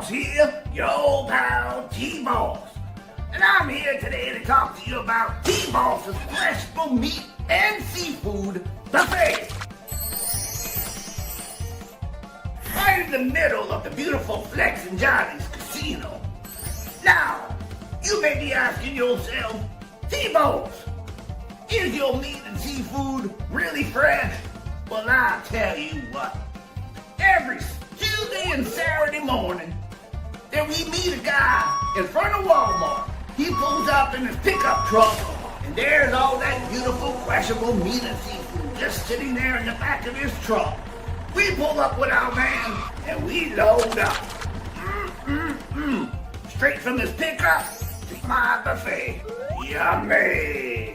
Boss here, your old pal T-Boss. And I'm here today to talk to you about T-Boss's flexible meat and seafood buffet. Right in the middle of the beautiful Flex and Johnny's casino. Now, you may be asking yourself, T-Boss, is your meat and seafood really fresh? Well, I'll tell you what. Every Tuesday and Saturday morning, then we meet a guy in front of Walmart. He pulls up in his pickup truck, and there's all that beautiful, crushable meat and seafood just sitting there in the back of his truck. We pull up with our van, and we load up. Straight from his pickup to my buffet. Yummy!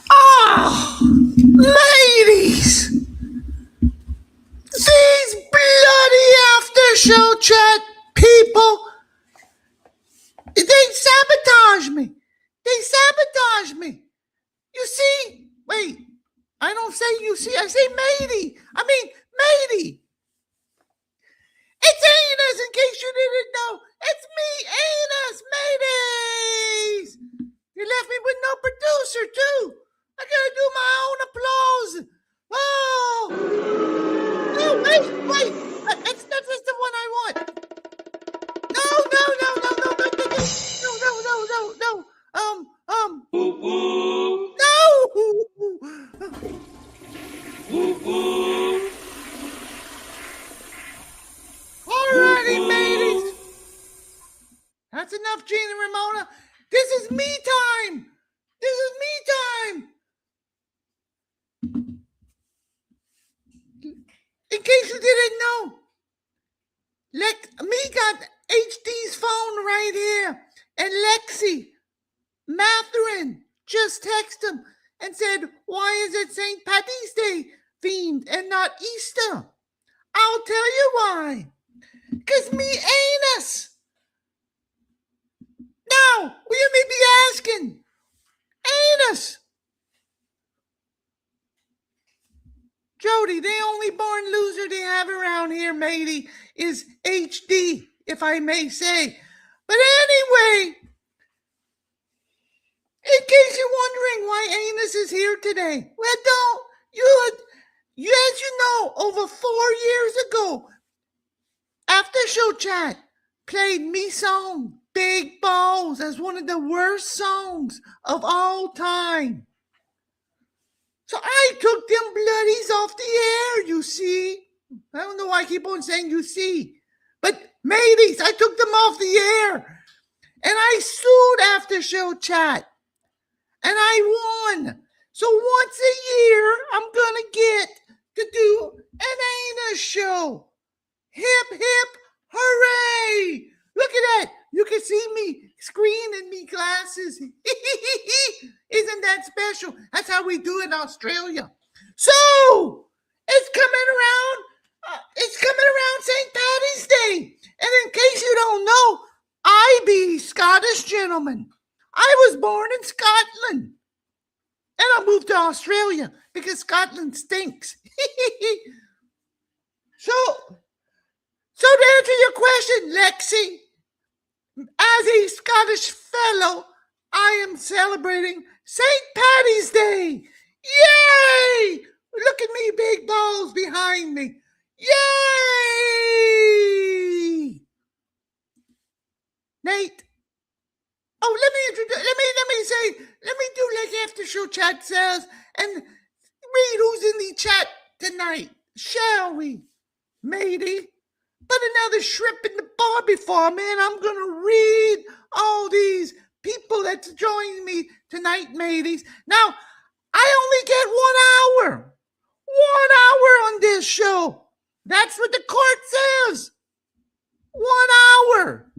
Oh, ladies, these bloody after show chat people, they sabotage me. You see, wait, I don't say you see, I say matey. Matey. It's Anus, in case you didn't know. It's me, Anus, mateys. You left me with no producer, too. I gotta do my own applause. Oh! No, wait. That's the one I want. No. Alrighty, mateys. That's enough, Gene and Ramona. This is me time. In case you didn't know, me got HD's phone right here, and Lexi Matherin just texted him and said, why is it St. Patty's Day themed and not Easter? I'll tell you why. Because me Anus. Now, you may be asking, Anus. Jody, the only born loser they have around here, matey, is HD, if I may say. But anyway, in case you're wondering why Anus is here today, well, as you know, over 4 years ago, After Show Chat played me song, Big Balls, as one of the worst songs of all time. So I took them bloodies off the air, you see. I don't know why I keep on saying you see. But mateys, I took them off the air. And I sued After Show Chat. And I won. So once a year, I'm going to get to do an Anus show. Hip, hip, hooray. Look at that. You can see me screen in me glasses. Isn't that special? That's how we do it in Australia. So, it's coming around St. Patty's Day. And in case you don't know, I be Scottish gentleman. I was born in Scotland. And I moved to Australia because Scotland stinks. So to answer your question, Lexi, as a Scottish fellow, I am celebrating St. Patty's Day. Yay! Look at me, big balls behind me. Yay! Nate. Oh, let me do like After Show Chat says and read who's in the chat tonight, shall we, matey? Put another shrimp in the bar before, man. I'm going to read all these people that's joining me tonight, mateys. Now, I only get 1 hour. 1 hour on this show. That's what the court says. 1 hour.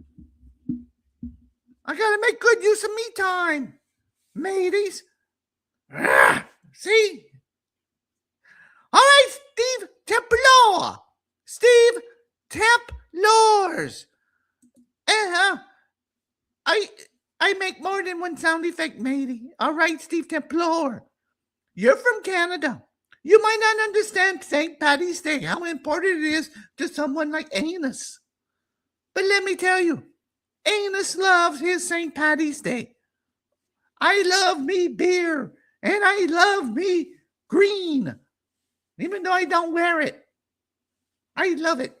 I gotta make good use of me time, mateys. See? All right, Steve Templor. Steve Templors. I make more than one sound effect, matey. All right, Steve Templor. You're from Canada. You might not understand St. Paddy's Day, how important it is to someone like Anus. But let me tell you, Anus loves his St. Paddy's Day. I love me beer, and I love me green, even though I don't wear it. I love it.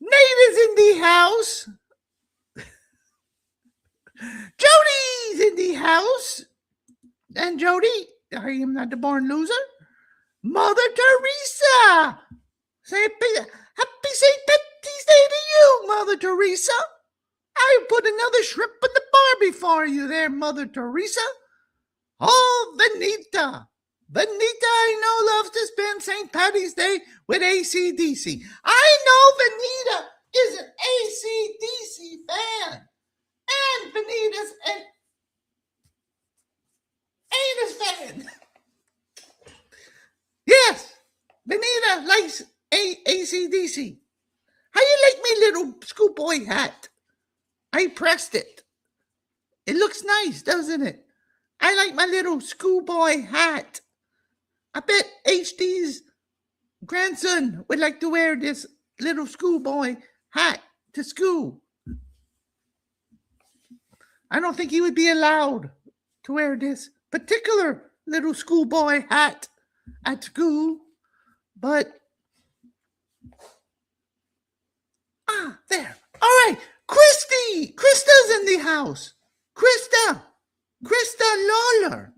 Nate is in the house. Jody's in the house. And Jody, I am not the born loser. Mother Teresa. Happy St. Patty's Day to you, Mother Teresa. I put another shrimp in the barbie for you there, Mother Teresa. Oh, Benita. Benita, I know, loves to spend St. Patty's Day with AC/DC. I know Benita is an AC/DC fan. And Benita's an Anus fan. Yes, Benita likes AC/DC. How you like me little schoolboy hat? I pressed it. It looks nice, doesn't it? I like my little schoolboy hat. I bet HD's grandson would like to wear this little schoolboy hat to school. I don't think he would be allowed to wear this particular little schoolboy hat at school, but there. All right, Krista's in the house. Krista Lawler.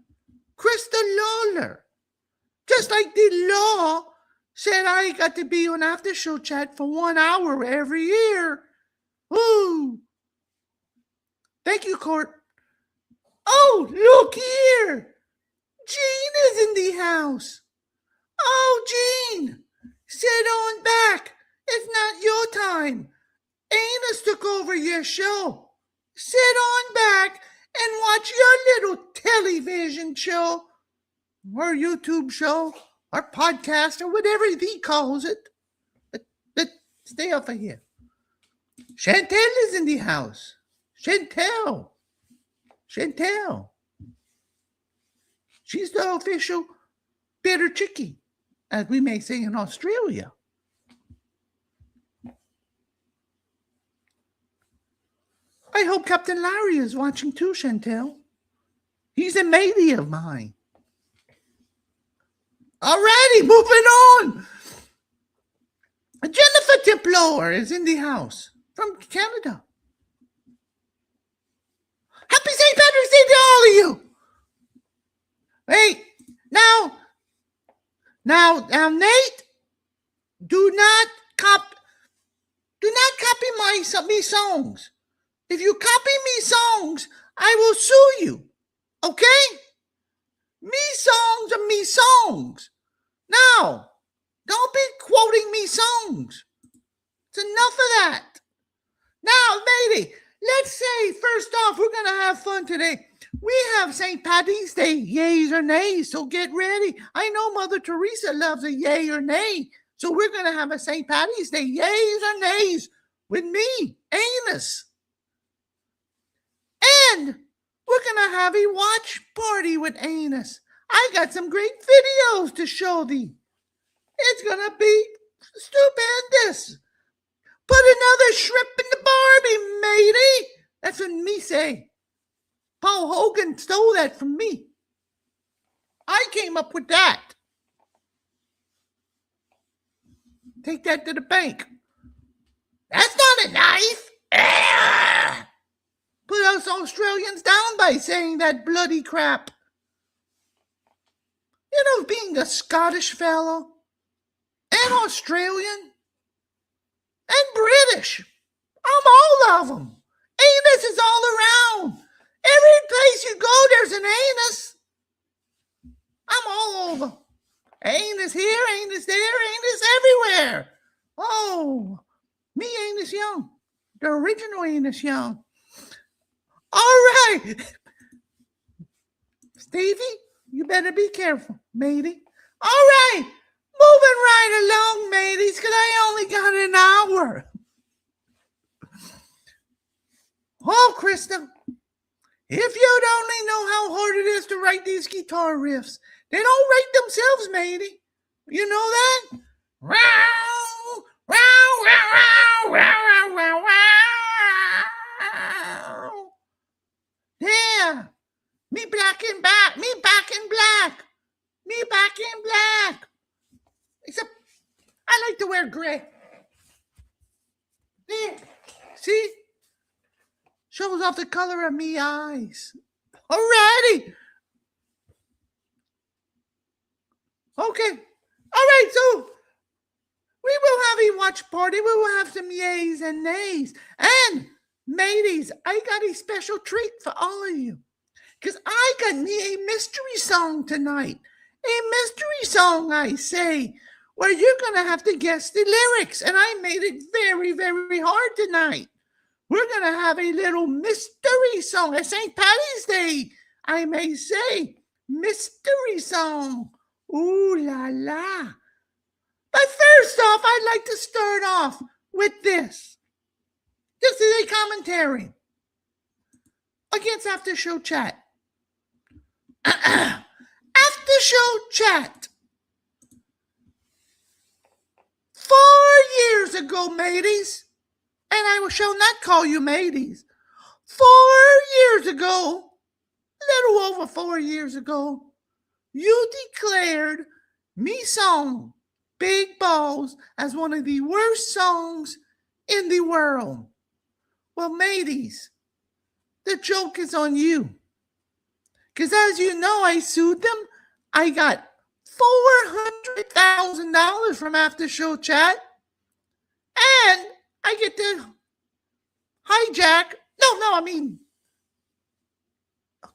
Just like the law said, I got to be on after show chat for 1 hour every year. Ooh. Thank you, Court. Oh, look here. Jean is in the house. Oh, Jean, sit on back. It's not your time. Anus took over your show. Sit on back and watch your little television show or YouTube show or podcast or whatever he calls it. But stay off of here. Chantel is in the house. Chantel. She's the official bitter chickie, as we may say in Australia. I hope Captain Larry is watching too, Chantel. He's a matey of mine. Alrighty, moving on. Jennifer Templar is in the house from Canada. Happy St. Patrick's Day to all of you. Hey, now, Nate, do not copy me songs. If you copy me songs, I will sue you. Okay? Me songs are me songs. Now, don't be quoting me songs. It's enough of that. Now, matey, let's say, first off, we're going to have fun today. We have St. Paddy's Day, yays or nays, so get ready. I know Mother Teresa loves a yay or nay, so we're going to have a St. Paddy's Day, yays or nays, with me, Anus. And we're going to have a watch party with Anus. I got some great videos to show thee. It's going to be stupendous. Put another shrimp in the Barbie, matey. That's what me say. Paul Hogan stole that from me. I came up with that. Take that to the bank. That's not a knife. Put us Australians down by saying that bloody crap. You know, being a Scottish fellow and Australian and British, I'm all of them. Anus is all around. Every place you go, there's an anus. I'm all over. Anus here, anus there, anus everywhere. Oh, me Anus Young. The original Anus Young. All right. Stevie, you better be careful, matey. All right. Moving right along, mateys, because I only got an hour. Oh, Krista, if you'd only know how hard it is to write these guitar riffs, they don't write themselves, matey. You know that? Row, row, row, row, row, row, row. There. Me back in black. Me back in black. Me back in black. Except I like to wear gray. There. See? Shows off the color of me eyes. Alrighty. Okay. All right, so we will have a watch party. We will have some yays and nays. And mateys, I got a special treat for all of you. Because I got me a mystery song tonight. A mystery song, I say, where you're going to have to guess the lyrics. And I made it very, very hard tonight. We're going to have a little mystery song. At St. Patty's Day, I may say, mystery song. Ooh la la. But first off, I'd like to start off with this. This is a commentary against After Show Chat. After Show Chat. 4 years ago, mateys, and I shall not call you mateys. 4 years ago, a little over 4 years ago, you declared me song Big Balls as one of the worst songs in the world. Well, mateys, the joke is on you. Because as you know, I sued them. I got $400,000 from After Show Chat. And I get to hijack,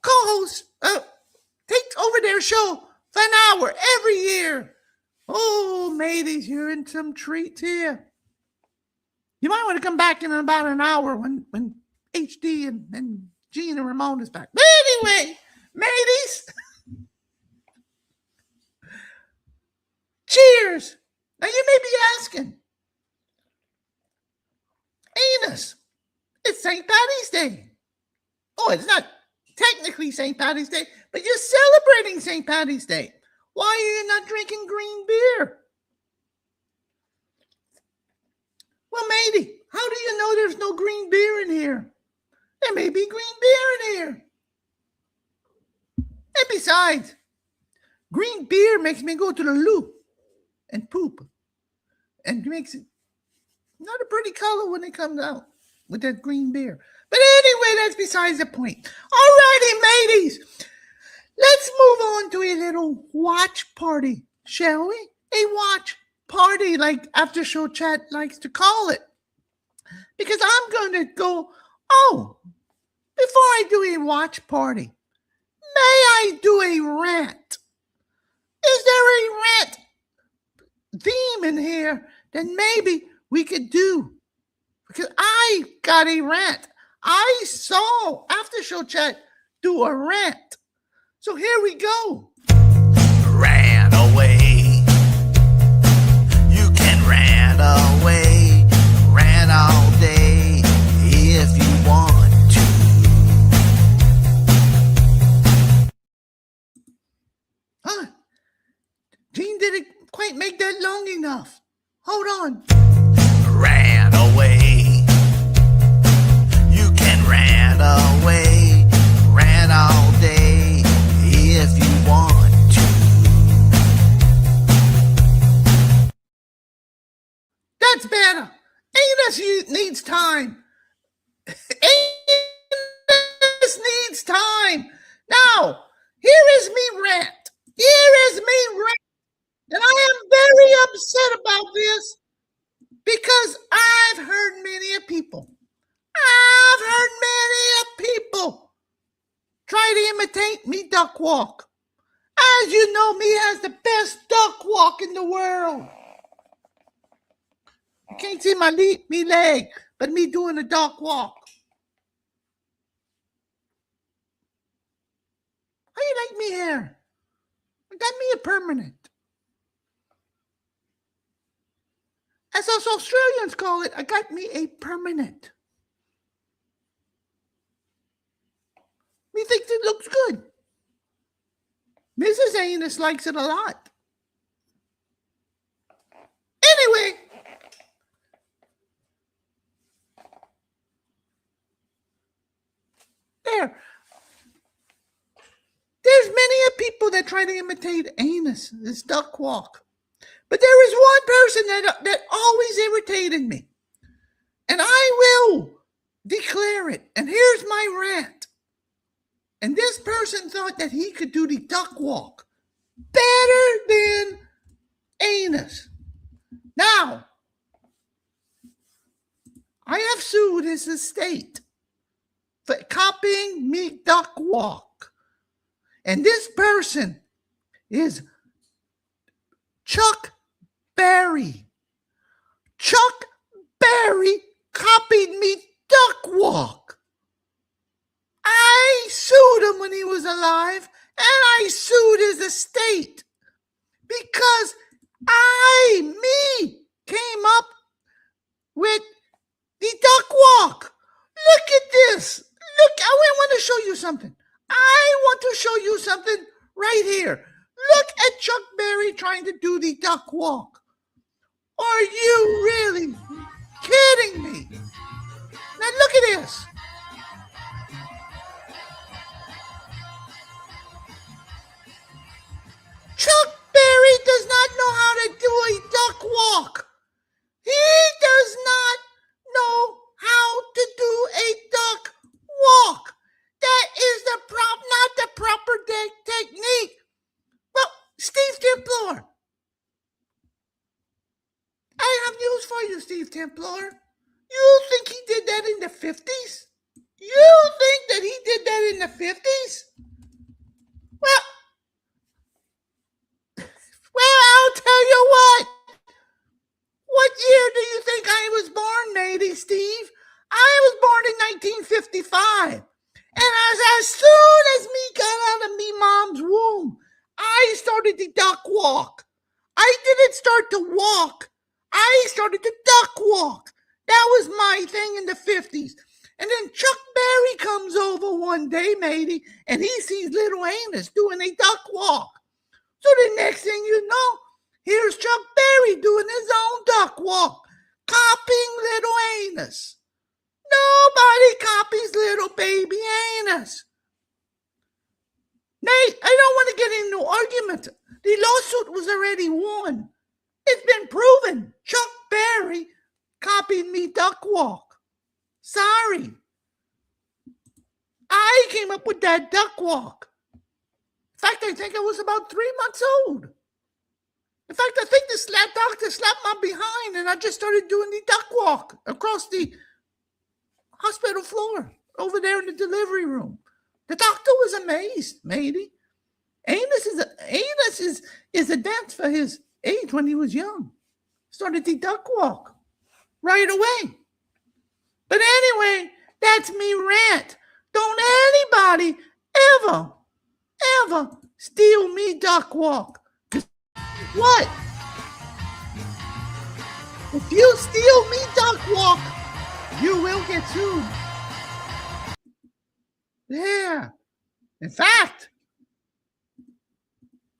co-host, take over their show for an hour every year. Oh, mateys, you're in some treats here. You might want to come back in about an hour when HD and Gene and Ramon is back. But anyway, mateys, cheers. Now you may be asking, Anus, it's St. Patty's Day. Oh, it's not technically St. Patty's Day, but you're celebrating St. Patty's Day. Why are you not drinking green beer? Well, matey, how do you know there's no green beer in here? There may be green beer in here. And besides, green beer makes me go to the loo and poop. And makes it not a pretty color when it comes out with that green beer. But anyway, that's besides the point. Alrighty, mateys. Let's move on to a little watch party, shall we? A watch party, like After Show Chat likes to call it. Because I'm going to go, before I do a watch party, may I do a rant? Is there a rant theme in here that maybe we could do? Because I got a rant. I saw After Show Chat do a rant. So here we go. Ran away. You can rant away. Rant all day if you want to. Gene didn't quite make that long enough. Hold on. Ran away. You can rant away. Rant all day if you want to. That's better. Anus needs time. Anus needs time. Now, here is me rant. And I am very upset about this because I've heard many people try to imitate me duck walk. As you know, me has the best duck walk in the world. You can't see my me leg, but me doing a duck walk. How you like me hair? I got me a permanent. As us Australians call it, I got me a permanent. Me thinks it looks good. Mrs. Anus likes it a lot. Anyway, there's many people that try to imitate Anus, this duck walk. But there is one person that always irritated me. And I will declare it. And here's my rant. And this person thought that he could do the duck walk better than Anus. Now, I have sued his estate for copying me duck walk. And this person is Chuck Berry. Chuck Berry copied me duck walk. I sued him when he was alive, and I sued his estate because me came up with the duck walk. Look at this. Look, I want to show you something. I want to show you something right here. Look at Chuck Berry trying to do the duck walk. Are you really kidding me? Now look at this. Chuck Berry does not know how to do a duck walk. He does not know how to do a duck walk. That is not the proper technique. Well, Steve Templar, I have news for you, Steve Templar. You think he did that in the 50s? You think that he did that in the 50s? Well, I'll tell you what. What year do you think I was born, matey Steve? I was born in 1955. And as soon as me got out of me mom's womb, I started the duck walk. I didn't start to walk. I started to duck walk. That was my thing in the 50s. And then Chuck Berry comes over one day, matey, and he sees little Anus doing a duck walk. So the next thing you know, here's Chuck Berry doing his own duck walk, copying little Anus. Nobody copies little baby Anus. Nate, I don't want to get into argument. The lawsuit was already won. It's been proven. Chuck Berry copied me duck walk. Sorry. I came up with that duck walk. In fact, I think I was about 3 months old. In fact, I think the doctor slapped my behind and I just started doing the duck walk across the hospital floor over there in the delivery room. The doctor was amazed, matey. Anus is advanced for his age when he was young. Started the duck walk right away. But anyway, that's me rant. Don't anybody ever steal me duck walk. What? If you steal me duck walk, you will get sued. Yeah. In fact,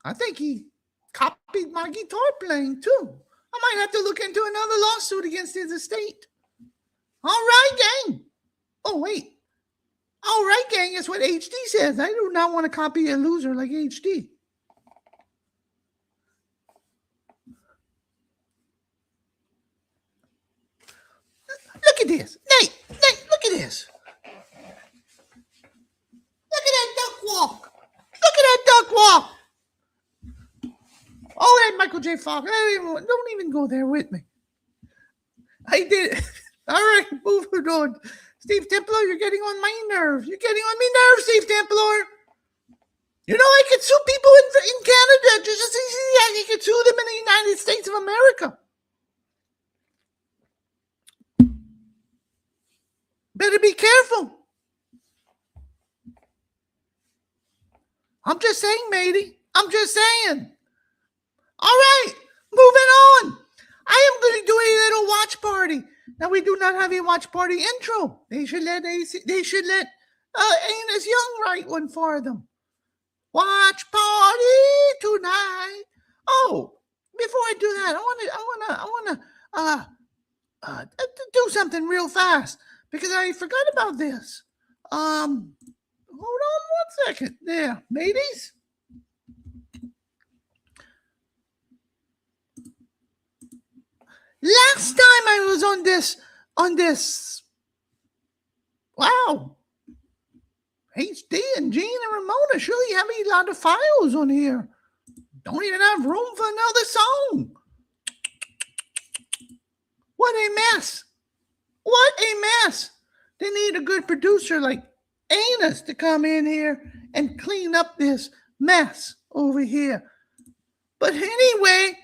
I think he copied my guitar playing too. I might have to look into another lawsuit against his estate. All right, gang. Oh, wait. All right, gang, is what HD says. I do not want to copy a loser like HD. Look at this. Nate, look at this. Look at that duck walk. Look at that duck walk. Oh, hey, Michael J. Fox. Don't even go there with me. I did it. All right, moving on. Steve Templar, you're getting on my nerves. You're getting on me nerves, Steve Templar. You know, I could sue people in Canada just as easy as you could sue them in the United States of America. Better be careful. I'm just saying, matey. I'm just saying. All right, moving on. I am going to do a little watch party. Now, we do not have a watch party intro. They should let Anus Young write one for them. Watch party tonight. Oh, before I do that, I want to do something real fast because I forgot about this. Hold on 1 second. There, mateys. Last time I was on this, wow, HD and Gene and Ramona surely have a lot of files on here. Don't even have room for another song. What a mess. What a mess. They need a good producer like Anus to come in here and clean up this mess over here. But anyway,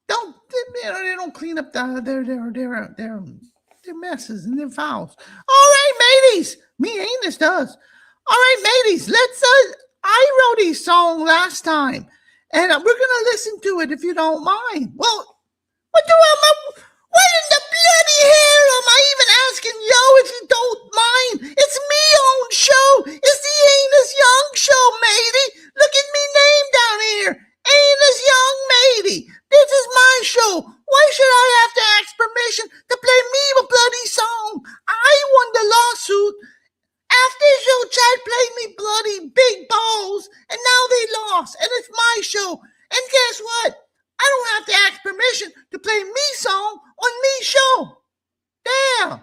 they don't clean up their messes and their fouls. All right, mateys. Me, Anus does. All right, mateys. I wrote a song last time, and we're gonna listen to it if you don't mind. Well, what in the bloody hell am I even asking yo if you don't mind? It's me own show. It's the Anus Young show, matey. Look at me name down here. Anus Young, matey. This is my show. Why should I have to ask permission to play me a bloody song? I won the lawsuit. After show Chad played me bloody big balls, and now they lost, and it's my show. And guess what? I don't have to ask permission to play me song on me show. Damn.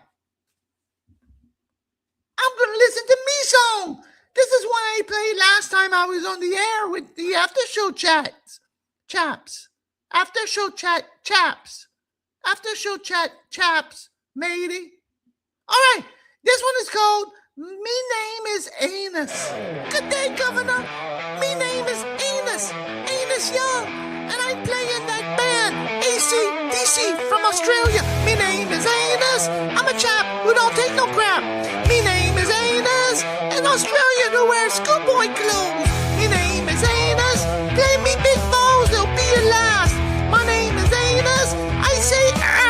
I'm going to listen to me song. This is what I played last time I was on the air with the after show chaps. After show chat chaps. After show chat chaps, matey. All right. This one is called Me Name is Anus. Good day, Governor. Me name is Anus. Anus Young. And I play in that band, AC/DC from Australia. Me name is Anus. I'm a chap who don't take no crap. Me name is Anus. In Australia, who wears schoolboy clothes. Me name is Anus. Play me big balls, they'll be your last. My name is Anus. I say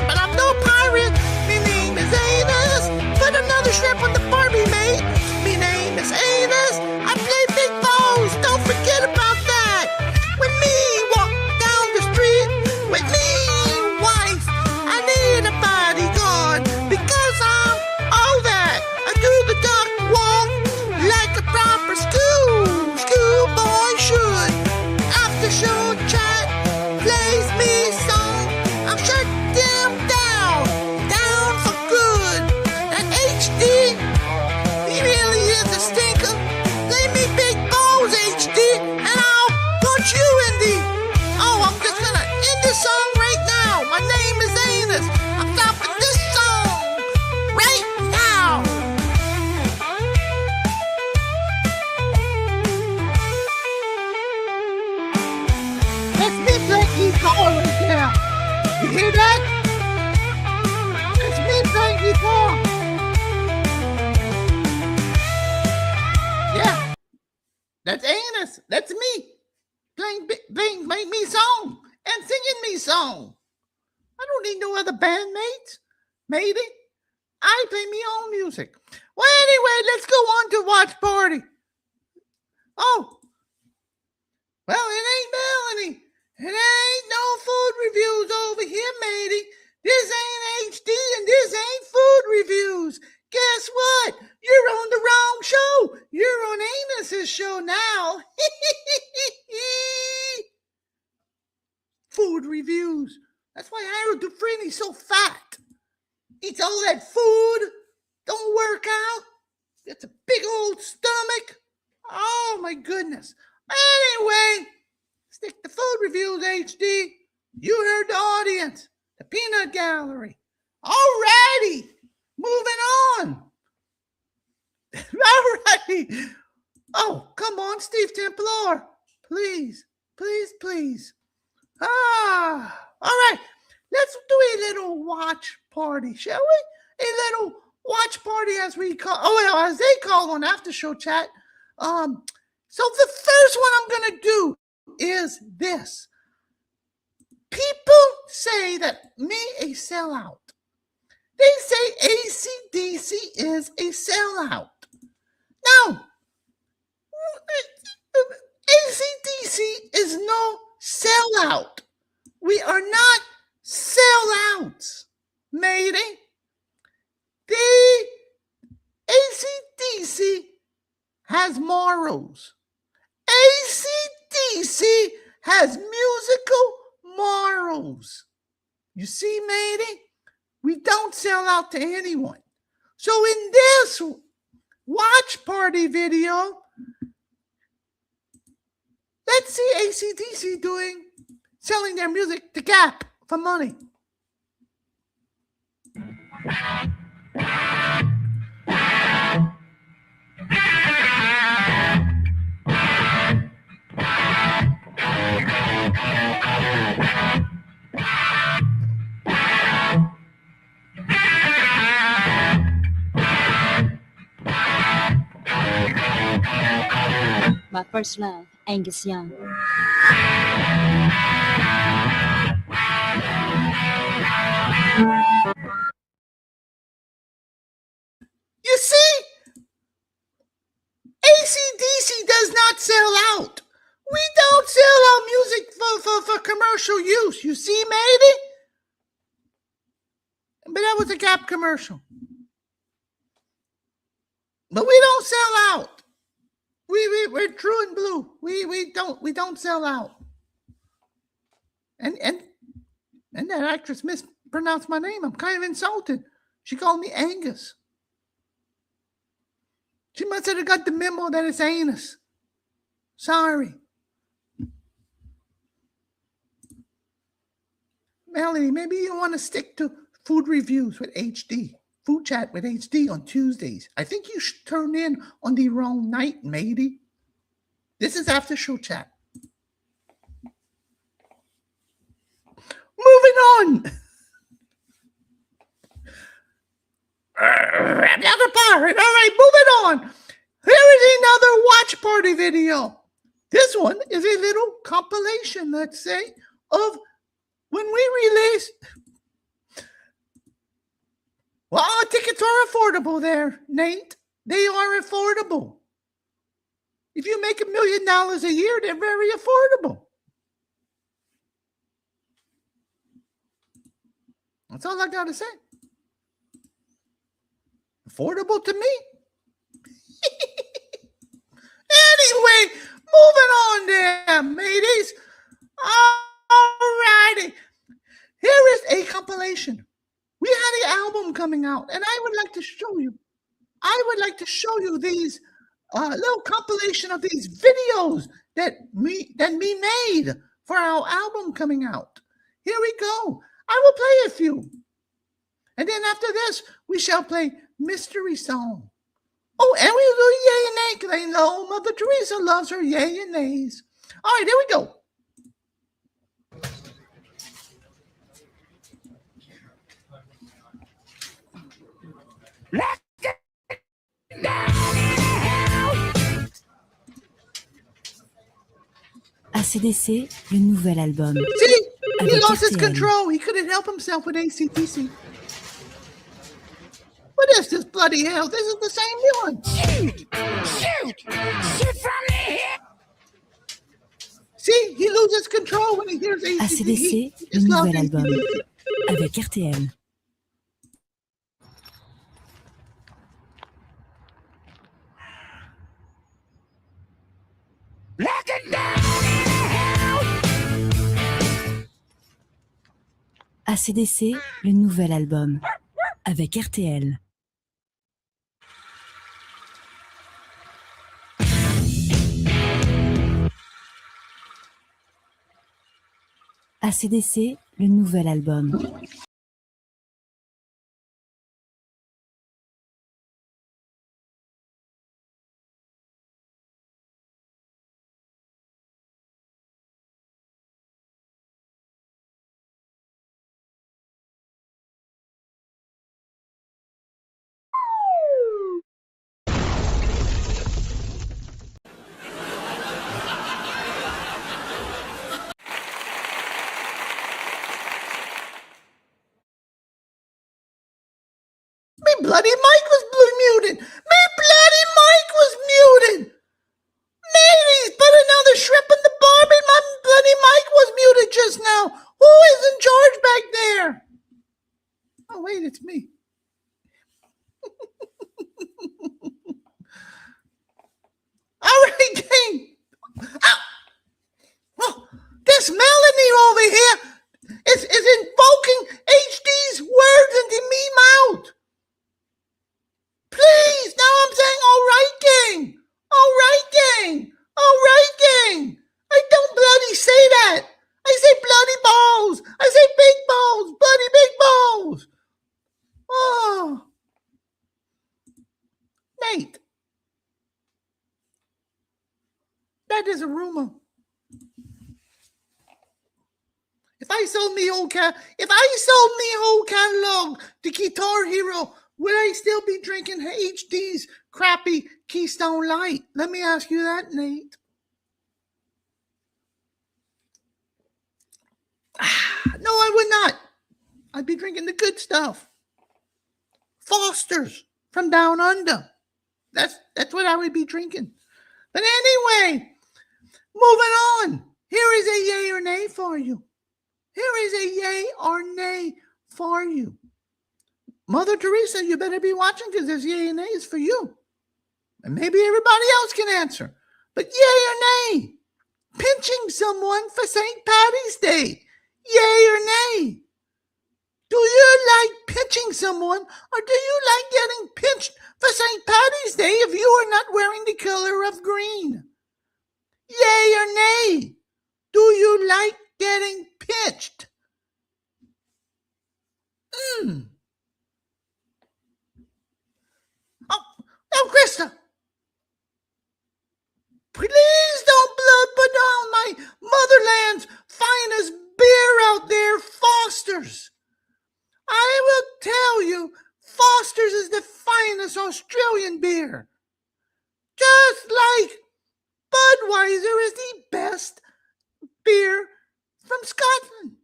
but I'm no pirate. Me name is Anus. Put another shrimp on the Barbie, mate. Me name is Anus. I play big balls. Don't forget about that. When me walk down the street with me wife, I need a bodyguard because I'm all that. I do the duck walk like a proper schoolboy should. After show chat plays me song, I'll shut them down for good. And HD, he really is a stinker. Play me big balls, HD, and I'll put you in the. Oh, I'm just gonna end this song right now. My name is Anus. I'm stopping this song right now. That's me playing guitar right there. You hear that? That's me playing guitar. Yeah, that's Anus. That's me playing me song and singing me song. I don't need no other bandmates, matey. I play me own music. Well, anyway, let's go on to watch party. Oh, well, it ain't Melanie. It ain't no food reviews over here, matey. This ain't HD and this ain't food reviews. Guess what? You're on the wrong show. You're on Anus's show now. Food reviews. That's why Harold Dufresne's so fat. Eats all that food. Don't work out. Gets a big old stomach. Oh, my goodness. Anyway, stick to food reviews, HD. You heard the audience. The peanut gallery. Alrighty. Moving on. Alrighty. Oh, come on, Steve Templar. Please, please, please. All right. let's do a little watch party, shall we? A little watch party, as we call. Oh, well, as they call on after show chat. So the first one I'm gonna do is this. People say that me a sellout. They say AC/DC is a sellout. Now, AC/DC is no sellout. We are not sellouts, matey. The AC/DC has morals. AC/DC has musical morals. You see, matey, we don't sell out to anyone. So in this watch party video, let's see AC/DC selling their music to Gap for money. My first love, Angus Young. You see, AC/DC does not sell out. We don't sell out music for commercial use. You see, matey? But that was a Gap commercial. But we don't sell out. We're true and blue. We don't sell out. And that actress mispronounced my name. I'm kind of insulted. She called me Angus. She must have got the memo that it's anus. Sorry. Melanie, maybe you want to stick to food reviews with HD. Food chat with HD on Tuesdays. I think you should turn in on the wrong night, matey. This is after show chat. Moving on. Another part. All right, moving on. Here is another watch party video. This one is a little compilation, let's say, of when we release. Well, tickets are affordable there, Nate. They are affordable. If you make $1 million a year, they're very affordable. That's all I got to say. Affordable to me. Anyway, moving on there, mateys. All righty. Here is a compilation. We had an album coming out, and I would like to show you. I would like to show you these little compilation of these videos that me made for our album coming out. Here we go. I will play a few. And then after this, we shall play Mystery Song. Oh, and we'll do yay and nay, because I know Mother Teresa loves her yay and nays. All right, here we go. ACDC, le nouvel album. See, he Avec lost his RTL. control. He couldn't help himself with AC/DC. What is this bloody hell? This is the same one. Shoot from the hip. See, he loses control when he hears AC/DC. ACDC, He le just loves nouvel album. AC/DC. Avec RTL. Lock it down in hell. ACDC, le nouvel album. Avec RTL. ACDC, le nouvel album. Me bloody mic was muted. Me bloody mic was muted. Ladies, put another shrimp in the Barbie. My bloody mic was muted just now. Who is in charge back there? Oh, wait, it's me. All right, gang. Oh, this Melanie over here is invoking HD's words into me mouth. Please, now I'm saying all right, gang. All right, gang. All right, gang. I don't bloody say that. I say bloody balls. I say big balls. Bloody big balls. Oh. Nate. That is a rumor. If I sold me whole catalog to Guitar Hero, would I still be drinking HD's crappy Keystone Light? Let me ask you that, Nate. No, I would not. I'd be drinking the good stuff. Foster's from down under. That's what I would be drinking. But anyway, moving on. Here is a yay or nay for you. Here is a yay or nay for you. Mother Teresa, you better be watching because this yay and nay is for you. And maybe everybody else can answer. But yay or nay? Pinching someone for St. Patty's Day. Yay or nay? Do you like pinching someone or do you like getting pinched for St. Patty's Day if you are not wearing the color of green? Yay or nay? Do you like getting pinched? Oh, Krista. Please don't blood put down my motherland's finest beer out there, Foster's. I will tell you, Foster's is the finest Australian beer. Just like Budweiser is the best beer from Scotland.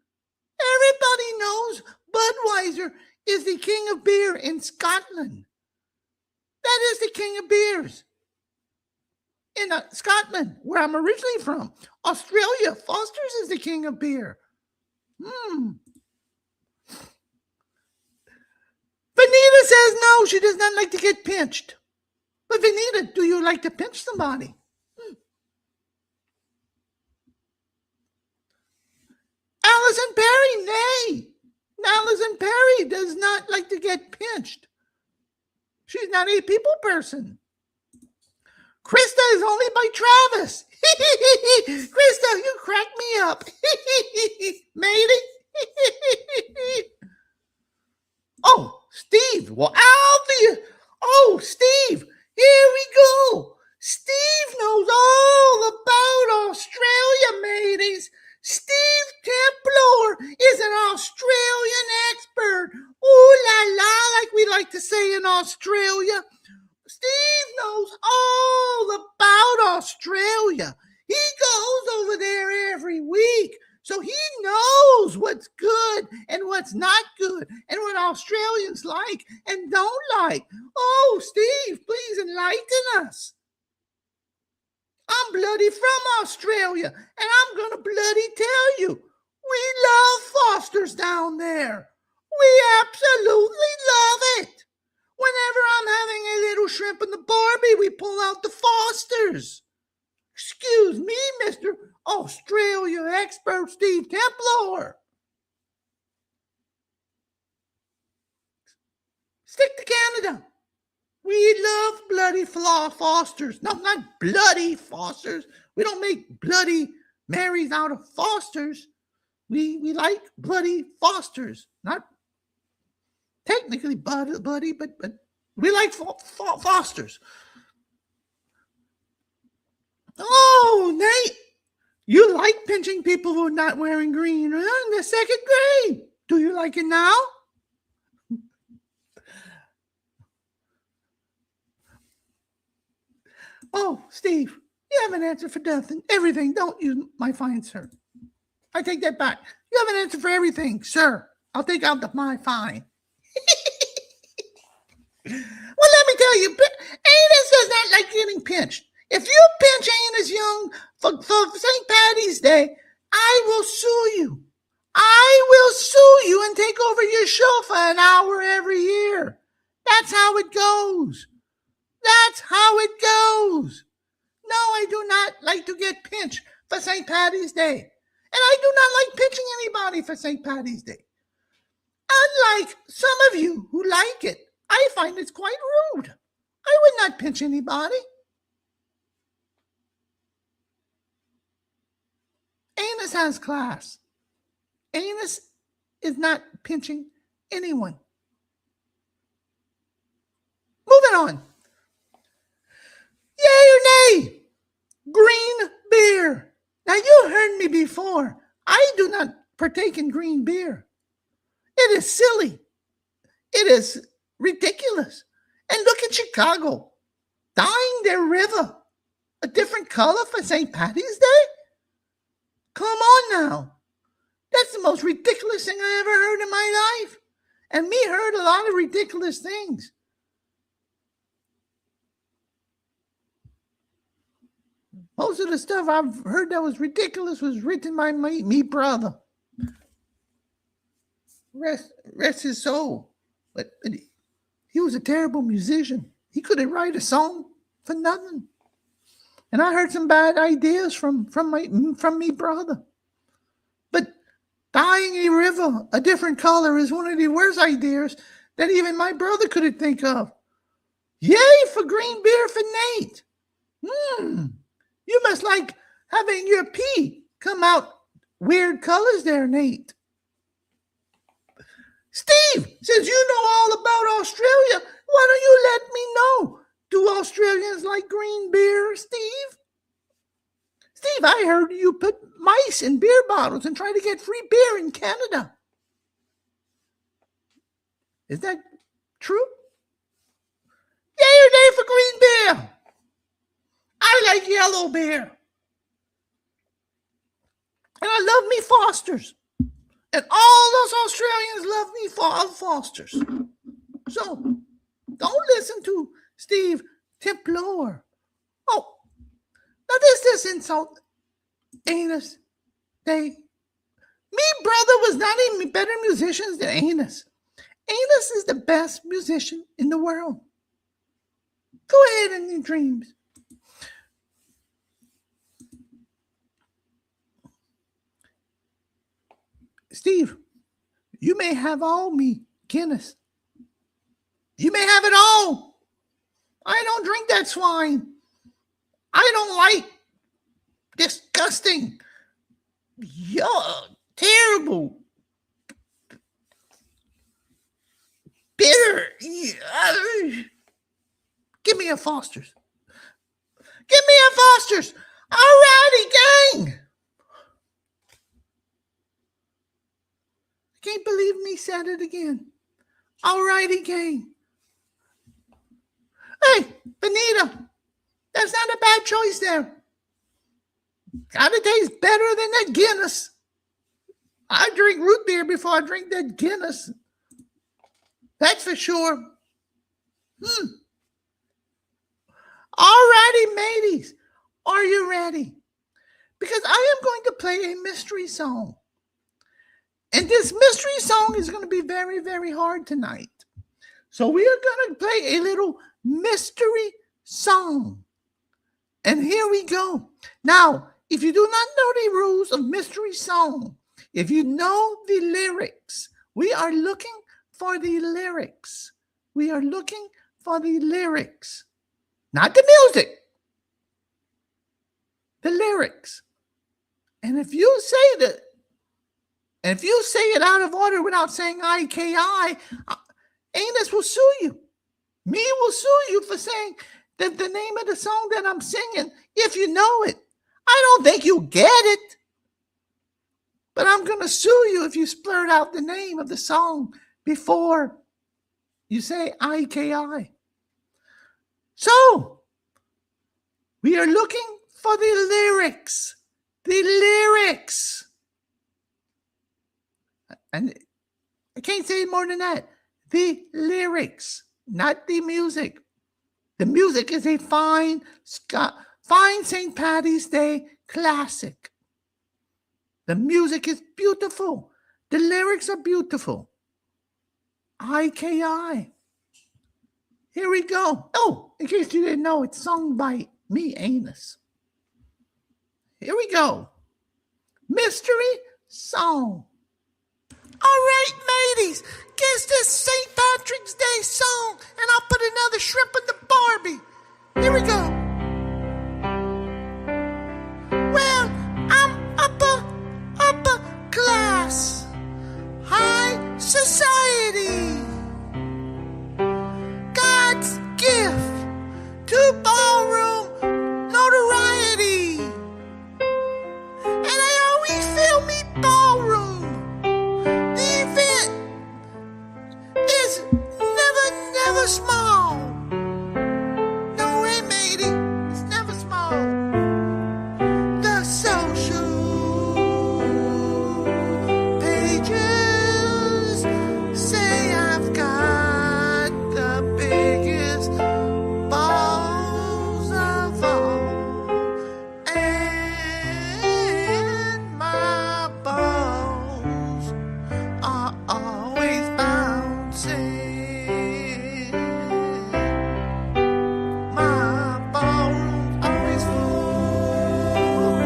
Everybody knows Budweiser is the king of beer in Scotland. That is the king of beers. In Scotland, where I'm originally from. Australia, Foster's is the king of beer. Vanita says no, she does not like to get pinched. But Vanita, do you like to pinch somebody? Allison Perry, nay. Allison Perry does not like to get pinched. She's not a people person. Krista is only by Travis. Krista, you crack me up. Matey. Oh, Steve. Well, Alfie. Oh, Steve. Here we go. Steve knows all about Australia, mateys. Steve Templar is an Australian expert. Ooh la la, like we like to say in Australia. Steve knows all about Australia. He goes over there every week. So he knows what's good and what's not good and what Australians like and don't like. Oh, Steve, please enlighten us. I'm bloody from Australia, and I'm going to bloody tell you, we love Foster's down there. We absolutely love it. Whenever I'm having a little shrimp in the Barbie, we pull out the Foster's. Excuse me, Mr. Australia expert Steve Templar. Stick to Canada. We love bloody Foster's. No, not bloody Foster's. We don't make bloody Marys out of Foster's. We like bloody Foster's. Not technically bloody, but we like Foster's. Oh, Nate, you like pinching people who are not wearing green. You're in the second grade. Do you like it now? Oh, Steve, you have an answer for nothing. Everything, don't you, my fine sir? I take that back. You have an answer for everything, sir. I'll take out my fine. Well, let me tell you, Anus does not like getting pinched. If you pinch Anus Young for St. Patty's Day, I will sue you. I will sue you and take over your show for an hour every year. That's how it goes. That's how it goes. No, I do not like to get pinched for St. Patty's Day. And I do not like pinching anybody for St. Patty's Day. Unlike some of you who like it, I find it's quite rude. I would not pinch anybody. Anus has class. Anus is not pinching anyone. Moving on. Yay or nay? Green beer. Now, you heard me before. I do not partake in green beer. It is silly. It is ridiculous. And look at Chicago, dyeing their river a different color for St. Patty's Day? Come on now. That's the most ridiculous thing I ever heard in my life. And me heard a lot of ridiculous things. Most of the stuff I've heard that was ridiculous was written by me brother. Rest his soul. But he was a terrible musician. He couldn't write a song for nothing. And I heard some bad ideas from me brother. But dyeing a river a different color is one of the worst ideas that even my brother couldn't think of. Yay for green beer for Nate. You must like having your pee come out weird colors there, Nate. Steve, since you know all about Australia, why don't you let me know? Do Australians like green beer, Steve? Steve, I heard you put mice in beer bottles and try to get free beer in Canada. Is that true? Yay or nay for green beer? I like yellow beer. And I love me Fosters. And all those Australians love me Fosters. So, don't listen to Steve Templor. Oh, now this insult Anus. Me brother was not even better musicians than Anus. Anus is the best musician in the world. Go ahead in your dreams. Steve, you may have all me Guinness. You may have it all. I don't drink that swine. I don't like disgusting, terrible, bitter. Give me a Foster's. Give me a Foster's. Alrighty, gang. Can't believe me said it again. Alrighty, gang. Hey, Benita, that's not a bad choice there. Gotta taste better than that Guinness. I drink root beer before I drink that Guinness. That's for sure. Alrighty, mateys. Are you ready? Because I am going to play a mystery song. And this mystery song is going to be very, very hard tonight. So we are going to play a little mystery song. And here we go. Now, if you do not know the rules of mystery song, if you know the lyrics, we are looking for the lyrics. We are looking for the lyrics. Not the music. The lyrics. And if you say that, and if you say it out of order without saying IKI, Anus will sue you. Me will sue you for saying the name of the song that I'm singing if you know it. I don't think you'll get it. But I'm going to sue you if you splurt out the name of the song before you say IKI. So, we are looking for the lyrics. The lyrics. And I can't say more than that. The lyrics. not the music. The music is a fine St. Patty's Day classic. The music is beautiful. The lyrics are beautiful. IKI. Here we go. Oh, in case you didn't know, it's sung by me, Anus. Here we go. Mystery song. All right, mateys, guess this St. Patrick's Day song, and I'll put another shrimp in the Barbie. Here we go. Well, I'm upper class, high society. God's gift to ballroom notoriety. And I always feel me ballroom. The event is never small. No way, matey, it's never small. The social pages say I've got the biggest balls of all, and my balls are always bouncing. My ballroom's always full,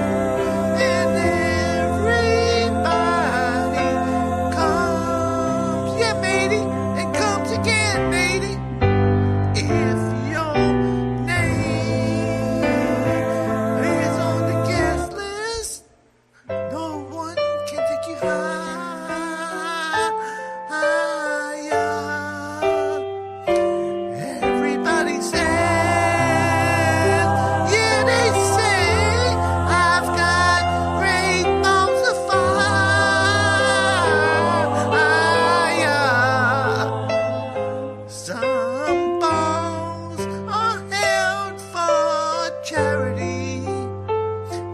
and everybody comes, yeah, matey, and comes again, matey. If your name is on the guest list, no one can take you higher. Everybody says, yeah, they say I've got great balls of fire. Some balls are held for charity,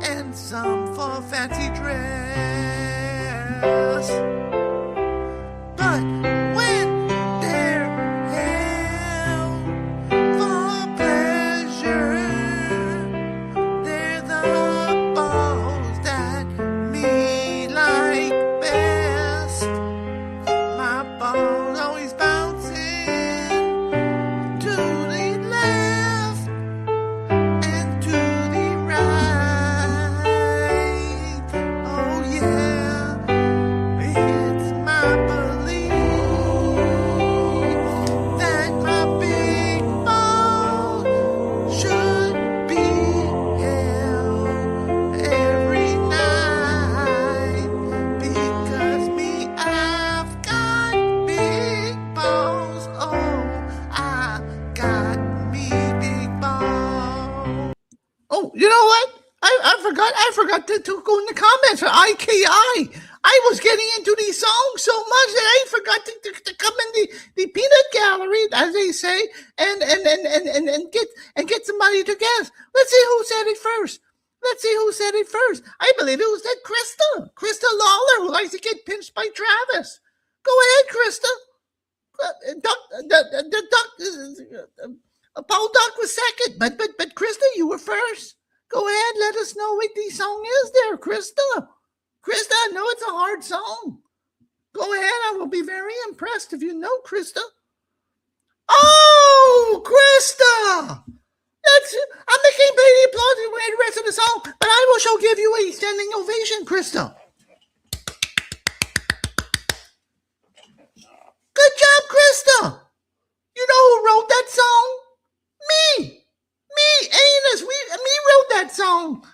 and some for fancy dress. But when they're held for pleasure, they're the balls that me like best. My ball's always bouncing to the left and to the right. Oh yeah, it's my belief that my big ball should be held every night. Because me, I've got big balls. Oh, I got me big balls. Oh, you know what? I forgot to go in the comments for IKI. I was getting into these songs so much that I forgot to come in the peanut gallery, as they say, and get somebody to guess. Let's see who said it first. I believe it was that Krista Lawler, who likes to get pinched by Travis. Go ahead, Krista. Paul Duck was second, but Krista, you were first. Go ahead, let us know what the song is there, Krista. Krista, I know it's a hard song. Go ahead, I will be very impressed if you know, Krista. Oh, Krista! I'm making baby applause and the rest of the song, but I will shall give you a standing ovation, Krista. Good job, Krista. You know who wrote that song? Me, Anus. Me wrote that song.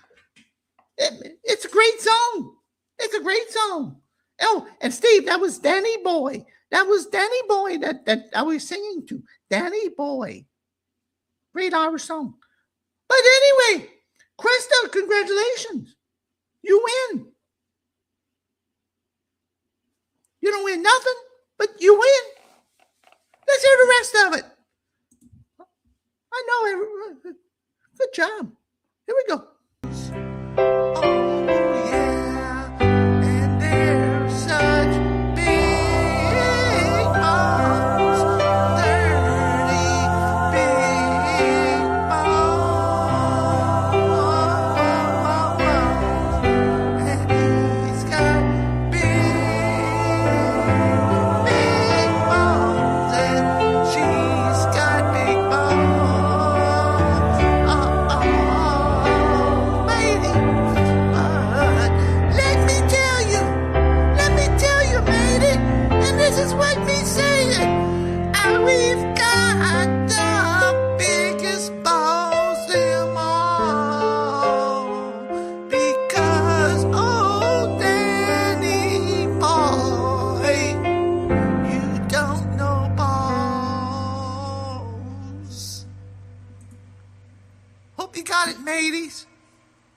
It's a great song. Oh, and Steve, that was Danny Boy. That I was singing to. Danny Boy. Great Irish song. But anyway, Krista, congratulations. You win. You don't win nothing, but you win. Let's hear the rest of it. I know. Good job. Here we go. Oh, yeah. And they're such big balls. 30 got it, mateys.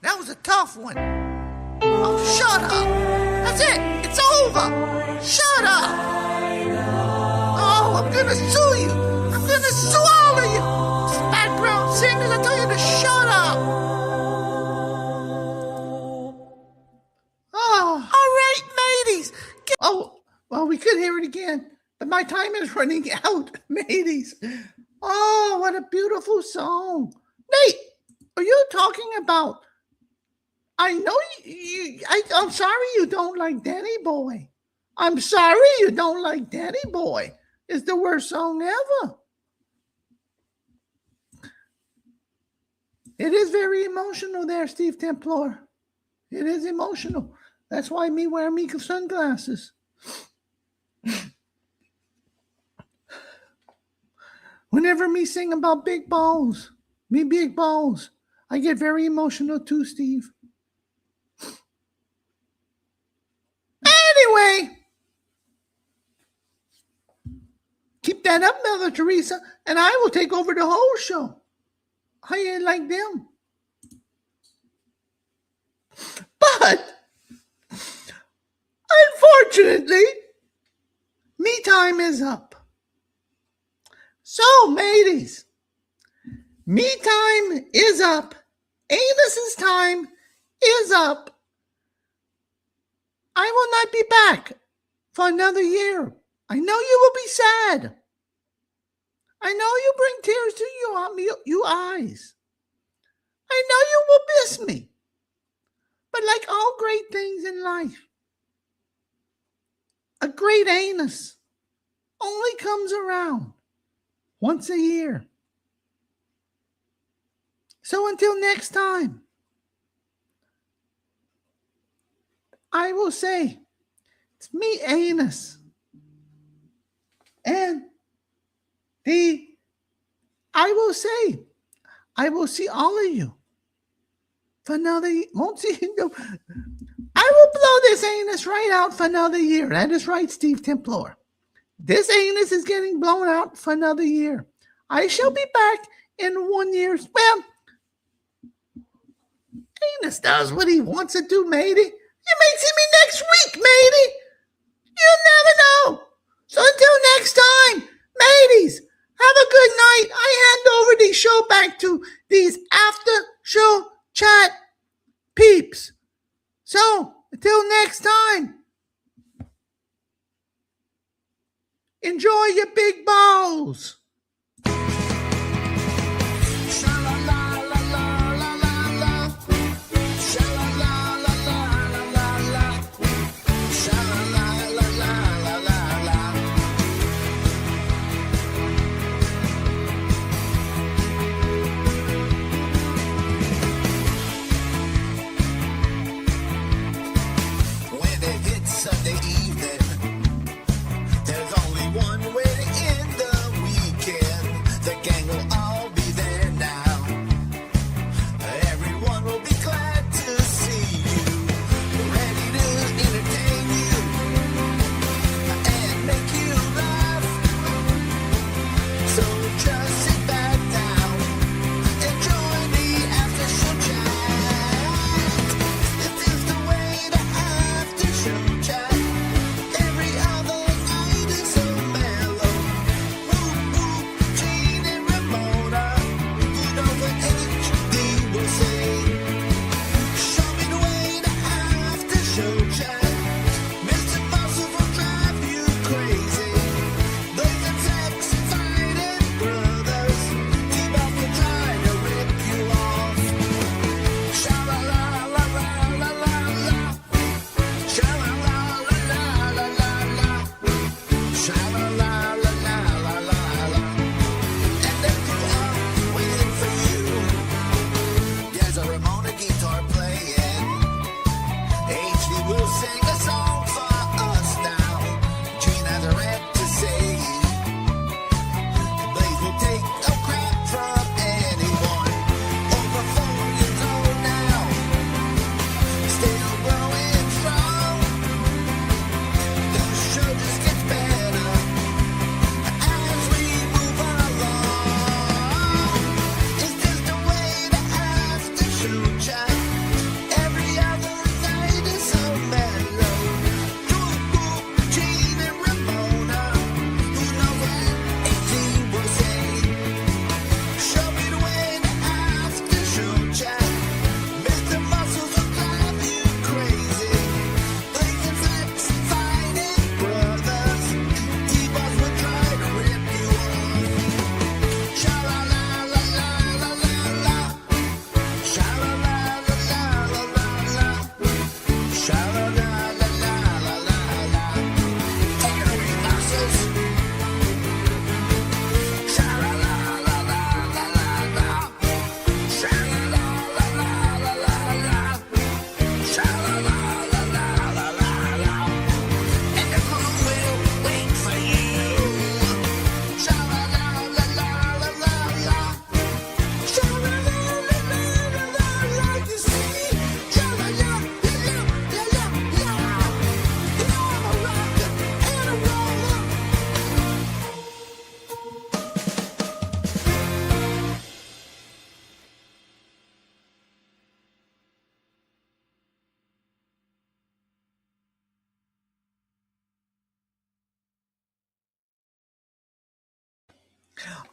That was a tough one. Oh, shut up. That's it. It's over. Shut up. Oh, I'm gonna sue you. I'm gonna sue all of you. Background singers, I tell you to shut up. Oh, all right, mateys. Oh, well, we could hear it again, but my time is running out, mateys. Oh, what a beautiful song. Nate, are you talking about? I know I'm sorry you don't like Danny Boy. I'm sorry you don't like Danny Boy. It's the worst song ever. It is very emotional there, Steve Templar. It is emotional. That's why me wear me sunglasses. Whenever me sing about big balls, me big balls, I get very emotional too, Steve. Anyway, keep that up, Mother Teresa, and I will take over the whole show. How you like them? But, unfortunately, me time is up. So, mateys, me time is up. Anus's time is up. I will not be back for another year. I know you will be sad. I know you bring tears to your eyes. I know you will miss me. But like all great things in life, a great anus only comes around once a year. So until next time, I will say, it's me, Anus. And I will say, I will see all of you for another year. Won't see you. I will blow this anus right out for another year. That is right, Steve Templar. This anus is getting blown out for another year. I shall be back in 1 year. Well, anus does what he wants to do, matey. You may see me next week, matey. You never know. So until next time, mateys, have a good night. I hand over the show back to these after show chat peeps. So until next time, enjoy your big balls. Sunday evening, there's only one way to end the week.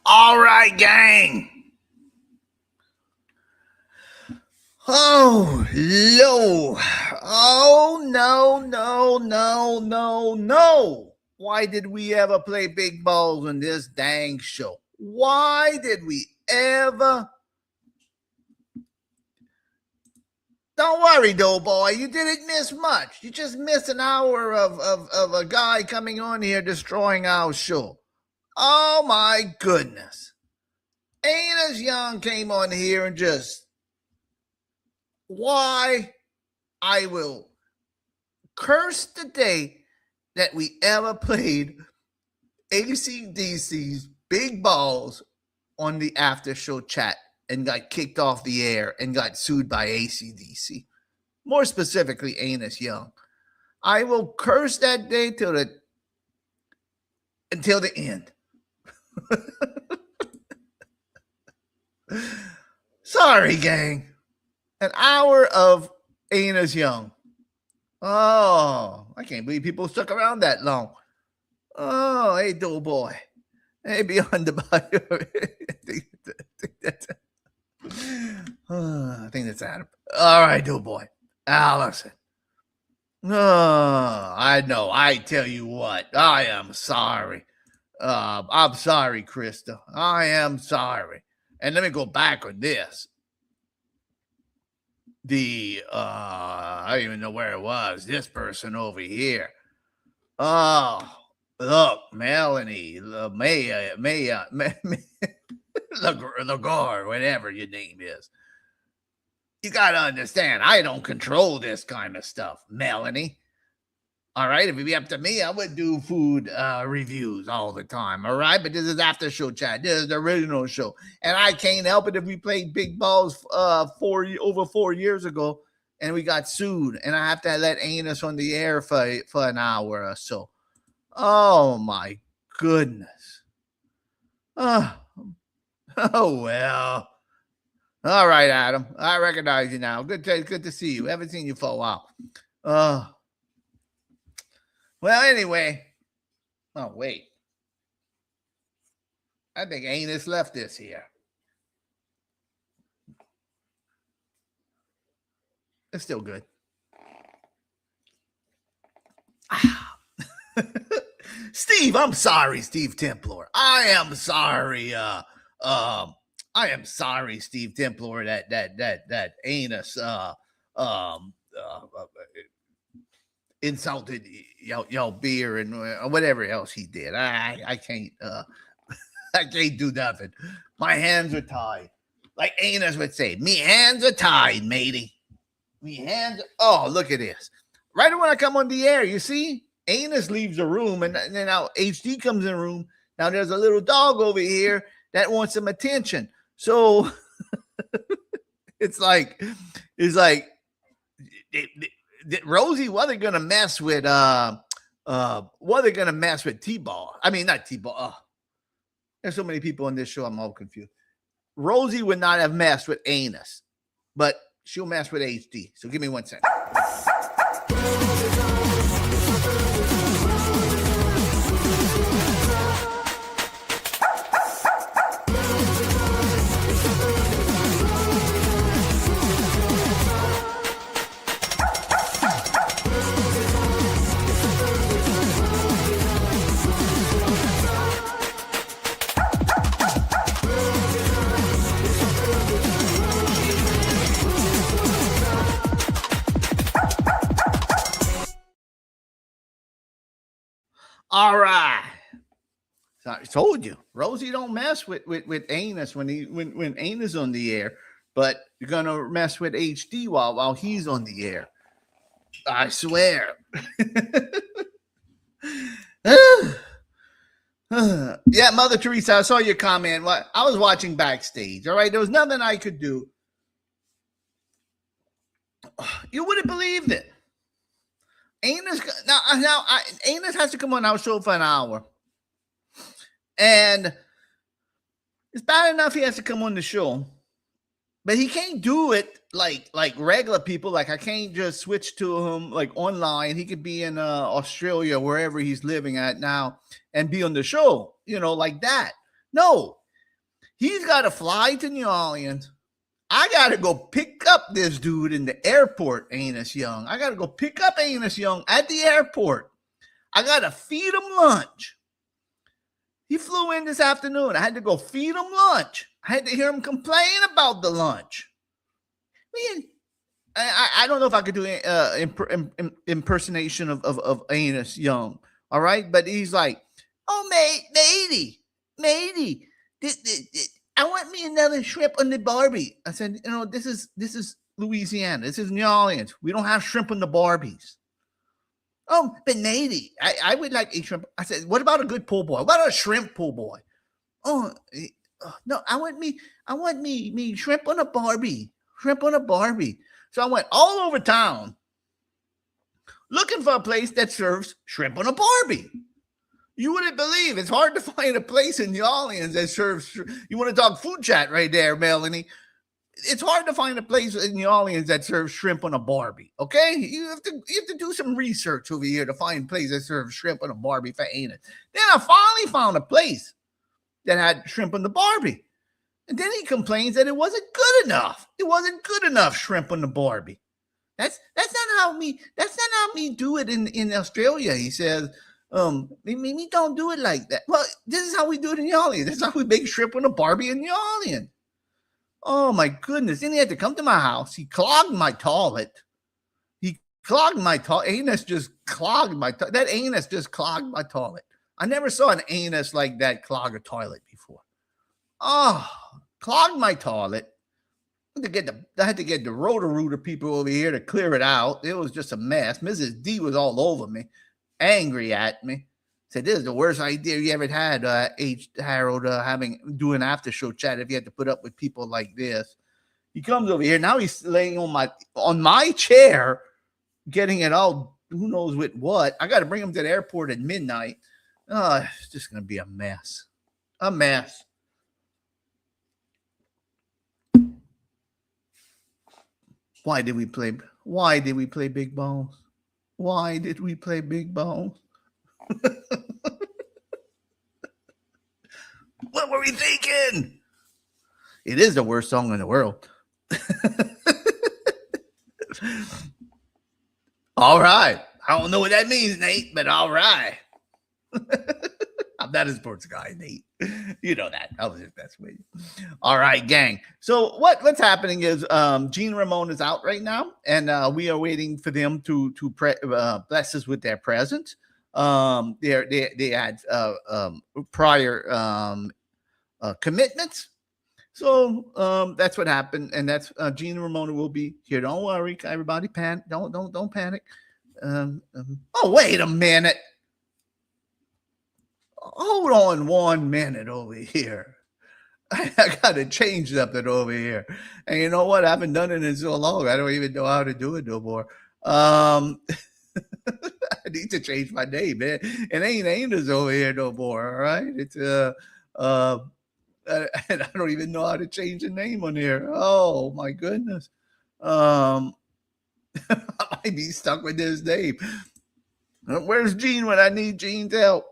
All right, gang. Oh, no. Oh, no. Why did we ever play big balls on this dang show? Why did we ever? Don't worry, Doughboy. You didn't miss much. You just missed an hour of a guy coming on here destroying our show. Oh, my goodness. Anus Young came on here and just, why I will curse the day that we ever played AC/DC's Big Balls on the after show chat and got kicked off the air and got sued by AC/DC. More specifically, Anus Young. I will curse that day until the end. Sorry, gang. An hour of Anus Young. Oh, I can't believe people stuck around that long. Oh, hey, Doughboy. Hey, Beyond the Bio. I think that's Adam. All right, Doughboy. Allison. Oh, I know. I tell you what. I am sorry. I'm sorry, Krista. I am sorry. And let me go back on this. I don't even know where it was. This person over here. Oh, look, Melanie, Lagar, whatever your name is. You got to understand, I don't control this kind of stuff, Melanie. All right, if it'd be up to me, I would do food reviews all the time. All right, but this is after show chat. This is the original show, and I can't help it if we played big balls over 4 years ago, and we got sued, and I have to let Anus on the air for an hour or so. Oh my goodness. Oh well. All right, Adam. I recognize you now. Good to see you. Haven't seen you for a while. Well, anyway. Oh, wait. I think Anus left this here. It's still good. Steve, I'm sorry, Steve Templar. I am sorry. I am sorry, Steve Templar, that Anus insulted y'all beer and whatever else he did. I can't I can't do nothing. My hands are tied. Like Anus would say, me hands are tied, matey. Me hands. Oh, look at this. Right when I come on the air, you see, Anus leaves the room, and then now HD comes in the room. Now there's a little dog over here that wants some attention. So it's like Rosie, what they're gonna mess with T-Ball. I mean, not T-Ball. There's so many people on this show, I'm all confused. Rosie would not have messed with Anus, but she'll mess with HD. So give me 1 second. All right. So I told you, Rosie don't mess with Anus when Anus on the air, but you're gonna mess with HD while he's on the air. I swear. Yeah, Mother Teresa, I saw your comment. I was watching backstage. All right, there was nothing I could do. You wouldn't believe it. Anus Anus has to come on our show for an hour, and it's bad enough he has to come on the show, but he can't do it like regular people. Like I can't just switch to him like online. He could be in Australia, wherever he's living at now, and be on the show, like that. No, he's got to fly to New Orleans. I got to go pick up this dude in the airport, Anus Young. I got to go pick up Anus Young at the airport. I got to feed him lunch. He flew in this afternoon. I had to go feed him lunch. I had to hear him complain about the lunch. Man, I don't know if I could do an impersonation of Anus Young. All right. But he's like, oh, matey, I want me another shrimp on the Barbie. I said, this is Louisiana. This is New Orleans. We don't have shrimp on the Barbies. Oh, but matey, I would like a shrimp. I said, what about a good po' boy? What about a shrimp po' boy? Oh, no, I want me shrimp on a Barbie. Shrimp on a Barbie. So I went all over town looking for a place that serves shrimp on a Barbie. You wouldn't believe it's hard to find a place in New Orleans that serves. You want to talk food chat right there, Melanie? It's hard to find a place in New Orleans that serves shrimp on a Barbie. Okay, you have to do some research over here to find a place that serves shrimp on a Barbie for Anus. Then I finally found a place that had shrimp on the Barbie, and then he complains that it wasn't good enough. It wasn't good enough shrimp on the Barbie. That's not how me do it in Australia. He says. We don't do it like that. Well, this is how we do it in New Orleans. That's how we make shrimp on a Barbie in New Orleans. Oh my goodness. Then he had to come to my house. He clogged my toilet. Anus just clogged my toilet. That anus just clogged my toilet. I never saw an anus like that clog a toilet before. Oh, clogged my toilet. I had to get the Roto-Rooter people over here to clear it out. It was just a mess. Mrs. D was all over me. Angry at me, said this is the worst idea you ever had, H. Harold, doing after show chat if you had to put up with people like this. He comes over here now. He's laying on my chair, getting it all. Who knows with what? I got to bring him to the airport at midnight. Oh, it's just gonna be a mess. A mess. Why did we play big balls? Why did we play big balls? What were we thinking? It is the worst song in the world. All right. I don't know what that means, Nate, but all right. I'm not a sports guy, Nate. You know that. I was just messing with you. All right, gang. So what's happening is Gene Ramon is out right now, and we are waiting for them to bless us with their presence. They had prior commitments. So that's what happened, and that's Gene Ramon will be here. Don't worry, everybody. Don't panic. Oh, wait a minute. Hold on 1 minute over here. I got to change something over here. And you know what? I haven't done it in so long. I don't even know how to do it no more. I need to change my name, man. It ain't Anus over here no more. All right. It's and I don't even know how to change the name on here. Oh my goodness. I might be stuck with this name. Where's Gene when I need Gene's help?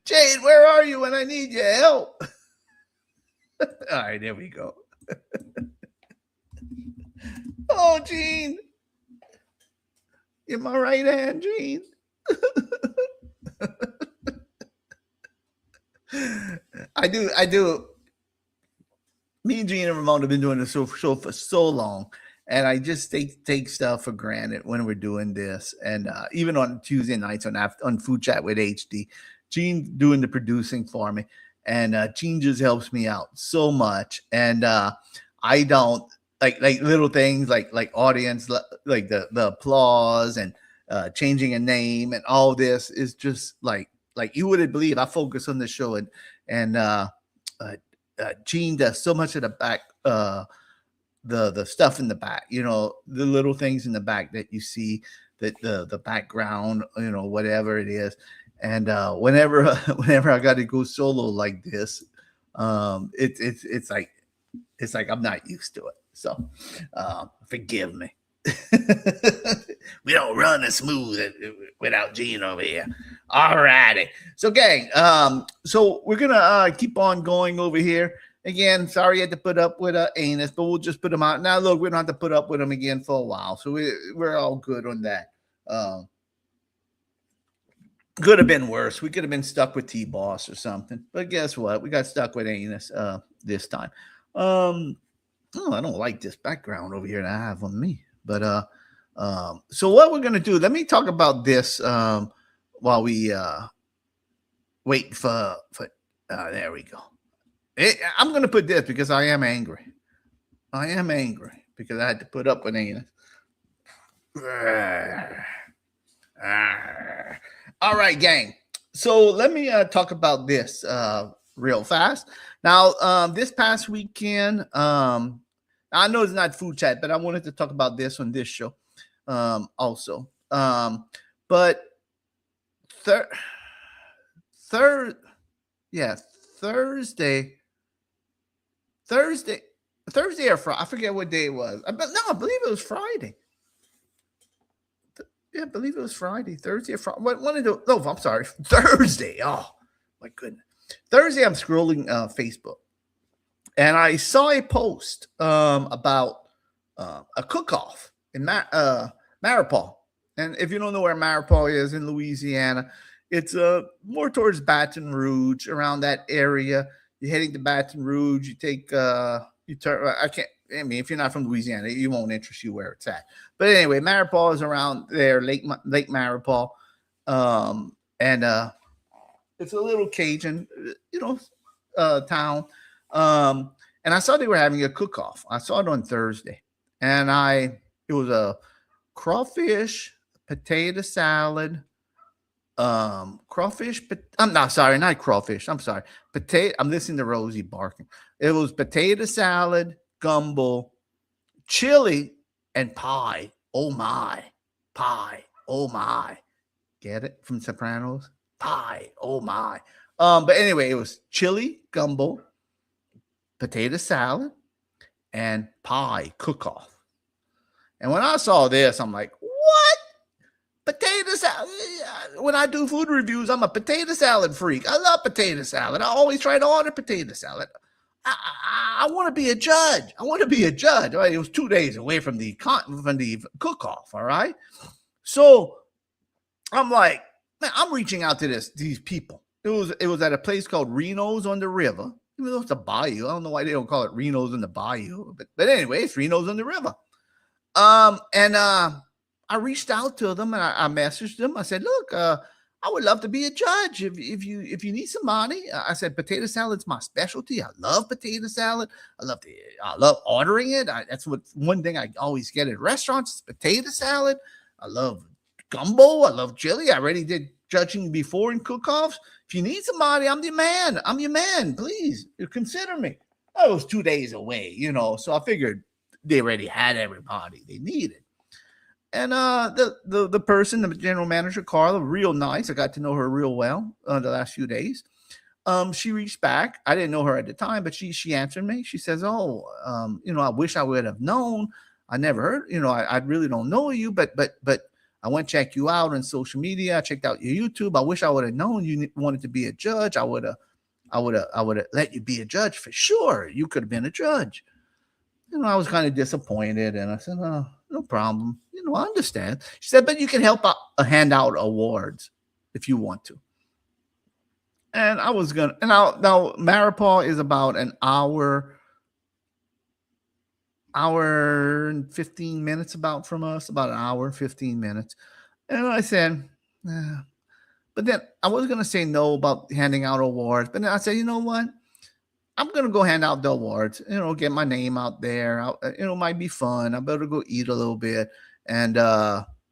Jane, where are you when I need your help? All right, there we go. Oh, Gene. You're my right hand, Gene. I do. Me and Gene and Ramon have been doing this show for so long. And I just take stuff for granted when we're doing this. And even on Tuesday nights on Food Chat with HD, Gene doing the producing for me. And Gene just helps me out so much. And I don't like little things like audience, like the applause and changing a name and all this is just like you wouldn't believe. I focus on the show and Gene does so much of the back, the stuff in the back, you know, the little things in the back that you see, that the background, you know, whatever it is. And whenever I got to go solo like this, it's like I'm not used to it. So forgive me. We don't run as smooth without Gene over here. All righty. So, gang, so we're gonna keep on going over here. Again, sorry you had to put up with Anus, but we'll just put him out. Now, look, we don't have to put up with him again for a while. So we're all good on that. Could have been worse. We could have been stuck with T-Boss or something. But guess what? We got stuck with Anus this time. Oh, I don't like this background over here that I have on me. But so what we're gonna do? Let me talk about this while we wait for. There we go. I'm gonna put this because I am angry. I am angry because I had to put up with Anus. All right, gang. So let me talk about this real fast. Now, this past weekend, I know it's not food chat, but I wanted to talk about this on this show also. But Thursday or Friday. I forget what day it was. I believe it was Friday. Yeah, I believe it was Friday, Thursday or Friday. One of the, no, I'm sorry, Thursday. Oh, my goodness. Thursday, I'm scrolling Facebook, and I saw a post about a cook-off in Maripol. And if you don't know where Maripol is in Louisiana, it's more towards Baton Rouge, around that area. You're heading to Baton Rouge. You take, you turn. I mean, if you're not from Louisiana, it won't interest you where it's at. But anyway, Maripol is around there, Lake Maripol, and it's a little Cajun, town. And I saw they were having a cook-off. I saw it on Thursday, and it was a crawfish, potato salad, crawfish. I'm not sorry, not crawfish. I'm sorry, potato. I'm listening to Rosie barking. It was potato salad, gumbo, chili, and pie. Oh my, pie. Oh my, get it from Sopranos? Pie. Oh my. But anyway, it was chili, gumbo, potato salad, and pie cook-off. And when I saw this, I'm like, what? Potato salad. When I do food reviews, I'm a potato salad freak. I love potato salad. I always try to order potato salad. I want to be a judge. I want to be a judge. Right? It was 2 days away from the cook-off. All right. So I'm like, man, I'm reaching out to these people. It was at a place called Reno's on the River. Even though it's a bayou. I don't know why they don't call it Reno's in the Bayou. But anyway, it's Reno's on the River. And I reached out to them and I messaged them. I said, look, I would love to be a judge if you need some money. I said, potato salad's my specialty. I love potato salad. I love ordering it. That's one thing I always get at restaurants is potato salad. I love gumbo. I love chili. I already did judging before in cook-offs. If you need somebody, I'm your man. I'm your man. Please consider me. I was 2 days away, so I figured they already had everybody they needed. And the person, the general manager, Carla, real nice. I got to know her real well the last few days. She reached back. I didn't know her at the time, but she answered me. She says, "Oh, I wish I would have known. I never heard. I really don't know you, but I went to check you out on social media. I checked out your YouTube. I wish I would have known you wanted to be a judge. I would have let you be a judge for sure. You could have been a judge." I was kind of disappointed, and I said, "Oh, no problem. I understand." She said, "But you can help hand out awards if you want to." And I was gonna. And now Maripol is about an hour and 15 minutes from us, about an hour and 15 minutes. And I said, but then I was gonna say no about handing out awards, but then I said, you know what? I'm going to go hand out the awards, get my name out there. It might be fun. I better go eat a little bit. And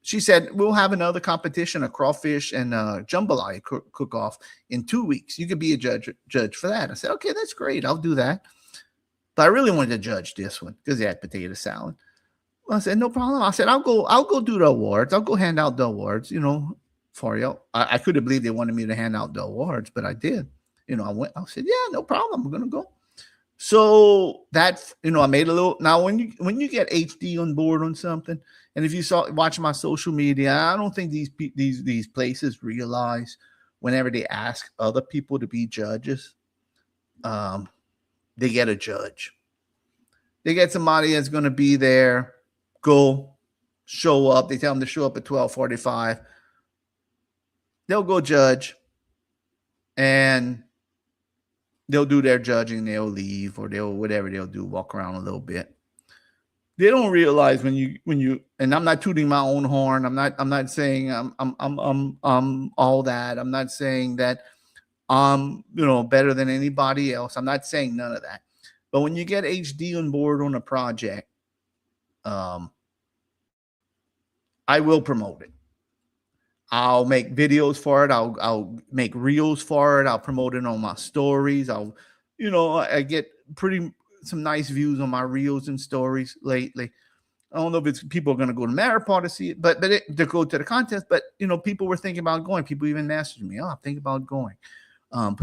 she said, we'll have another competition, a crawfish and jambalaya cook-off in 2 weeks. You could be a judge for that. I said, okay, that's great. I'll do that. But I really wanted to judge this one because they had potato salad. Well, I said, no problem. I said, I'll go do the awards. I'll go hand out the awards, for you. I couldn't believe they wanted me to hand out the awards, but I did. I said, yeah, no problem. I'm going to go. So that, I made a little. Now when you get HD on board on something, and if you watch my social media, I don't think these places realize whenever they ask other people to be judges, they get a judge. They get somebody that's going to be there, show up. They tell them to show up at 12:45. They'll go judge, and they'll do their judging. They'll leave, or whatever they'll do, walk around a little bit. They don't realize when you and I'm not tooting my own horn. I'm not saying I'm all that. I'm not saying that I'm better than anybody else. I'm not saying none of that. But when you get HD on board on a project, I will promote it. I'll make videos for it. I'll make reels for it. I'll promote it on my stories. I get some nice views on my reels and stories lately. I don't know if it's people are going to go to Maripar to see it, but to go to the contest. But people were thinking about going. People even messaged me, "Oh, I'm thinking about going."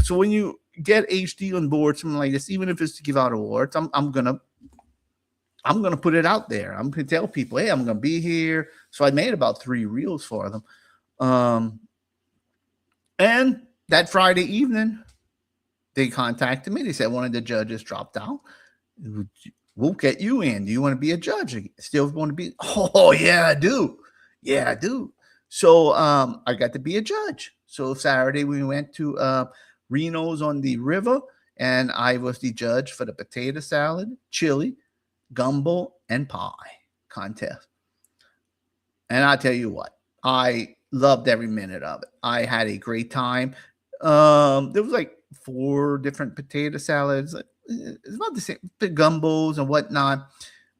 So when you get HD on board, something like this, even if it's to give out awards, I'm gonna put it out there. I'm gonna tell people, "Hey, I'm gonna be here." So I made about 3 reels for them. And that Friday evening, they contacted me. They said one of the judges dropped out. We'll get you in. Do you want to be a judge? Still want to be? Oh, yeah, I do. Yeah, I do. So I got to be a judge. So Saturday we went to Reno's on the river, and I was the judge for the potato salad, chili, gumbo, and pie contest. And I'll tell you what, I loved every minute of it. I had a great time. There was like 4 different potato salads. It's about the same, the gumbos and whatnot.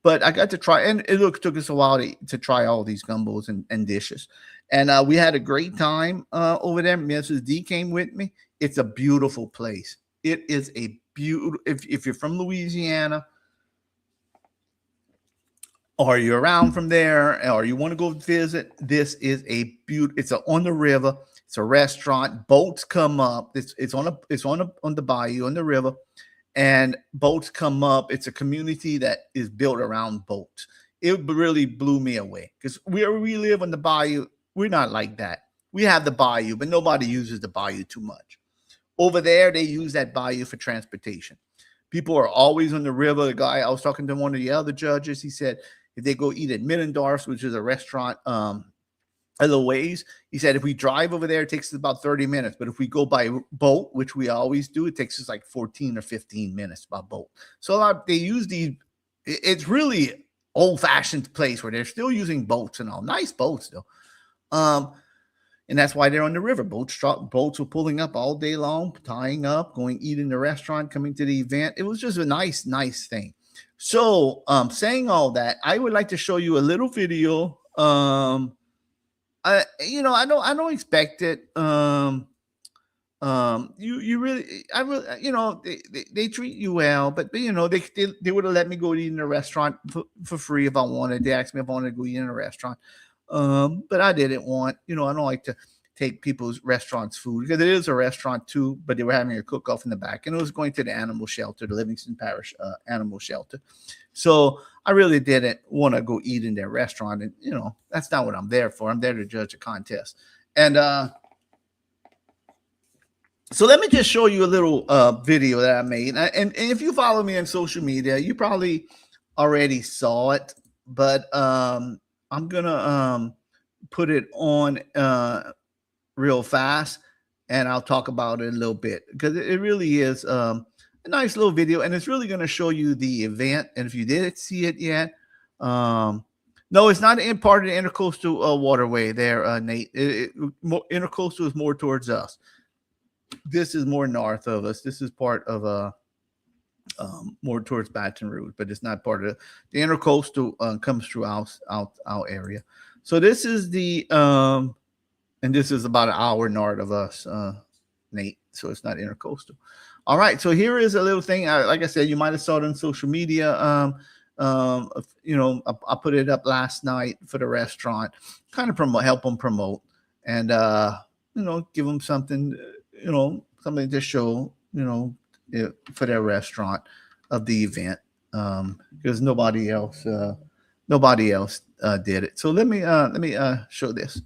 But I got to try, and it took us a while to try all these gumbos and dishes. And we had a great time over there. Mrs. D came with me. It's a beautiful place. It is a beautiful, if you're from Louisiana, or you're around from there, or you want to go visit, this is a beautiful. It's on the river. It's a restaurant. Boats come up. It's on the bayou on the river, and boats come up. It's a community that is built around boats. It really blew me away because where we live on the bayou, we're not like that. We have the bayou, but nobody uses the bayou too much. Over there, they use that bayou for transportation. People are always on the river. The guy I was talking to, one of the other judges, he said if they go eat at Middendorf's, which is a restaurant a little ways, he said if we drive over there, it takes us about 30 minutes. But if we go by boat, which we always do, it takes us like 14 or 15 minutes by boat. So they use these. It's really old-fashioned place where they're still using boats and all. Nice boats, though. And that's why they're on the river. Boats were pulling up all day long, tying up, going eat in the restaurant, coming to the event. It was just a nice thing. So, saying all that, I would like to show you a little video. I don't expect it. They treat you well, but they would have let me go eat in a restaurant for free if I wanted. They asked me if I wanted to go eat in a restaurant. But I didn't want, I don't like to take people's restaurants' food because it is a restaurant too, but they were having a cook-off in the back, and it was going to the animal shelter, the Livingston Parish animal shelter. So I really didn't want to go eat in their restaurant, and that's not what I'm there for. I'm there to judge a contest. And so let me just show you a little video that I made. And if you follow me on social media, you probably already saw it, but I'm gonna put it on real fast, and I'll talk about it a little bit because it really is a nice little video, and it's really going to show you the event. And if you didn't see it yet, no, it's not in part of the intercoastal waterway there, Nate. Intercoastal is more towards us. This is more north of us. This is part of more towards Baton Rouge, but it's not part of the intercoastal. Comes through our area. So this is the and this is about an hour north of us, Nate. So it's not intercoastal. All right. So here is a little thing. Like I said, you might have saw it on social media. I put it up last night for the restaurant, kind of help them promote, and give them something, something to show, for their restaurant. the event because nobody else did it. So let me show this.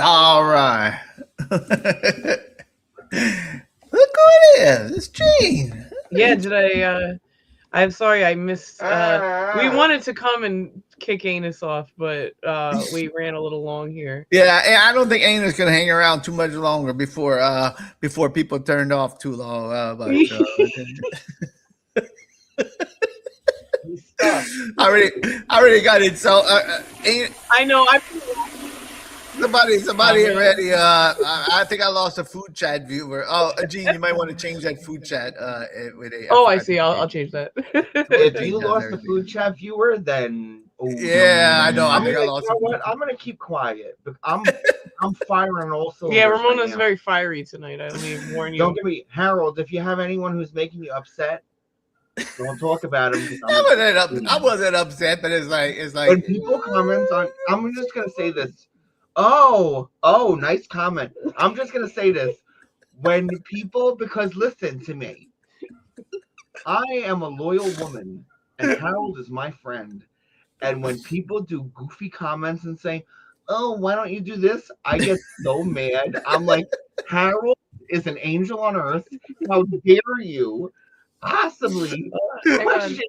All right. Look who it is. It's Gene. Yeah, did I'm sorry I missed we wanted to come and kick Anus off, but we ran a little long here. Yeah, and I don't think Anus gonna hang around too much longer before people turned off too long. I already got it. So I know somebody already. I think I lost a food chat viewer. Oh, Gene, you might want to change that food chat. With a. Oh, I see. I'll change that. If you lost the food chat viewer, then yeah, I know. I mean, you know what? I'm gonna keep quiet. I'm firing also. Yeah, Ramona's very fiery tonight. Let me warn you. Don't get me, Harold. If you have anyone who's making you upset, don't talk about him. I wasn't upset, but it's like when people comment on. I'm just gonna say this. Oh, nice comment. I'm just gonna say this. When people, because listen to me, I am a loyal woman, and Harold is my friend. And when people do goofy comments and say, "Oh, why don't you do this?" I get so mad. I'm like, Harold is an angel on earth. How dare you possibly question?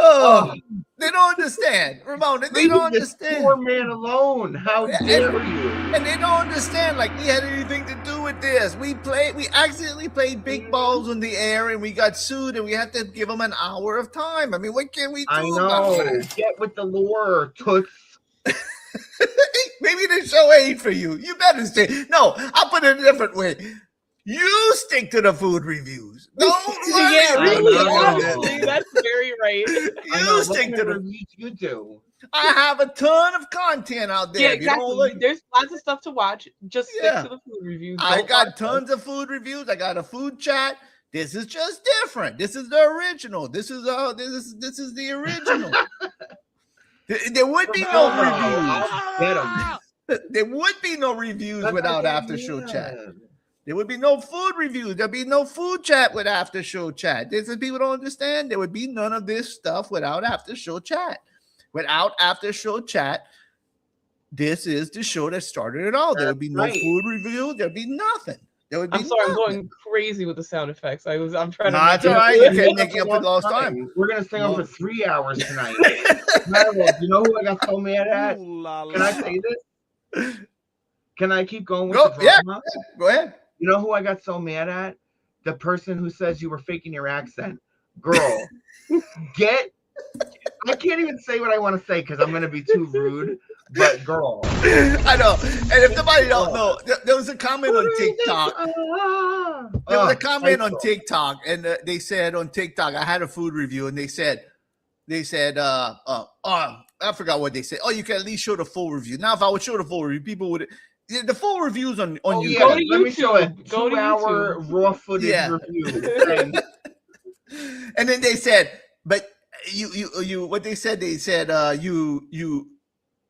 Oh, they don't understand, Ramona. They don't Leave this understand. poor man alone. How dare you? And they don't understand like we had anything to do with this. We accidentally played big balls in the air and we got sued and we had to give them an hour of time. I mean, what can we do? I about know. that? Get with the lore, toots. Maybe the show ain't for you. You better stay. No, I'll put it a different way. You stick to the food reviews. Don't worry. Yeah, really. I know. Honestly, that's very right. You stick to the. reviews you do. I have a ton of content out there. Yeah, You exactly. know, like, There's lots of stuff to watch. Just stick Yeah. to the food reviews. I Don't got watch tons of food reviews. I got a food chat. This is just different. This is the original. This is the original. There would be no reviews. Get 'em. There would be no reviews That's without what I after show mean. chat. There would be no food reviews. There'd be no food chat with after show chat. This is people don't understand. There would be none of this stuff without after show chat. Without after show chat, this is the show that started it all. There would be no That's right. food review. There'd be nothing. There would be I'm sorry, I'm nothing. going crazy with the sound effects. I'm trying to. Nah, make it's it- all right. You can make it up for the last time. We're gonna stay on No. for 3 hours tonight. Marvel, you know who I got so mad at? Ooh, la, Can I la. say this? Can I keep going with Go- the yeah. drama? Go ahead. You know who I got so mad at? The person who says you were faking your accent. Girl, I can't even say what I want to say because I'm gonna be too rude. But girl, I know. And if somebody don't know, there was a comment on TikTok. There was a comment on TikTok, and they said on TikTok, I had a food review, and they said, I forgot what they said. Oh, you can at least show the full review. Now, if I would show the full review, people would. The full reviews on Oh YouTube. yeah, Go to let me show a YouTube. Go to 2-hour raw footage Yeah. review. And then they said, but you what they said you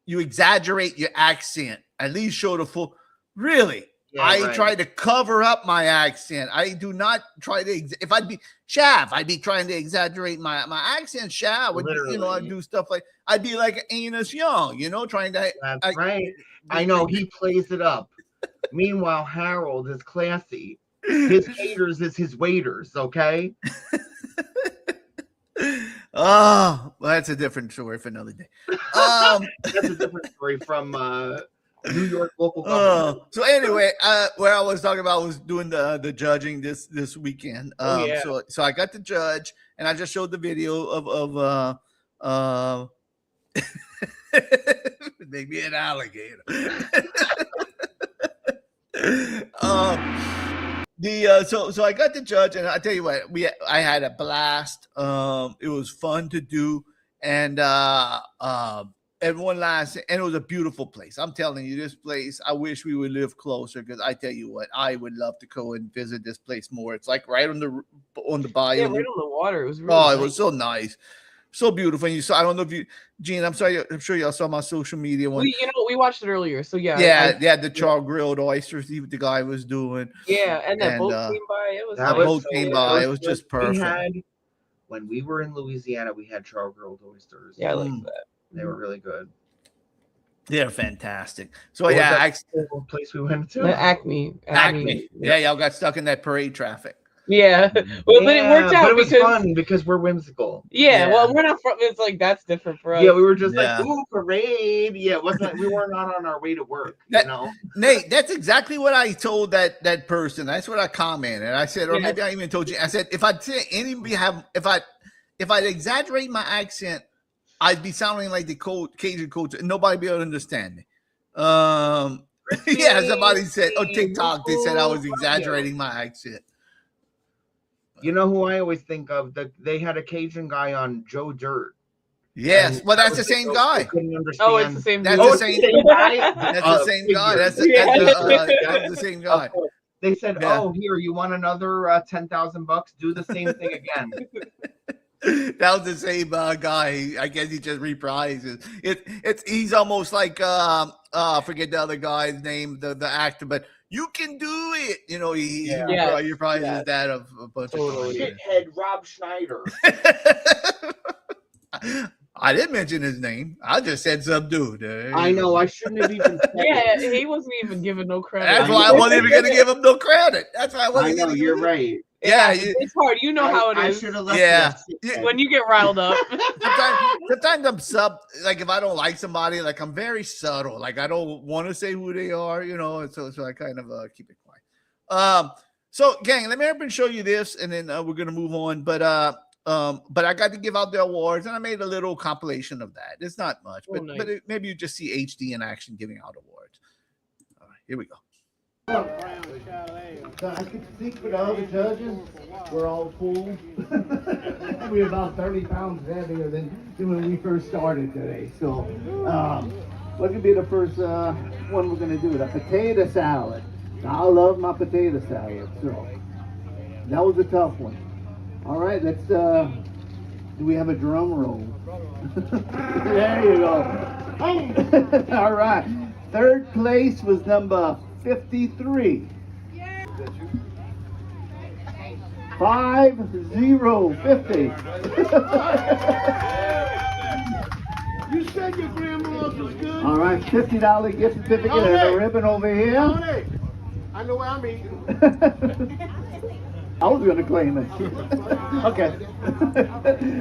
exaggerate your accent. At least show the full. Really, Yeah, I right. try to cover up my accent. I do not try to. If I'd be Shav, I'd be trying to exaggerate my accent. Shav, would, you know, I'd Literally. do stuff like I'd be like Anus Young, you know, trying to. That's right. I know he plays it up. Meanwhile, Harold is classy. His haters is his waiters. Okay. Oh, well, that's a different story for another day. That's a different story from New York local government. So anyway, where I was talking about was doing the judging this weekend. Oh, yeah. So I got the judge, and I just showed the video of maybe an alligator. So I got the judge, and I tell you what, I had a blast. It was fun to do, and everyone last, and it was a beautiful place. I'm telling you, this place, I wish we would live closer, because I tell you what, I would love to go and visit this place more. It's like right on the bayou. Yeah, right on the water. It was really Oh, it nice. was so nice, so beautiful. And you saw, I don't know if you, Gene, I'm sure y'all saw my social media one. We watched it earlier, so yeah. Yeah, the char grilled oysters the guy was doing. And that And, boat came by. It was That nice. boat came by. It was just perfect. When we were in Louisiana, we had char grilled oysters. Yeah, I like Mm. that. They were really good. They're fantastic. So What was yeah, that little place we went to? The Acme. Acme. Yeah, y'all got stuck in that parade traffic. Yeah. Well, but it worked out but it was because fun because we're whimsical. Yeah, Yeah. well, we're not from. It's like that's different for us. Yeah, we were just Yeah. like, ooh, parade. Yeah, it wasn't. We were not on our way to work. That- You know. Nate, that's exactly what I told that person. That's what I commented. I said, or Yeah. maybe I even told you. I said, if I'd say if I'd exaggerate my accent, I'd be sounding like the Cajun culture, and nobody be able to understand me. Yeah, somebody said on TikTok they said I was exaggerating my accent. You know who I always think of? They had a Cajun guy on Joe Dirt. Yes, And well, I that's the was same so- guy. I couldn't understand. Oh, it's the same. That's dude. the it's same- guy. That's the same guy. That's the same guy. They said, Yeah. "Oh, here, you want another $10,000? Do the same thing again." That was the same guy. I guess he just reprises. He's almost like I forget the other guy's name, the actor, but you can do it. You know, he Yeah. reprises Yes. that a bunch Totally. of times. Shithead Rob Schneider. I didn't mention his name. I just said some dude. I know. I shouldn't have even said Yeah, it. he wasn't even given no credit. That's why I wasn't even going to give him no credit. That's why I I wasn't know. going to You're give him. right. Yeah, it's hard. You know how it I is. should have left Yeah. it at When you get riled up. Sometimes I'm like if I don't like somebody, like I'm very subtle. Like I don't want to say who they are, you know, and so I kind of keep it quiet. So gang, let me up and show you this, and then we're gonna move on. But I got to give out the awards, and I made a little compilation of that. It's not much, but nice. maybe you just see HD in action giving out awards. All right, here we go. So I can speak for the other judges. We're all full. We're about 30 pounds heavier than when we first started today. So, what could be the first one we're going to do? The potato salad. Now, I love my potato salad. So, that was a tough one. All right, let's. Do we have a drum roll? There you go. All right. Third place was number 53. 5050. You said your grandma's was good. All right, $50 gift certificate and a ribbon over here. Tony, I know where I'm eating. I was going to claim it. Okay.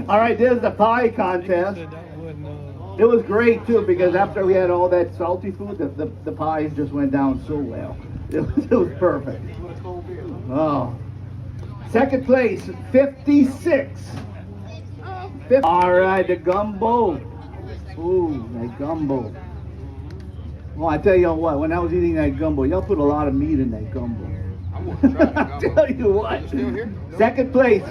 All right, there's the pie contest. It was great too because after we had all that salty food, the pies just went down so well. It was perfect. Oh. Second place, 56. All right, the gumbo. Ooh, that gumbo. Well, I tell you what, when I was eating that gumbo, y'all put a lot of meat in that gumbo. I tell you what. Second place.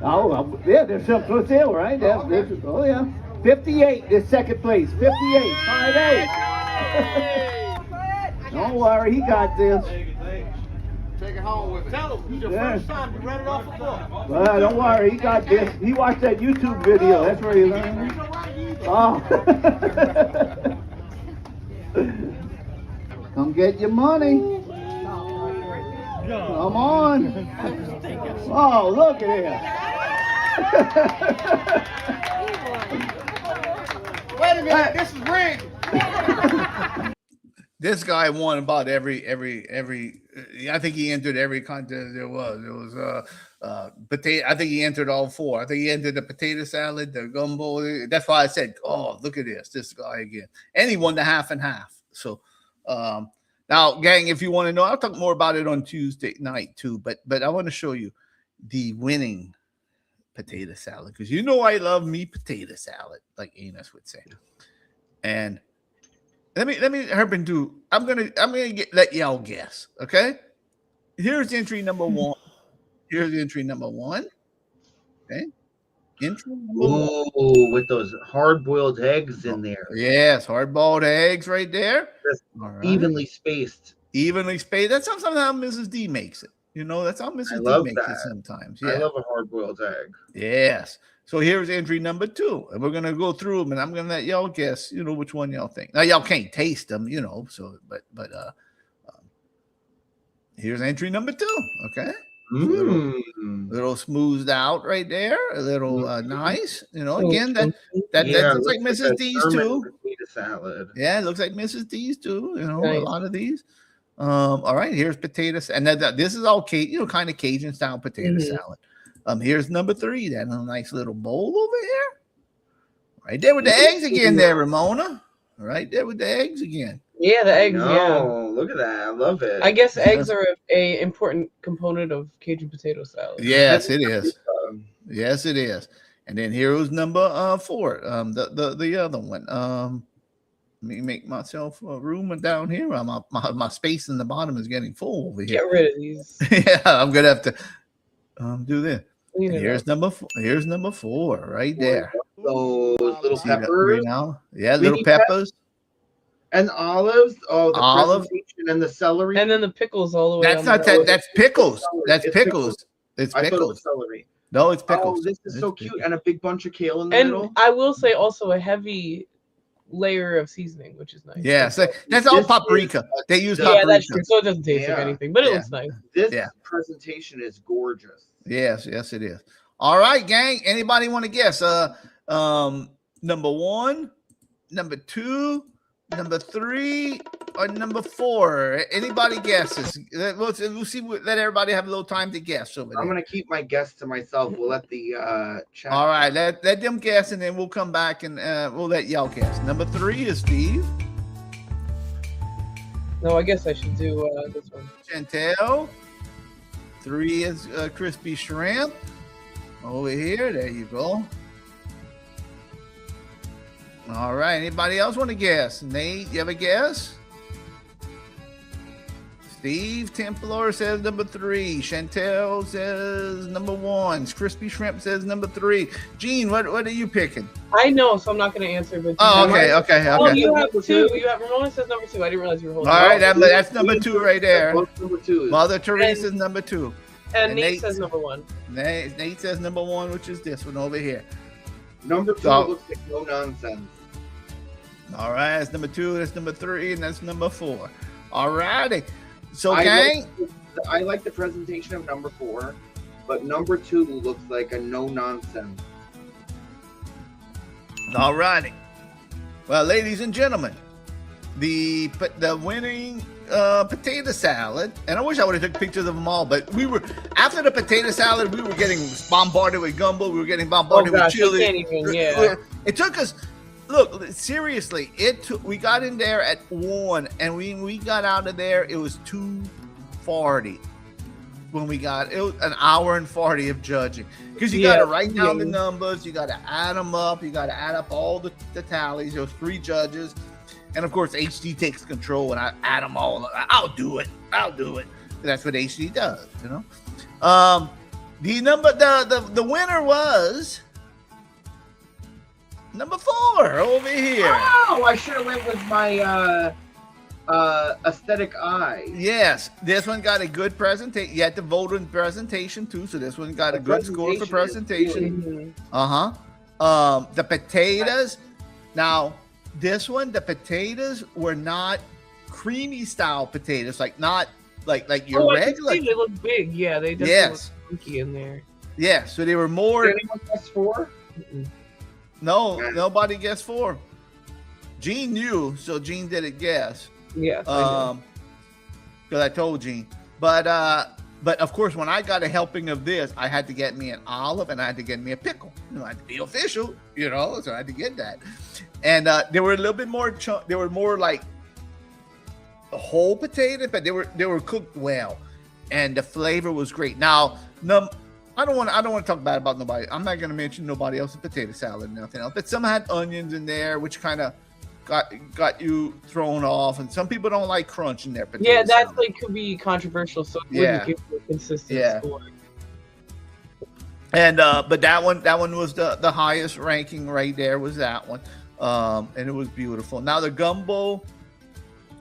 Oh, yeah, there's some for sale, right? Oh, yeah. 58 is second place. 58, 5-8. Don't worry, he got this. Take it home with me. Tell him, it's your first time you read it off a book. Well, don't worry, he got this. He watched that YouTube video. That's where he learned. Oh. Come get your money. Come on. Oh, look at it. Wait a minute, this is rigged. This guy won about every. I think he entered every contest there was. It was potato. I think he entered all four. I think he entered the potato salad, the gumbo. That's why I said, "Oh, look at this guy again." And he won the half and half. So now, gang, if you want to know, I'll talk more about it on Tuesday night too. But I want to show you the winning potato salad because you know I love me potato salad, like Enos would say. And let me Herb do. I'm gonna let y'all guess. Okay. Here's entry number one. Here's entry number one. Okay. Entry number one. Ooh, with those hard-boiled eggs in there. Yes, hard-boiled eggs right there. All right. Evenly spaced. Evenly spaced. That's how Mrs. D makes it. You know, that's how Mrs. D makes it sometimes. Yeah. I love a hard-boiled egg. Yes. So here's entry number two, and we're gonna go through them, and I'm gonna let y'all guess, you know, which one y'all think. Now y'all can't taste them, you know. So, but here's entry number two. Okay. Little smoothed out right there, a little nice. You know, again that looks like Mrs. D's too. Salad. Yeah, it looks like Mrs. D's too. You know, nice. A lot of these. All right, here's potatoes, and this is all kind of Cajun style potato salad. Here's number three. That nice little bowl over here, right there with the eggs again. There, Ramona. Right there with the eggs again. Yeah, the eggs. Yeah, look at that. I love it. I guess eggs are a important component of Cajun potato salad. Yes, it is. Yes, it is. And then here was number four. The other one. Let me make myself a room down here. My space in the bottom is getting full over here. Get rid of these. Yeah, I'm gonna have to do this. Here's number four. Here's number four right there. Those little peppers. Yeah, little peppers. And olives. Oh, the olives and the celery. And then the pickles all the way. That's not that. That's pickles. That's pickles. It's pickles. I thought it was celery. No, it's pickles. Oh, this is so cute. And a big bunch of kale in the and middle. I will say also a heavy layer of seasoning, which is nice. Yeah, so that's all paprika. They use paprika. Yeah, that's true. So it doesn't taste like anything, but it looks nice. This presentation is gorgeous. Yes, it is. All right, gang. Anybody want to guess? Number 1, number 2, number 3, or number 4? Anybody guesses? We'll see. Let everybody have a little time to guess over there. I'm gonna keep my guess to myself. We'll let the chat. All right, let them guess, and then we'll come back and we'll let y'all guess. Number 3 is Steve. No, I guess I should do this one. Chantel. 3 is crispy shrimp. Over here, there you go. All right, anybody else want to guess? Nate, you have a guess? Steve Templar says number 3. Chantel says number 1. Crispy Shrimp says number 3. Gene, what are you picking? I know, so I'm not going to answer. But okay. Oh, you have 2. You have Ramona says number 2. I didn't realize you were holding. All right, that's number 2 right there. Number 2. Mother Teresa's number 2. And Nate says number 1. Nate says number 1, which is this one over here. Number 2 looks like no nonsense. All right, that's number 2. That's number 3, and that's number 4. All righty. So, gang, I like the presentation of number 4, but number 2 looks like a no nonsense. All righty. Well, ladies and gentlemen, the winning potato salad, and I wish I would have took pictures of them all, but we were after the potato salad, we were getting bombarded with gumbo, we were getting bombarded with chili. It took us. Look, seriously, we got in there at 1, and we got out of there, it was 2:40 when we got it was an hour and 40 of judging, because you got to write down the numbers, you got to add them up, you got to add up all the tallies. There was 3 judges, and of course HD takes control, and I add them all up. I'll do it. That's what HD does, you know. The winner was number 4 over here. Oh, I should have went with my aesthetic eye. Yes, this one got a good presentation. You had to vote in presentation too, so this one got a good score for presentation. The potatoes. Now, this one, the potatoes were not creamy style potatoes, not like your regular. They look big. Yeah, they definitely look funky in there. Yeah, so they were more. Did anyone guess 4? No, nobody guessed 4. Gene knew, so Gene didn't guess. Yes, because I told Gene. But of course, when I got a helping of this, I had to get me an olive and I had to get me a pickle. I had to be official, so I had to get that. And they were a little bit more they were more like a whole potato, but they were cooked well, and the flavor was great. Now, I don't want to talk bad about nobody. I'm not going to mention nobody else's potato salad and nothing else. But some had onions in there, which kind of got you thrown off. And some people don't like crunch in their potato salad. That's could be controversial. So it wouldn't give you a consistent score. And but that one was the highest ranking right there. Was that one, and it was beautiful. Now the gumbo,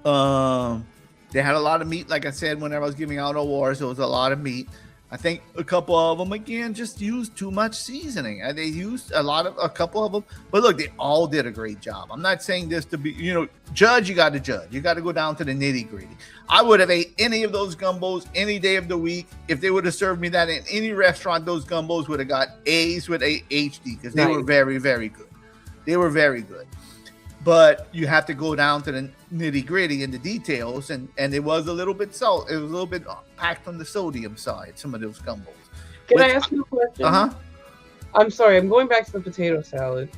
they had a lot of meat. Like I said, whenever I was giving out awards, there was a lot of meat. I think a couple of them, again, just used too much seasoning. They used a couple of them. But look, they all did a great job. I'm not saying this to be, judge, you got to judge. You got to go down to the nitty gritty. I would have ate any of those gumbos any day of the week. If they would have served me that in any restaurant, those gumbos would have got A's with a HD, because they were very, very good. They were very good. But you have to go down to the nitty gritty and the details, and it was a little bit salt. It was a little bit packed on the sodium side. Some of those gumbos. Can I ask you a question? I'm sorry. I'm going back to the potato salad.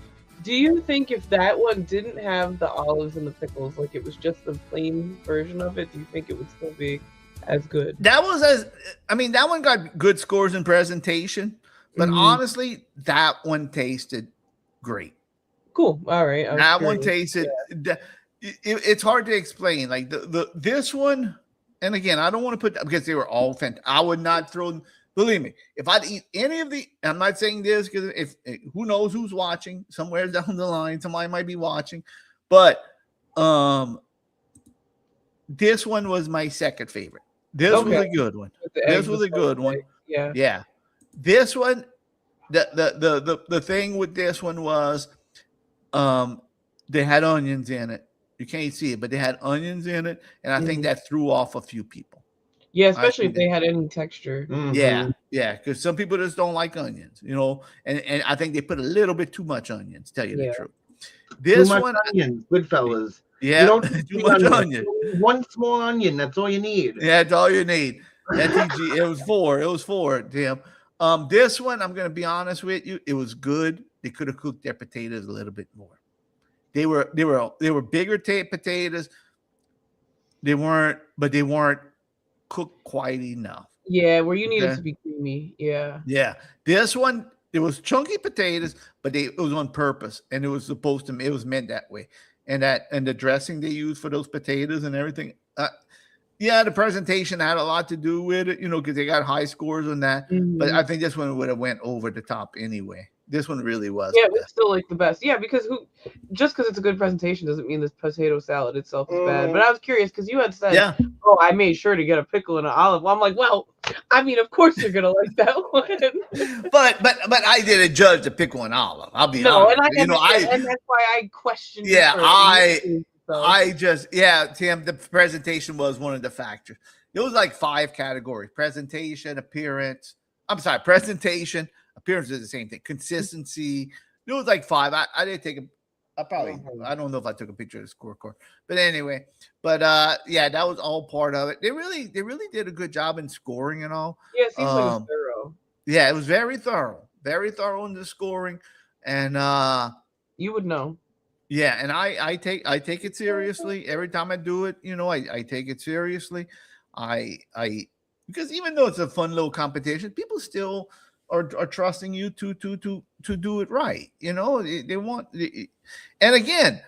Do you think if that one didn't have the olives and the pickles, like it was just the plain version of it, do you think it would still be as good? That one got good scores in presentation, but honestly, that one tasted great. Cool. All right. That one tasted. Yeah. It's hard to explain. Like this one, and again, I don't want to put, because they were all fantastic. I would not throw. Believe me, if I'd eat any of the, I'm not saying this because if who knows who's watching somewhere down the line, somebody might be watching, but this one was my second favorite. This was a good one. This was a good one. Yeah. This one, the thing with this one was. They had onions in it. You can't see it, but they had onions in it, and I think that threw off a few people. Yeah, especially if they had any texture. Yeah, yeah, because some people just don't like onions, you know, and I think they put a little bit too much onions. Tell you the Yeah. truth. Too This much one, onions, Goodfellas. yeah, You don't need too three much onions. onion. You need one small onion. That's all you need. Yeah, that's all you need. NTG, it was four. It was four, Tim. This one, I'm gonna be honest with you, it was good. They could have cooked their potatoes a little bit more. They were bigger potatoes. They weren't cooked quite enough. Yeah, where you needed Okay? to be creamy. Yeah. Yeah, this one it was chunky potatoes, but it was on purpose, and it was it was meant that way. And the dressing they used for those potatoes and everything. Yeah, the presentation had a lot to do with it, you know, because they got high scores on that. But I think this one would have went over the top anyway. This one really was. Yeah, it was still like the best. Yeah, because just because it's a good presentation doesn't mean this potato salad itself is bad. But I was curious because you had said, "Oh, I made sure to get a pickle and an olive." Well, I'm like, well, I mean, of course you're gonna like that one. but I didn't judge the pickle and olive. I'll be honest. And that's why I questioned. Yeah, Tim, the presentation was one of the factors. It was like 5 categories: presentation, appearance. I'm sorry, presentation. Appearance is the same thing. Consistency. It was like 5. I didn't take I don't know if I took a picture of the scorecard. But anyway, yeah, that was all part of it. They really did a good job in scoring and all. Yeah, it seems like it was thorough. Yeah, it was very thorough. Very thorough in the scoring. And you would know. Yeah, and I take it seriously. Every time I do it, you know, I take it seriously. I because even though it's a fun little competition, people still are trusting you to do it right. You know, they want, and again,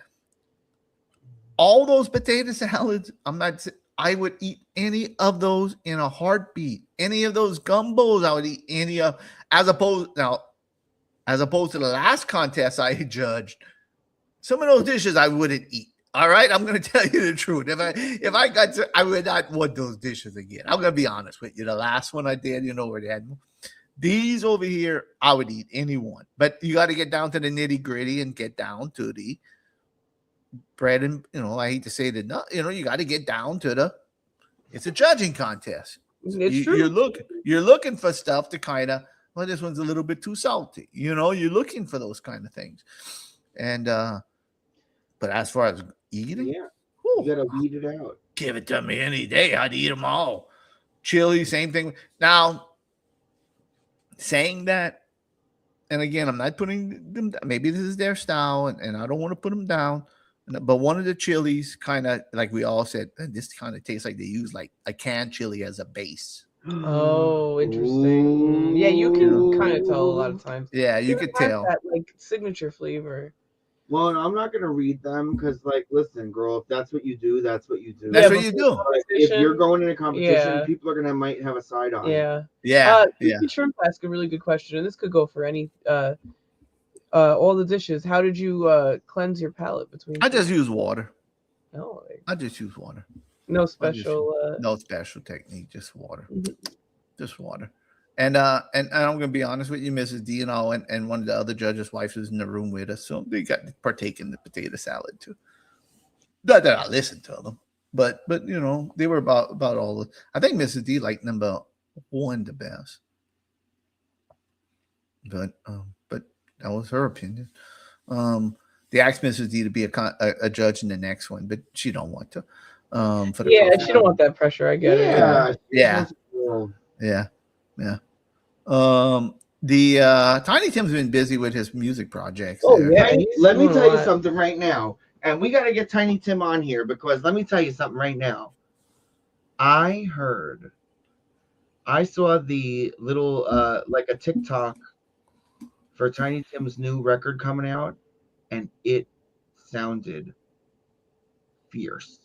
all those potato salads. I would eat any of those in a heartbeat. Any of those gumbos, I would eat any of. As opposed to the last contest I judged, some of those dishes I wouldn't eat. All right, I'm going to tell you the truth. If I got to, I would not want those dishes again. I'm going to be honest with you. The last one I did, you know, where they had these over here, I would eat any one. But you got to get down to the nitty gritty and get down to the bread and, you know, I hate to say that, you know, you got to get down to it's a judging contest. It's true. You're looking for stuff to kind of, well, this one's a little bit too salty. You know, you're looking for those kind of things. And, but as far as eating, you gotta weed it out. Give it to me any day. I'd eat them all. Chili, same thing. Now, saying that, and again, I'm not putting them down. Maybe this is their style, and I don't want to put them down. But one of the chilies, kind of like we all said, this kind of tastes like they use like a canned chili as a base. Oh, interesting. Yeah, you can kind of tell a lot of times. Yeah, you could tell that like signature flavor. Well, I'm not gonna read them because, like, listen, girl, if that's what you do, that's what you do. That's what you do. If you're going in a competition, people are might have a side eye. Yeah. Shrimp asked a really good question, and this could go for any all the dishes. How did you cleanse your palate between? I just use water. No, I just use water. No special. No special technique, just water. Just water. And I'm gonna be honest with you, Mrs. D and all, and one of the other judges' wives is in the room with us, so they got to partake in the potato salad too. Not that I listened to them, but you know, they were about all. I think Mrs. D liked number 1 the best, but that was her opinion. They asked Mrs. D to be a judge in the next one, but she don't want to. She don't want that pressure. I get it. Yeah. The Tiny Tim's been busy with his music projects. Oh yeah, let me tell you something right now, and we got to get Tiny Tim on here because let me tell you something right now. I saw the little like a TikTok for Tiny Tim's new record coming out, and it sounded fierce.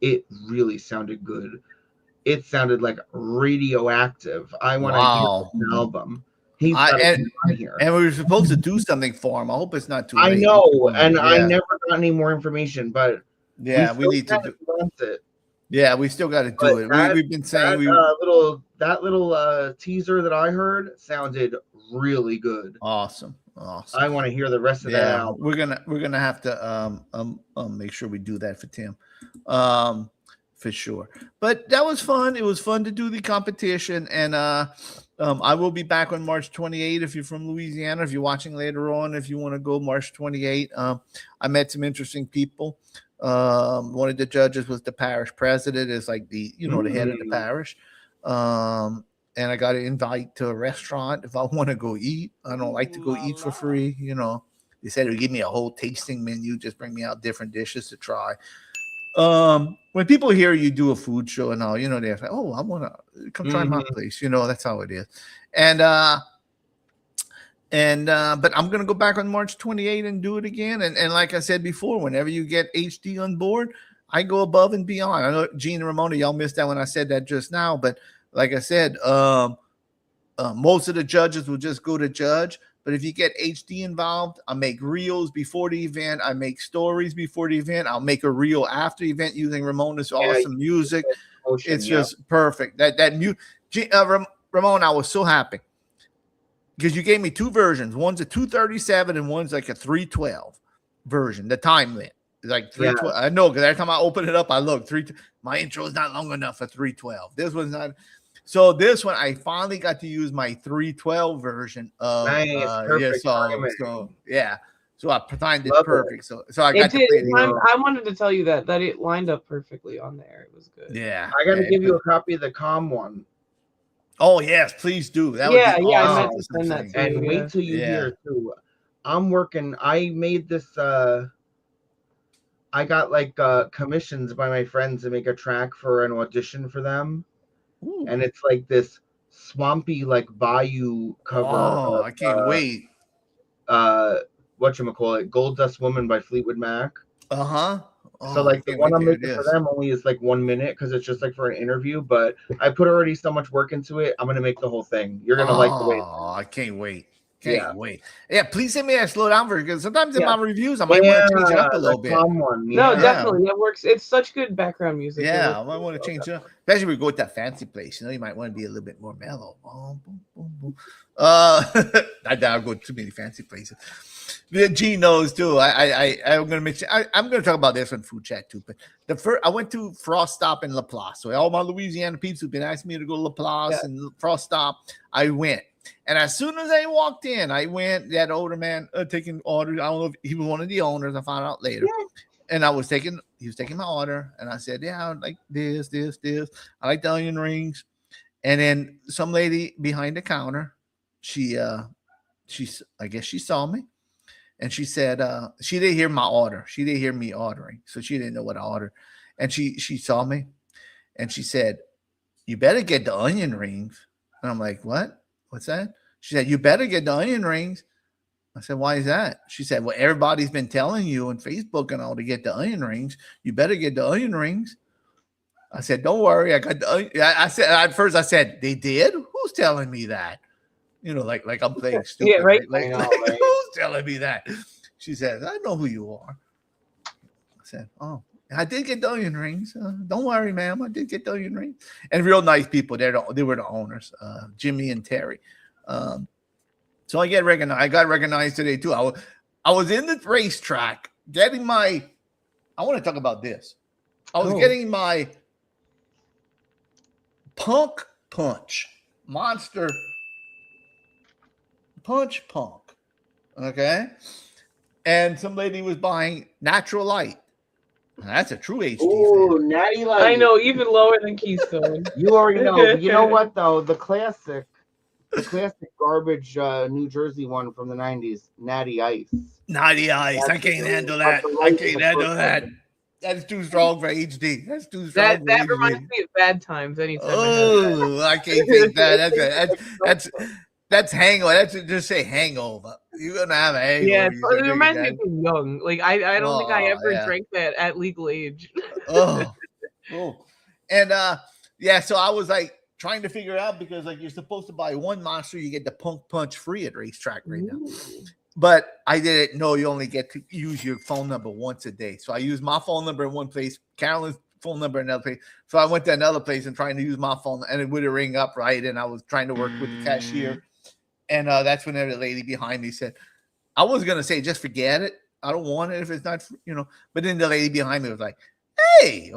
It really sounded good. It sounded like radioactive. I want to hear an album. He's and we were supposed to do something for him. I hope it's not too late. I know, and I never got any more information, but we need to do it. Yeah, we still got to do it. We've been saying that little teaser that I heard sounded really good. Awesome. I want to hear the rest of that album. We're gonna have to make sure we do that for Tim. for sure. But that was fun. It was fun to do the competition, and I will be back on March 28th. If you're from Louisiana, if you're watching later on, if you want to go March 28th, I met some interesting people. One of the judges was the parish president, is like the the head of the parish. And I got an invite to a restaurant if I want to go eat. I don't like to go eat for free. They said it would give me a whole tasting menu, just bring me out different dishes to try. When people hear you do a food show and all, they're like, oh, I want to come try my place. That's how it is. And but I'm going to go back on March 28th and do it again. And like I said before, whenever you get HD on board, I go above and beyond. I know Gene and Ramona, y'all missed that when I said that just now, but like I said, most of the judges will just go to judge. But if you get HD involved, I make reels before the event. I make stories before the event. I'll make a reel after the event using Ramona's awesome music. It's just perfect. Ramona, I was so happy because you gave me two versions. One's a 237 and one's like a 312 version. The time limit is like 312. I know because every time I open it up, I look. My intro is not long enough for 312. This one's not. So this one, I finally got to use my 312 version of So I timed it perfect. So I got to play I wanted to tell you that it lined up perfectly on there. It was good. Yeah. I got to give you a copy of the calm one. Oh yes, please do. That would be awesome. I meant to send that to you. And wait till you hear too. I'm working. I made this. I got like commissions by my friends to make a track for an audition for them. Ooh. And it's like this swampy like bayou cover. Oh, I can't wait. Whatchamacallit, Gold Dust Woman by Fleetwood Mac. Oh, so like the one I'm making for them only is like 1 minute because it's just like for an interview, but I put already so much work into it. I'm gonna make the whole thing. You're gonna like the way. Oh, I can't wait. Can't wait. Yeah, please send me that slow down version because sometimes in my reviews I might want to change it up a little bit. One, no, definitely. That works. It's such good background music. Yeah, I might want to change it up. Especially if we go with that fancy place. You might want to be a little bit more mellow. Boom, boom, boom, boom. I'll go to too many fancy places. Gene knows too. I'm gonna mention. I'm gonna talk about this on Food Chat too. But I went to Frost Stop in Laplace. So all my Louisiana peeps who've been asking me to go to Laplace and Frost Stop, I went. And as soon as I walked in, I went. That older man taking orders. I don't know if he was one of the owners. I found out later. Yeah. And he was taking my order, and I said, "Yeah, I like this. I like the onion rings." And then some lady behind the counter, I guess she saw me, and she said, she didn't hear my order. She didn't hear me ordering, so she didn't know what I ordered. And she saw me, and she said, "You better get the onion rings." And I'm like, "What? What's that?" She said, "You better get the onion rings." I said, "Why is that?" She said, "Well, everybody's been telling you on Facebook and all to get the onion rings. You better get the onion rings." I said, "Don't worry, I got the." I said at first, I said, "They did? Who's telling me that?" Like I'm playing stupid. Yeah, right. Like, who's telling me that? She says, "I know who you are." I said, "Oh, I did get the onion rings. Don't worry, ma'am. I did get the onion rings." And real nice people. They were the owners, Jimmy and Terry. So I got recognized today too. I was in the racetrack getting my. I want to talk about this. I was getting my Punk Punch Monster Punch Punk. Okay, and some lady was buying Natural Light. That's a true HD. Ooh, Natty Light. I know, even lower than Keystone. You already know. You know what though? The classic garbage New Jersey one from the 90s, Natty Ice. Natty Ice. I can't handle that. I can't handle that. That's too strong for HD. That's too strong. That reminds me of Bad Times. Anytime. Oh, I can't take that. That's hangover. That's just say hangover. You're gonna have a hangover. Yeah, it reminds me of being young. Like I don't think I ever drank that at legal age. And so I was like trying to figure out because like you're supposed to buy one monster, you get the Punk Punch free at racetrack right now. But I didn't know you only get to use your phone number once a day. So I used my phone number in one place, Carolyn's phone number in another place. So I went to another place and trying to use my phone, and it wouldn't ring up right. And I was trying to work with the cashier. And that's when the lady behind me said, I was going to say, just forget it. I don't want it if it's not, But then the lady behind me was like, hey,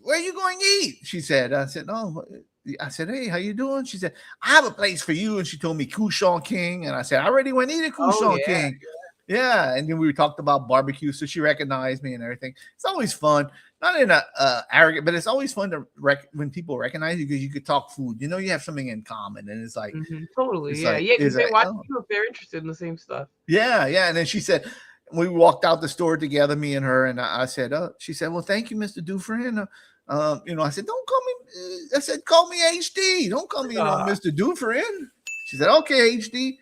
where are you going to eat? She said. I said, no. I said, hey, how you doing? She said, I have a place for you. And she told me Cookoff King. And I said, I already went to eat at Cookoff King. Yeah. And then we talked about barbecue. So she recognized me and everything. It's always fun. Not in a arrogant, but it's always fun to when people recognize you because you could talk food. You know, you have something in common. And it's like, totally. it's Yeah. like, Yeah. Because they like, watch you if they're interested in the same stuff. Yeah. Yeah. And then she said, we walked out the store together, me and her. And I said, she said, well, thank you, Mr. Dufresne. You know, I said, don't call me. I said, call me HD. Don't call me Mr. Dufresne. She said, okay, HD.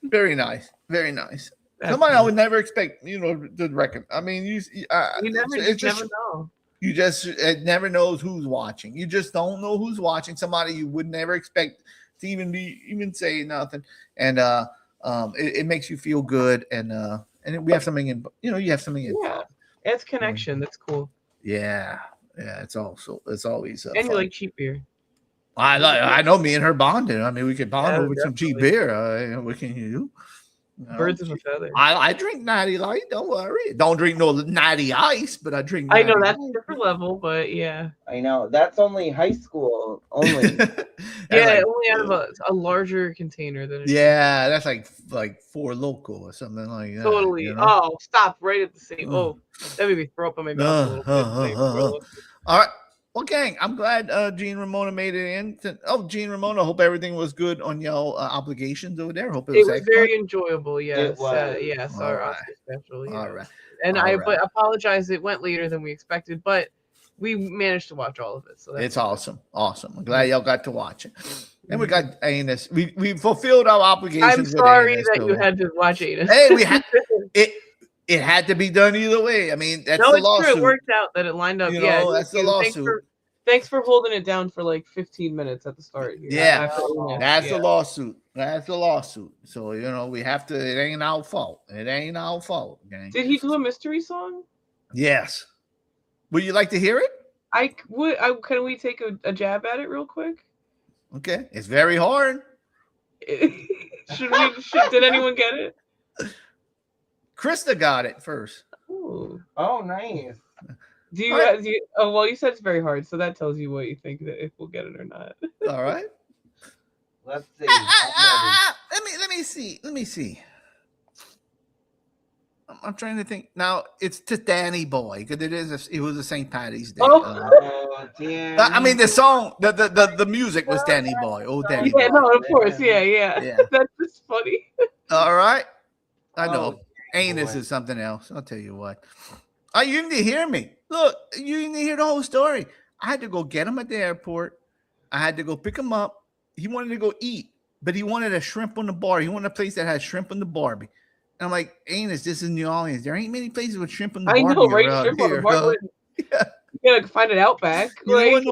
Very nice. Very nice. Somebody I would never expect, you know, to reckon. I mean, you never know. You just never knows who's watching. You just don't know who's watching. Somebody you would never expect to even say nothing. And it makes you feel good. And we have something in, you know, you have something in. Yeah, it's connection. That's cool. Yeah. Yeah, it's always and you like cheap beer. I know me and her bonded. I mean, we could bond over some cheap beer. What can you do? Birds of a feather. I drink Natty Light. Don't worry. Don't drink no Natty Ice, but I drink. I know that's a different level, but yeah. I know that's only high school only. Yeah, only out of a larger container than. Yeah, that's like Four Loco or something like that. Totally. You know? Oh, stop! Right at the same. Oh, that made me throw up on my mouth a little bit. All right. Well, gang, I'm glad Gene Ramona made it in. Gene Ramona, hope everything was good on your obligations over there. Hope it was very enjoyable. Yes. Yes. Our Oscar special. Yeah. All right. And but apologize. It went later than we expected, but we managed to watch all of it. So it's awesome. Awesome. I'm glad y'all got to watch it. And we got Anus. We fulfilled our obligations. I'm sorry that you had to watch Anus. Hey, we had it. It had to be done either way. I mean, that's the lawsuit. True. It worked out that it lined up. You know, that's the lawsuit. Thanks for holding it down for like 15 minutes at the start. Here. Yeah, that's the lawsuit. That's the lawsuit. So, you know, we have to, it ain't our fault. It ain't our fault. Okay? Did he do a mystery song? Yes. Would you like to hear it? I would. Can we take a jab at it real quick? Okay. It's very hard. Did anyone get it? Krista got it first. Ooh. Oh, nice. Do you? Oh, well, you said it's very hard, so that tells you what you think that if we'll get it or not. All right. Let's see. Let me see. I'm trying to think. Now it's to Danny Boy because it was a St. Patty's Day. Damn. I mean, the song, the music was Danny Boy. Oh, Danny Boy. Yeah, no, of course, yeah. That's just funny. All right. I know. Anus is something else. I'll tell you what. Oh, you didn't hear me. Look, you didn't hear the whole story. I had to go get him at the airport. I had to go pick him up. He wanted to go eat, but he wanted a shrimp on the bar. He wanted a place that had shrimp on the Barbie. And I'm like, Anus, this is New Orleans. There ain't many places with shrimp on the Barbie. I know, right? Shrimp on the Barbie. Yeah. You gotta find it out back. You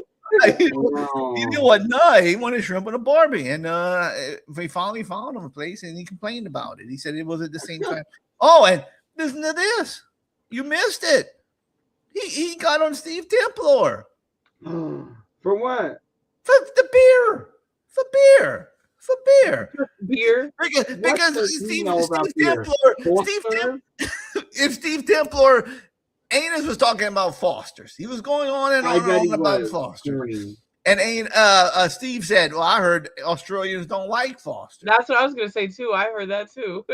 know what? No, he wanted shrimp on a Barbie. And we finally found him a place and he complained about it. He said it was at the same time. Oh, and listen to this. You missed it. He got on Steve Templar. For what? For the beer. For beer. For beer. Beer? Because Steve Templar, Anus was talking about Foster's. He was going on and on about Foster's. And Steve said, well, I heard Australians don't like Foster. That's what I was going to say, too. I heard that, too.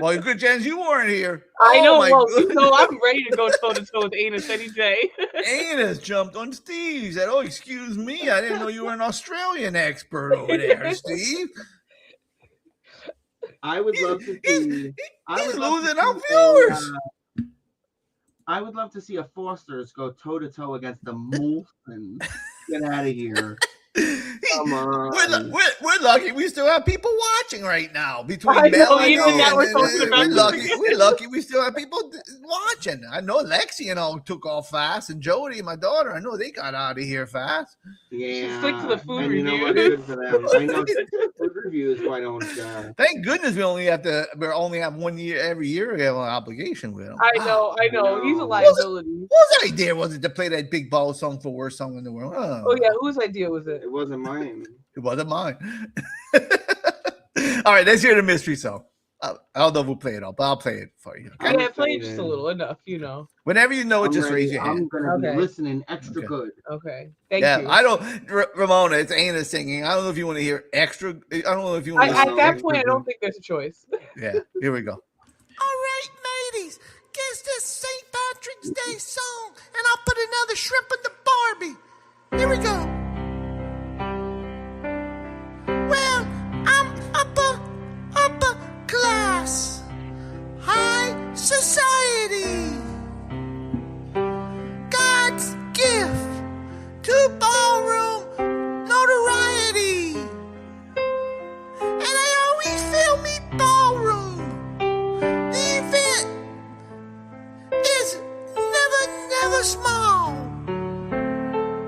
Well, good chance you weren't here. I know. Well, you know, I'm ready to go toe-to-toe with Anus any day. Anus jumped on Steve. He said, oh, excuse me. I didn't know you were an Australian expert over there, Steve. I would love to see... He's losing our viewers. I would love to see a Foster's go toe-to-toe against the Molsons. Get out of here. Come on. We're lucky we still have people watching right now. Between Mel and we're lucky we still have people watching. I know Lexi and all took off fast, and Jody, my daughter, I know they got out of here fast. Yeah. Stick to the food and review. You know what? Good for them. I know food reviews. Why don't? Thank goodness we only have 1 year every year. We have an obligation with him. I know. He's a liability. Whose idea was it to play that Big Ball song for worst song in the world? Oh yeah, whose idea was it? It wasn't mine. It wasn't mine. All right, let's hear the mystery song. I don't know if we'll play it all, but I'll play it for you. Okay? Yeah, play just a little, enough, you know. Whenever you know it, I'm just ready. raise your hand. I'm gonna be Okay. listening extra good. Okay, thank Yeah, you. I don't, Ramona. It's Anna singing. I don't know if you want to hear extra. I don't know if you want to. At that point, I don't think there's a choice. Yeah, here we go. All right, mateys, guess this St. Patrick's Day song, and I'll put another shrimp in the Barbie. Here we go. Well, I'm upper class, high society. God's gift to ballroom notoriety. And I always feel me ballroom. The event is never small.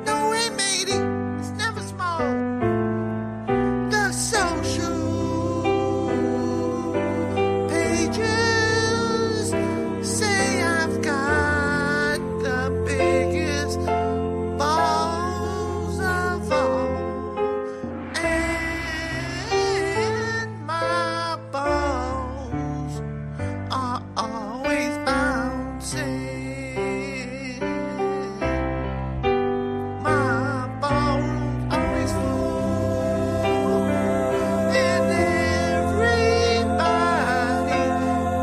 No way, matey, it's never small. The social pages say I've got the biggest balls of all. And my balls are always bouncing. My ballroom's always full, and everybody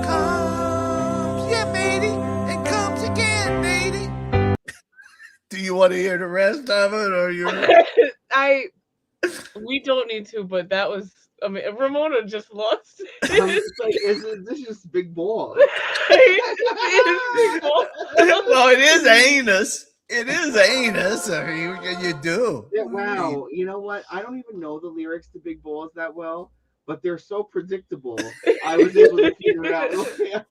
comes. Yeah, matey, and comes again, matey. Do you want to hear the rest of it, or you? We don't need to, but that was. I mean, Ramona just lost. I'm just like, this is big ball. Well, it is anus. It is anus. I mean, what can you do? Yeah, wow. You know what? I don't even know the lyrics to Big Balls that well, but they're so predictable. I was able to figure it out real fast.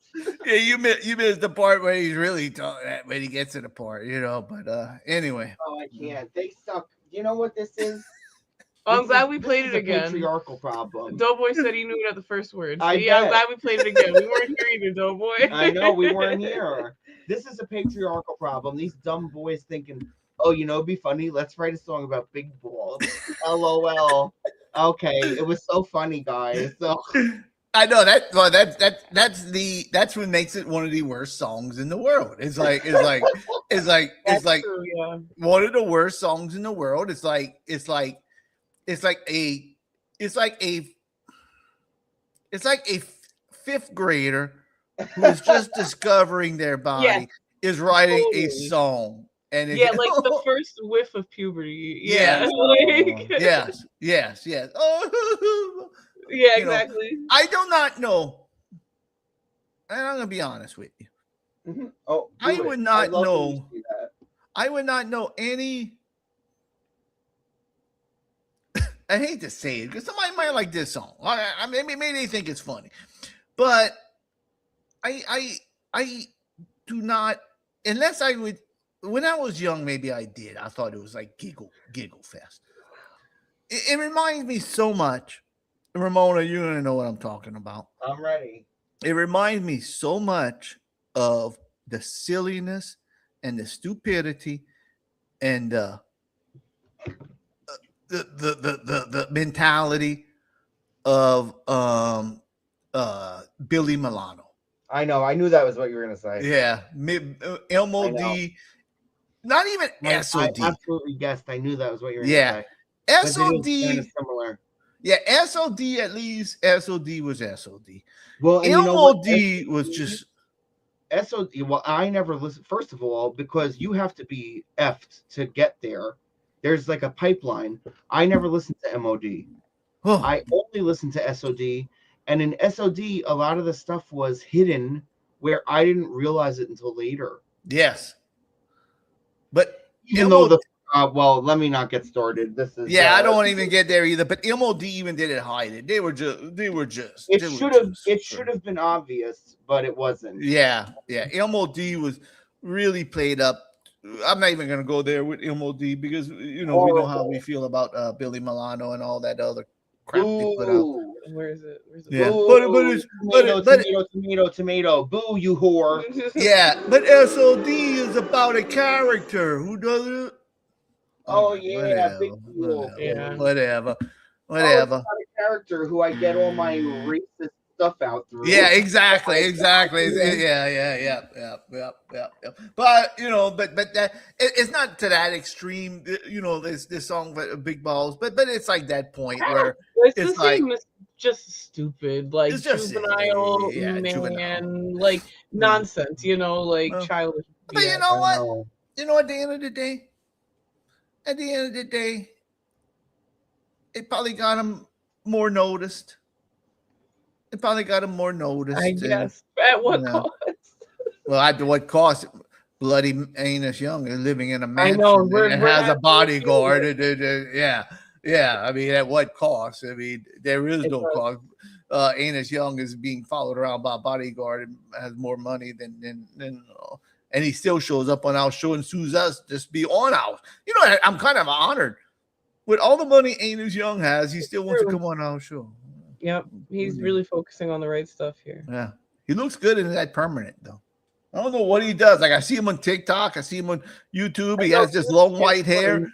Yeah, you missed the part where he's really when he gets to the part, you know. But anyway. Oh, I can't. They suck. You know what this is? I'm glad we played it again. Patriarchal problem. Doughboy said he knew it at the first word. I'm glad we played it again. We weren't here either, Doughboy. I know, we weren't here. This is a patriarchal problem. These dumb boys thinking, oh, you know, it'd be funny. Let's write a song about big balls. LOL. Okay, it was so funny, guys. So I know that. Well, that's what makes it one of the worst songs in the world. It's like true, yeah. One of the worst songs in the world. It's like a fifth grader who's just discovering their body is writing a song. And like the first whiff of puberty. Yes. Yes. Oh, yeah, exactly. Know, I do not know. And I'm gonna be honest with you. Mm-hmm. Oh, I would not know. I would not know any. I hate to say it because somebody might like this song. Maybe they think it's funny, but I do not. Unless I would. When I was young, maybe I did. I thought it was like giggle fest. It reminds me so much. Ramona, you're gonna know what I'm talking about. I'm ready. It reminds me so much of the silliness and the stupidity and the mentality of Billy Milano. I know. I knew that was what you were gonna say. Yeah, MOD. Not even SOD. I absolutely guessed. I knew that was what you were going to say. SOD. Kind of similar. Yeah, SOD at least. SOD was SOD. Well, MOD was just SOD. Well, I never listened. First of all, because you have to be effed to get there. There's like a pipeline. I never listened to MOD. Oh. I only listened to SOD. And in SOD, a lot of the stuff was hidden where I didn't realize it until later. Yes. But even though the well, let me not get started. This is I don't want to even get there either. But MOD even didn't hide it. They were just. It should have been obvious, but it wasn't. Yeah. MOD was really played up. I'm not even gonna go there with MOD because we know how we feel about Billy Milano and all that other crap they put out. Where is it? Yeah, tomato. Boo, you whore. Yeah, but SOD is about a character who doesn't. Oh yeah, whatever, big deal. Whatever. Oh, it's about a character who I get all my racist stuff out through. Yeah, exactly. Yeah. But but that it's not to that extreme. This song, Big Balls, but it's like that point where It's it's the like same. It's just stupid, like it's just juvenile, yeah, man, juvenile. like nonsense. Like Well, childish. but you BS. know what? know. At the end of the day, it probably got him more noticed. It probably got him more noticed. I guess. At what Yeah. cost? Well, at what cost? Bloody Anus Young is living in a I mansion know, and we're has a not bodyguard. doing Yeah. I mean, at what cost? I mean, there is It no does. cost. Anus Young is being followed around by a bodyguard and has more money than and he still shows up on our show and sues us just be on our. I'm kind of honored with all the money Anus Young has. He still wants to come on our show. Yep, he's really focusing on the right stuff here. Yeah, he looks good in that permanent though. I don't know what he does. Like I see him on TikTok, I see him on YouTube. He has this long white hair.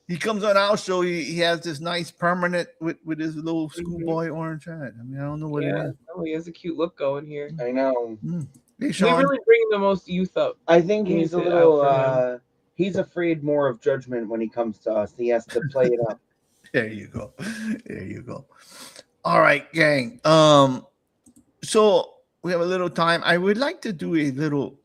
He comes on our show. He has this nice permanent with his little schoolboy orange hat. I mean, I don't know what it is. Oh, he has a cute look going here. I know. Hey, We Sean. really bring the most youth up. I think he's a Out for little. He's afraid more of judgment when he comes to us. He has to play it up. There you go. There you go. All right, gang. So we have a little time. I would like to do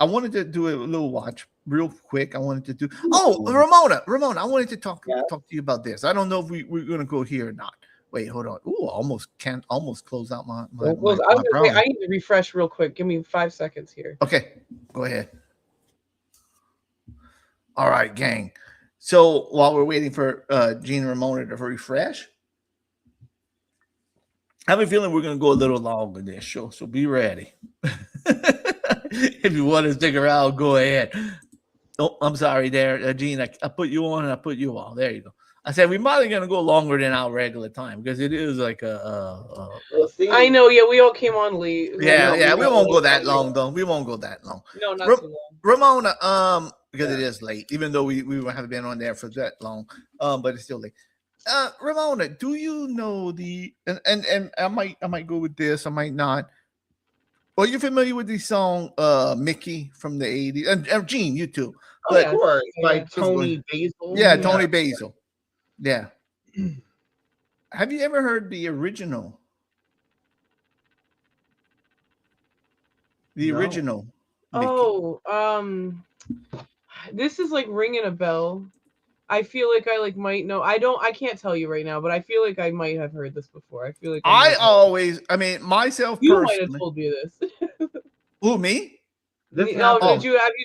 I wanted to do a little watch real quick. I wanted to do. Oh, Ramona, I wanted to talk to you about this. I don't know if we're gonna go here or not. Wait, hold on. Ooh, almost close out my. I was gonna say I need to refresh real quick. Give me 5 seconds here. Okay, go ahead. All right, gang. So while we're waiting for Gene and Ramona to refresh, I have a feeling we're going to go a little long in this show, so be ready. If you want to stick around, go ahead. Oh, I'm sorry there, Gene. I put you on and I put you on. There you go. I said we're probably going to go longer than our regular time because it is like I know, yeah, we all came on late. Yeah, we won't go that long, though. We won't go that long. No, not too long. Ramona, because it is late, even though we haven't been on there for that long, but it's still late. Ramona, do you know and I might go with this, I might not. Well, you're familiar with the song Mickey from the 80s? And Gene, you too. But, of course, by Tony Basil. Yeah, Tony Basil. Yeah. Have you ever heard the original? The original. Mickey. Oh, this is like ringing a bell. I feel like I might know. I can't tell you right now, but I feel like I might have heard this before. I feel like myself you personally. might have told me this. Who, me? Have you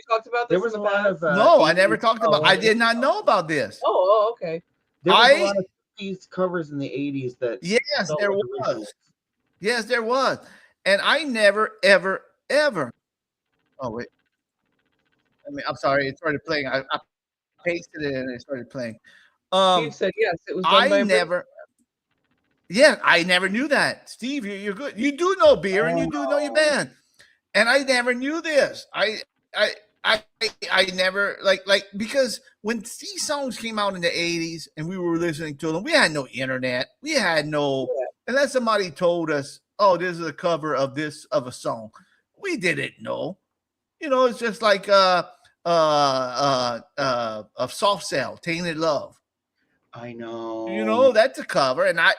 talked about this? There was a lot of no, I never talked about. I did not know about this. Oh, okay. There was a lot of these covers in the 80s that. Yes, there was. Yes, there was, and I never, ever. Oh wait. I'm sorry. It started playing. I pasted it and it started playing. Steve said yes. It was done by never. Yeah, I never knew that. Steve, you're good. You do know beer and you do know your band, and I never knew this. I never because when these songs came out in the 80s and we were listening to them, we had no internet. We had no unless somebody told us, "Oh, this is a cover of a song." We didn't know. It's just like of Soft Cell, Tainted Love. I know. That's a cover. And back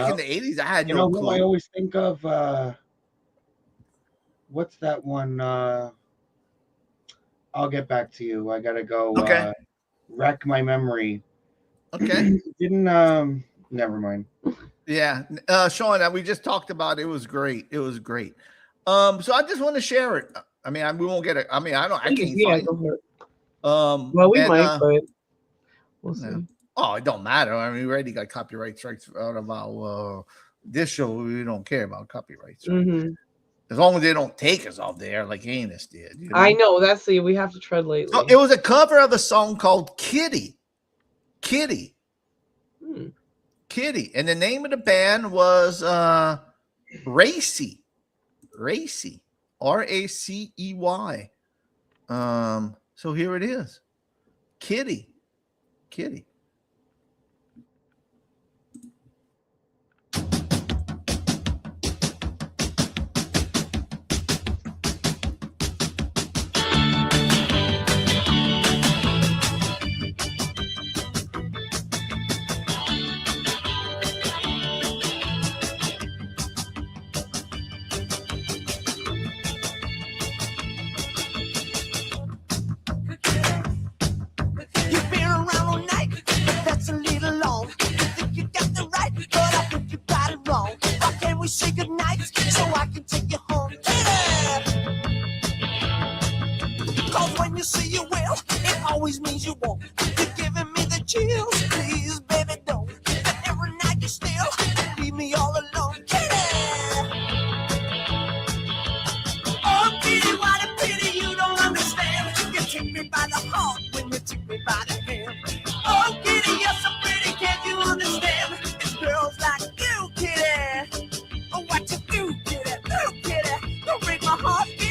in the 80s, I had no clue. I always think of what's that one? I'll get back to you. I gotta go wreck my memory. Okay. Didn't never mind. Yeah. Sean, we just talked about it. It was great. So I just want to share it. I mean, we won't get it. I mean, I can't find it. Well, we might, but we'll see. Oh, it don't matter. I mean, we already got copyright strikes out of our this show. We don't care about copyright strikes. Mm-hmm. As long as they don't take us off there like Anus did. I know. We have to tread lightly. So it was a cover of a song called Kitty. Kitty. And the name of the band was Racy. RACEY. So here it is. Kitty. say you will, it always means you won't. You're giving me the chills, please, baby, don't. But every night you still leave me all alone. Oh, kitty, what a pity you don't understand. You take me by the heart when you take me by the hand. Oh, kitty, you're so pretty, can't you understand? It's girls like you, kitty. Oh, what you do, kitty, oh, kitty. Don't break my heart, kitty.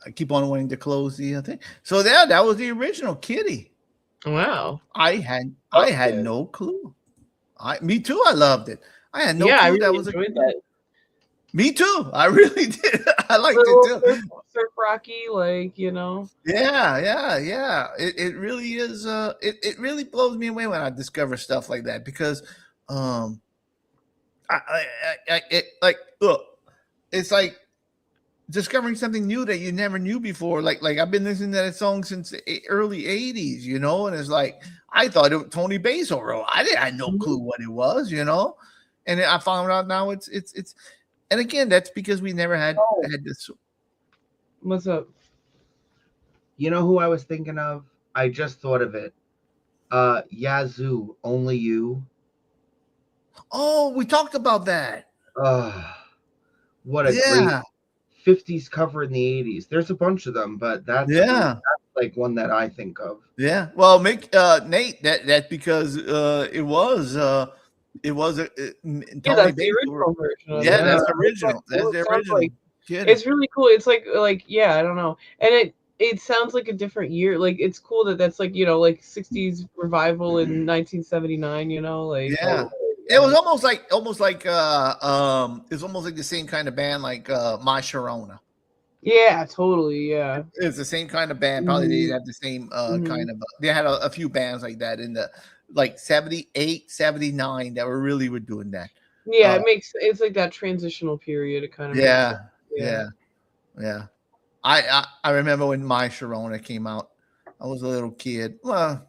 I keep on wanting to close the thing. So that was the original Kitty. Wow. I had no clue. Me too. I loved it. I had no clue I really that was enjoyed that. Me too. I really did. I liked it too. Surf Rocky, like, you know. Yeah. It really is. It really blows me away when I discover stuff like that because, look, it's like discovering something new that you never knew before. Like I've been listening to that song since the early '80s, you know, and it's like I thought it was Tony Basil wrote. I had no clue what it was, you know, and I found out now it's. And again, that's because we never had this. What's up? You know who I was thinking of? I just thought of it. Yazoo, Only You. Oh, we talked about that. What a great 50s cover in the 80s. There's a bunch of them, but that's like one that I think of. Yeah. Well, Nate, that's because it was a Tony that's the original version. Yeah, that's the original. That's the original. Like, it's really cool. It's like I don't know, and it sounds like a different year. Like it's cool that's like, you know, like 60s revival in 1979. You know, like it was almost like it's almost like the same kind of band like My Sharona. Yeah, totally. Yeah, it's the same kind of band. Probably they have the same kind of. They had a few bands like that in the like 78, 79 that were doing that. Yeah, it's like that transitional period. It kind of yeah. I remember when My Sharona came out. I was a little kid. Well,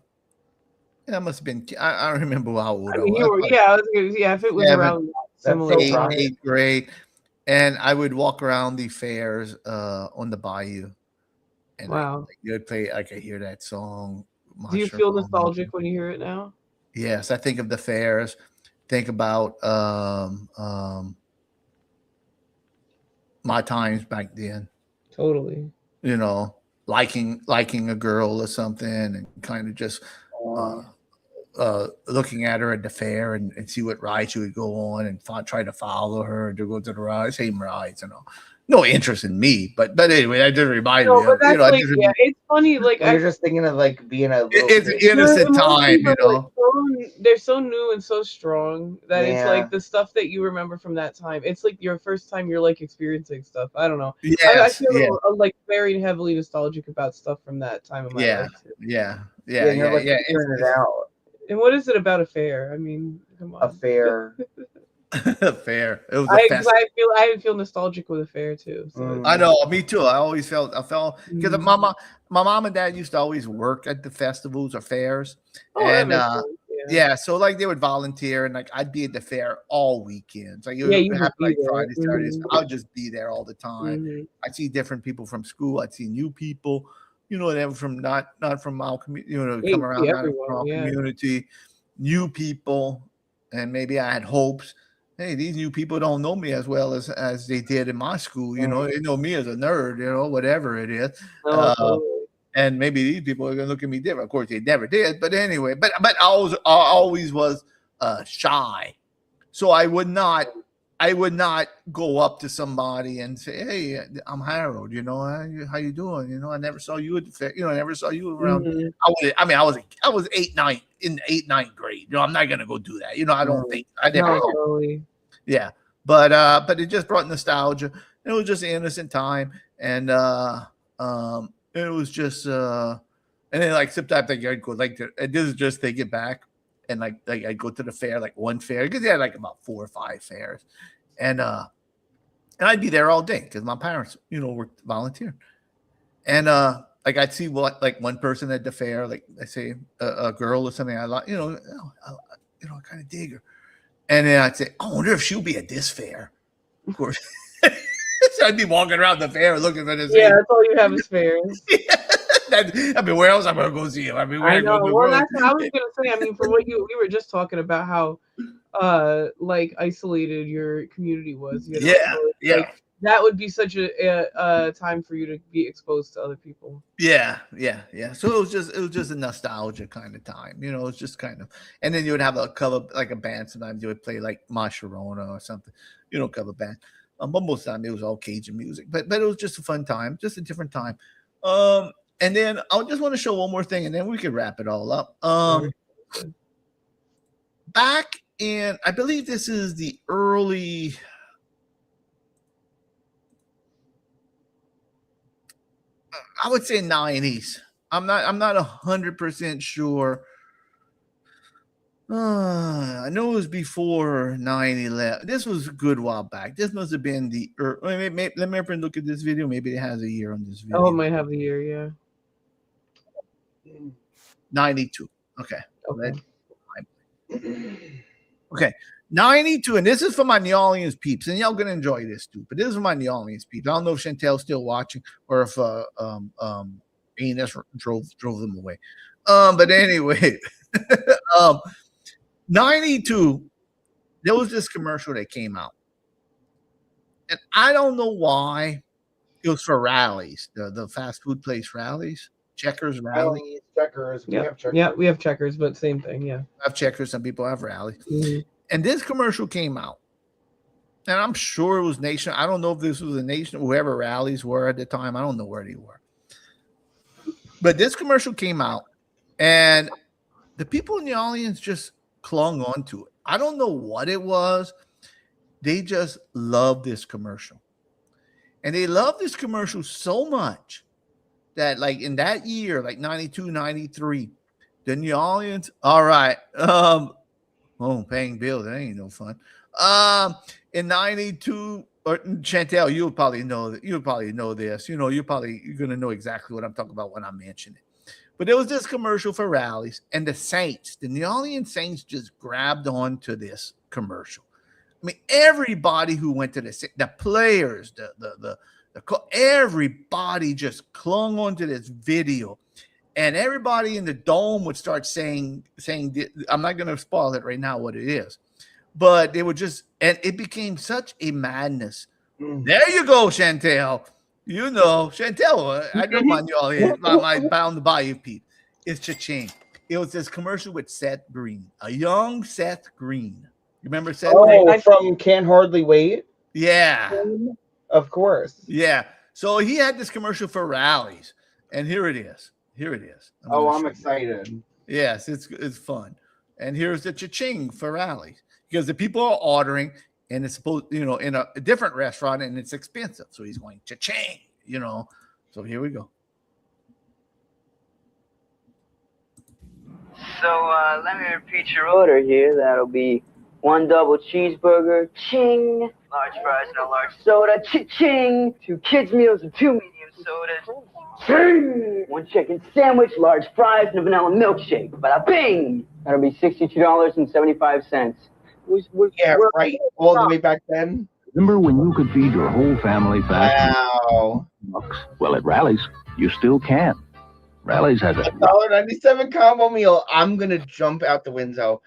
I must have been. I don't remember how old I was. You were, if it was around similar eighth grade, and I would walk around the fairs on the bayou. And wow, you'd play. I could hear that song. Do you feel nostalgic when you hear it now? Yes, I think of the fairs. Think about my times back then. Totally. You know, liking a girl or something, and kind of just looking at her at the fair and see what ride she would go on, and try to follow her to go to the ride, same rides, you know. No interest in me, but anyway, that just reminded me. But that's it's funny. Like you're just thinking of like being a. It's an innocent time, you know. They're so new and so strong that it's like the stuff that you remember from that time. It's like your first time you're like experiencing stuff. I don't know. I feel like very heavily nostalgic about stuff from that time of my life. Yeah. Figuring it out. And what is it about a fair? I mean, come on. A fair. Fair. It was I feel nostalgic with a fair too. So. I know, me too. I felt because my mom and dad used to always work at the festivals or fairs, and so like they would volunteer, and like I'd be at the fair all weekends. Like you have like Fridays, Saturdays. I'll just be there all the time. I'd see different people from school. I'd see new people, you know, they were from not from our community, you know, come around from our community, new people, and maybe I had hopes. Hey, these new people don't know me as well as they did in my school. You know, they know me as a nerd, you know, whatever it is. And maybe these people are gonna look at me different. Of course, they never did. But anyway, but I always was shy, so I would not go up to somebody and say, "Hey, I'm Harold. You know, how you doing? You know, I never saw you at the fair. You know, I never saw you around." I was 8, 9 in 8th, 9th grade. You know, I'm not gonna go do that. You know, I don't think I never. Yeah, but it just brought nostalgia. It was just an innocent time, and it was just and then like sometimes like I'd go like and this is just take it back. And like I'd go to the fair, like one fair, because they had like about 4 or 5 fairs, and I'd be there all day because my parents, you know, worked volunteer, and like I'd see like one person at the fair, like I say a girl or something I like, you know, I kind of dig her, And then I'd say, I wonder if she'll be at this fair. Of course. So I'd be walking around the fair looking for this. Yeah, that's all you have is fairs. I mean, where else am I going to go see him? I mean, where I know. go Well, that's what I was gonna say. I mean, from what we were just talking about how like isolated your community was. You know? Yeah, so yeah. Like, that would be such a time for you to be exposed to other people. Yeah. So it was just a nostalgia kind of time, you know. It's just kind of, and then you would have a cover, like a band. Sometimes you would play like Ma Sharona or something, you know, cover band. But most of the time it was all Cajun music. But it was just a fun time, just a different time. And then I just want to show one more thing, and then we could wrap it all up. Back in, I believe this is the early. I would say 90s. I'm not 100% sure. I know it was before 9/11. This was a good while back. This must have been the. Let me look at this video. Maybe it has a year on this video. Oh, it might have the year, yeah. 92. Okay. Okay. 92, and this is for my New Orleans peeps, and y'all gonna enjoy this too. But this is for my New Orleans peeps. I don't know if Chantel's still watching or if Enos drove them away. But anyway, 92, there was this commercial that came out, and I don't know why. It was for Rallies, the fast food place Rallies, Checkers, Rallies, Checkers. We have Checkers. Yeah, we have Checkers, but same thing. Yeah, I have Checkers. Some people have Rallies. Mm-hmm. And this commercial came out, and I'm sure it was nation. I don't know if this was a nation, whoever Rallies were at the time. I don't know where they were. But this commercial came out, and the people in the audience just clung on to it. I don't know what it was. They just loved this commercial. And they loved this commercial so much that, like, in that year, like 92, 93, the New Orleans, all right, paying bills, that ain't no fun. In 92, or Chantel, you'll probably know that. You'll probably know this. You know, you're gonna know exactly what I'm talking about when I mention it. But there was this commercial for Rallies, and the Saints, the New Orleans Saints, just grabbed on to this commercial. I mean, everybody who went to the players, everybody just clung onto this video. And everybody in the dome would start saying, I'm not going to spoil it right now what it is, but they would just, and it became such a madness. There you go, Chantel. You know, Chantel, I know my New Orleans, my Bound to Bayou Pete. It's cha-ching. It was this commercial with Seth Green, a young Seth Green. You remember Seth Green? From Can't Hardly Wait? Yeah. Of course. Yeah. So he had this commercial for Rallies, and here it is. I'm excited. Yes, it's fun. And here's the cha-ching for Rallies, because the people are ordering, and it's supposed, you know, in a different restaurant, and it's expensive. So he's going cha-ching, you know. So here we go. So let me repeat your order here. That'll be 1 double cheeseburger, ching. Large fries and a large soda, ching. 2 kids meals and 2 medium sodas, ching. 1 chicken sandwich, large fries, and a vanilla milkshake. Bada bing. That'll be $62.75. Yeah, right. All the way back then. Remember when you could feed your whole family fast? Wow. Well, at Rallies, you still can. Rallies has a $1.97 combo meal. I'm gonna jump out the window.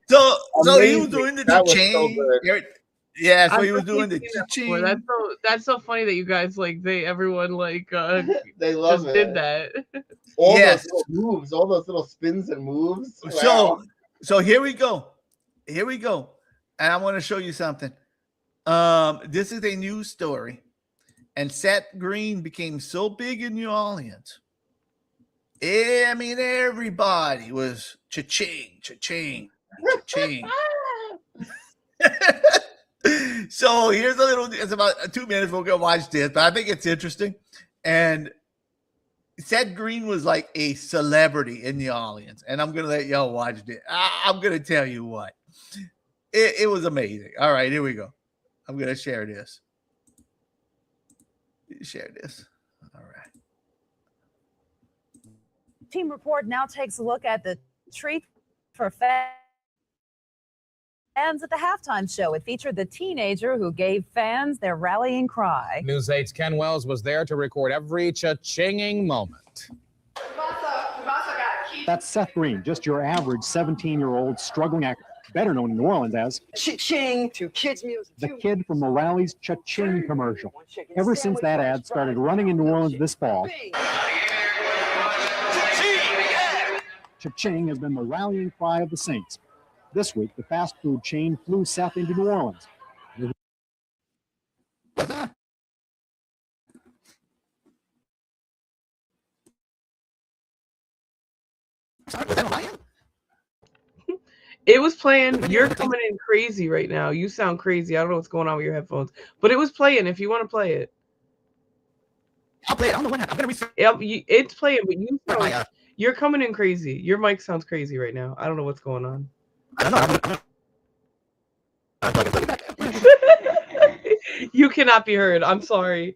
So he was doing the cha-ching. So yeah, so he was doing the cha-ching. That's so funny that you guys everyone they love just did that. All those little moves, all those little spins and moves. Wow. So here we go. And I want to show you something. This is a news story. And Seth Green became so big in New Orleans. I mean, everybody was cha-ching, cha-ching, cha-ching. So here's a little, it's about 2 minutes. We'll go watch this, but I think it's interesting. And Seth Green was like a celebrity in New Orleans. And I'm going to let y'all watch this. I'm going to tell you what. It was amazing. All right, here we go. I'm going to share this. All right. Team Report now takes a look at the treat for fans at the halftime show. It featured the teenager who gave fans their rallying cry. News 8's Ken Wells was there to record every cha-chinging moment. That's Seth Green, just your average 17-year-old struggling actor, better known in New Orleans as Cha-ching to kids music. the kid from the Rally's Cha-Ching commercial. Ever since that ad started running in New Orleans this fall, Cha-ching has been the rallying cry of the Saints. This week, the fast food chain flew Seth into New Orleans. It was playing. You're coming in crazy right now. You sound crazy. I don't know what's going on with your headphones, but it was playing. If you want to play it, I'll play it. I don't know when I'm gonna restart. yep, it's playing. But you're coming in crazy. Your mic sounds crazy right now. I don't know what's going on. I don't know. You cannot be heard. I'm sorry.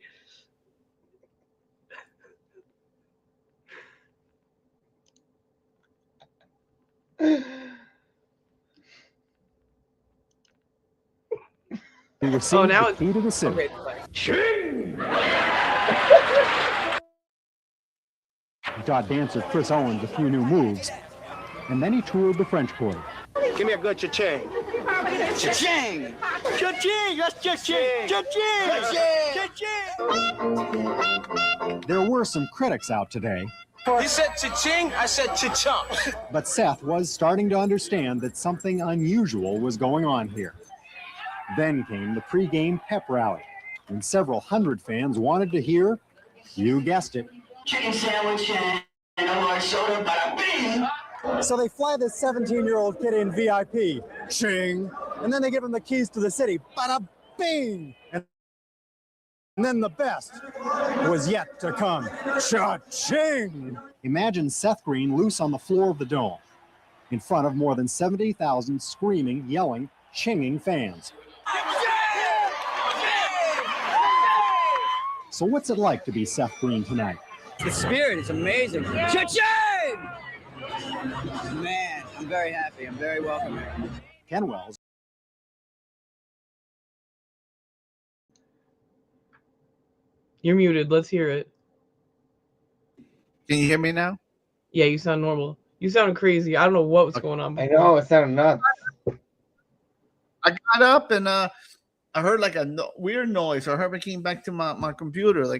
He received now the key to the city. He taught dancer Chris Owens a few new moves, and then he toured the French Quarter. Give me a good cha-ching. Cha-ching! Cha-ching! That's cha-ching! Cha-ching! Cha-ching! There were some critics out today, He said cha-ching, I said cha-chump. but Seth was starting to understand that something unusual was going on here. Then came the pregame pep rally, when several hundred fans wanted to hear, you guessed it, Chicken sandwich and a large soda, bada bing! so they fly this 17-year-old kid in VIP, ching, and then they give him the keys to the city, bada bing! And then the best was yet to come, cha-ching! Imagine Seth Green loose on the floor of the Dome, in front of more than 70,000 screaming, yelling, chinging fans. So what's it like to be Seth Green tonight? The spirit is amazing. Cha-ching! Man, I'm very happy. I'm very welcome here. Ken Wells. You're muted. Let's hear it. Can you hear me now? Yeah, you sound normal. You sound crazy. I don't know what was going on. I know, it sounded nuts. I got up and I heard like a weird noise. So I heard it came back to my computer. I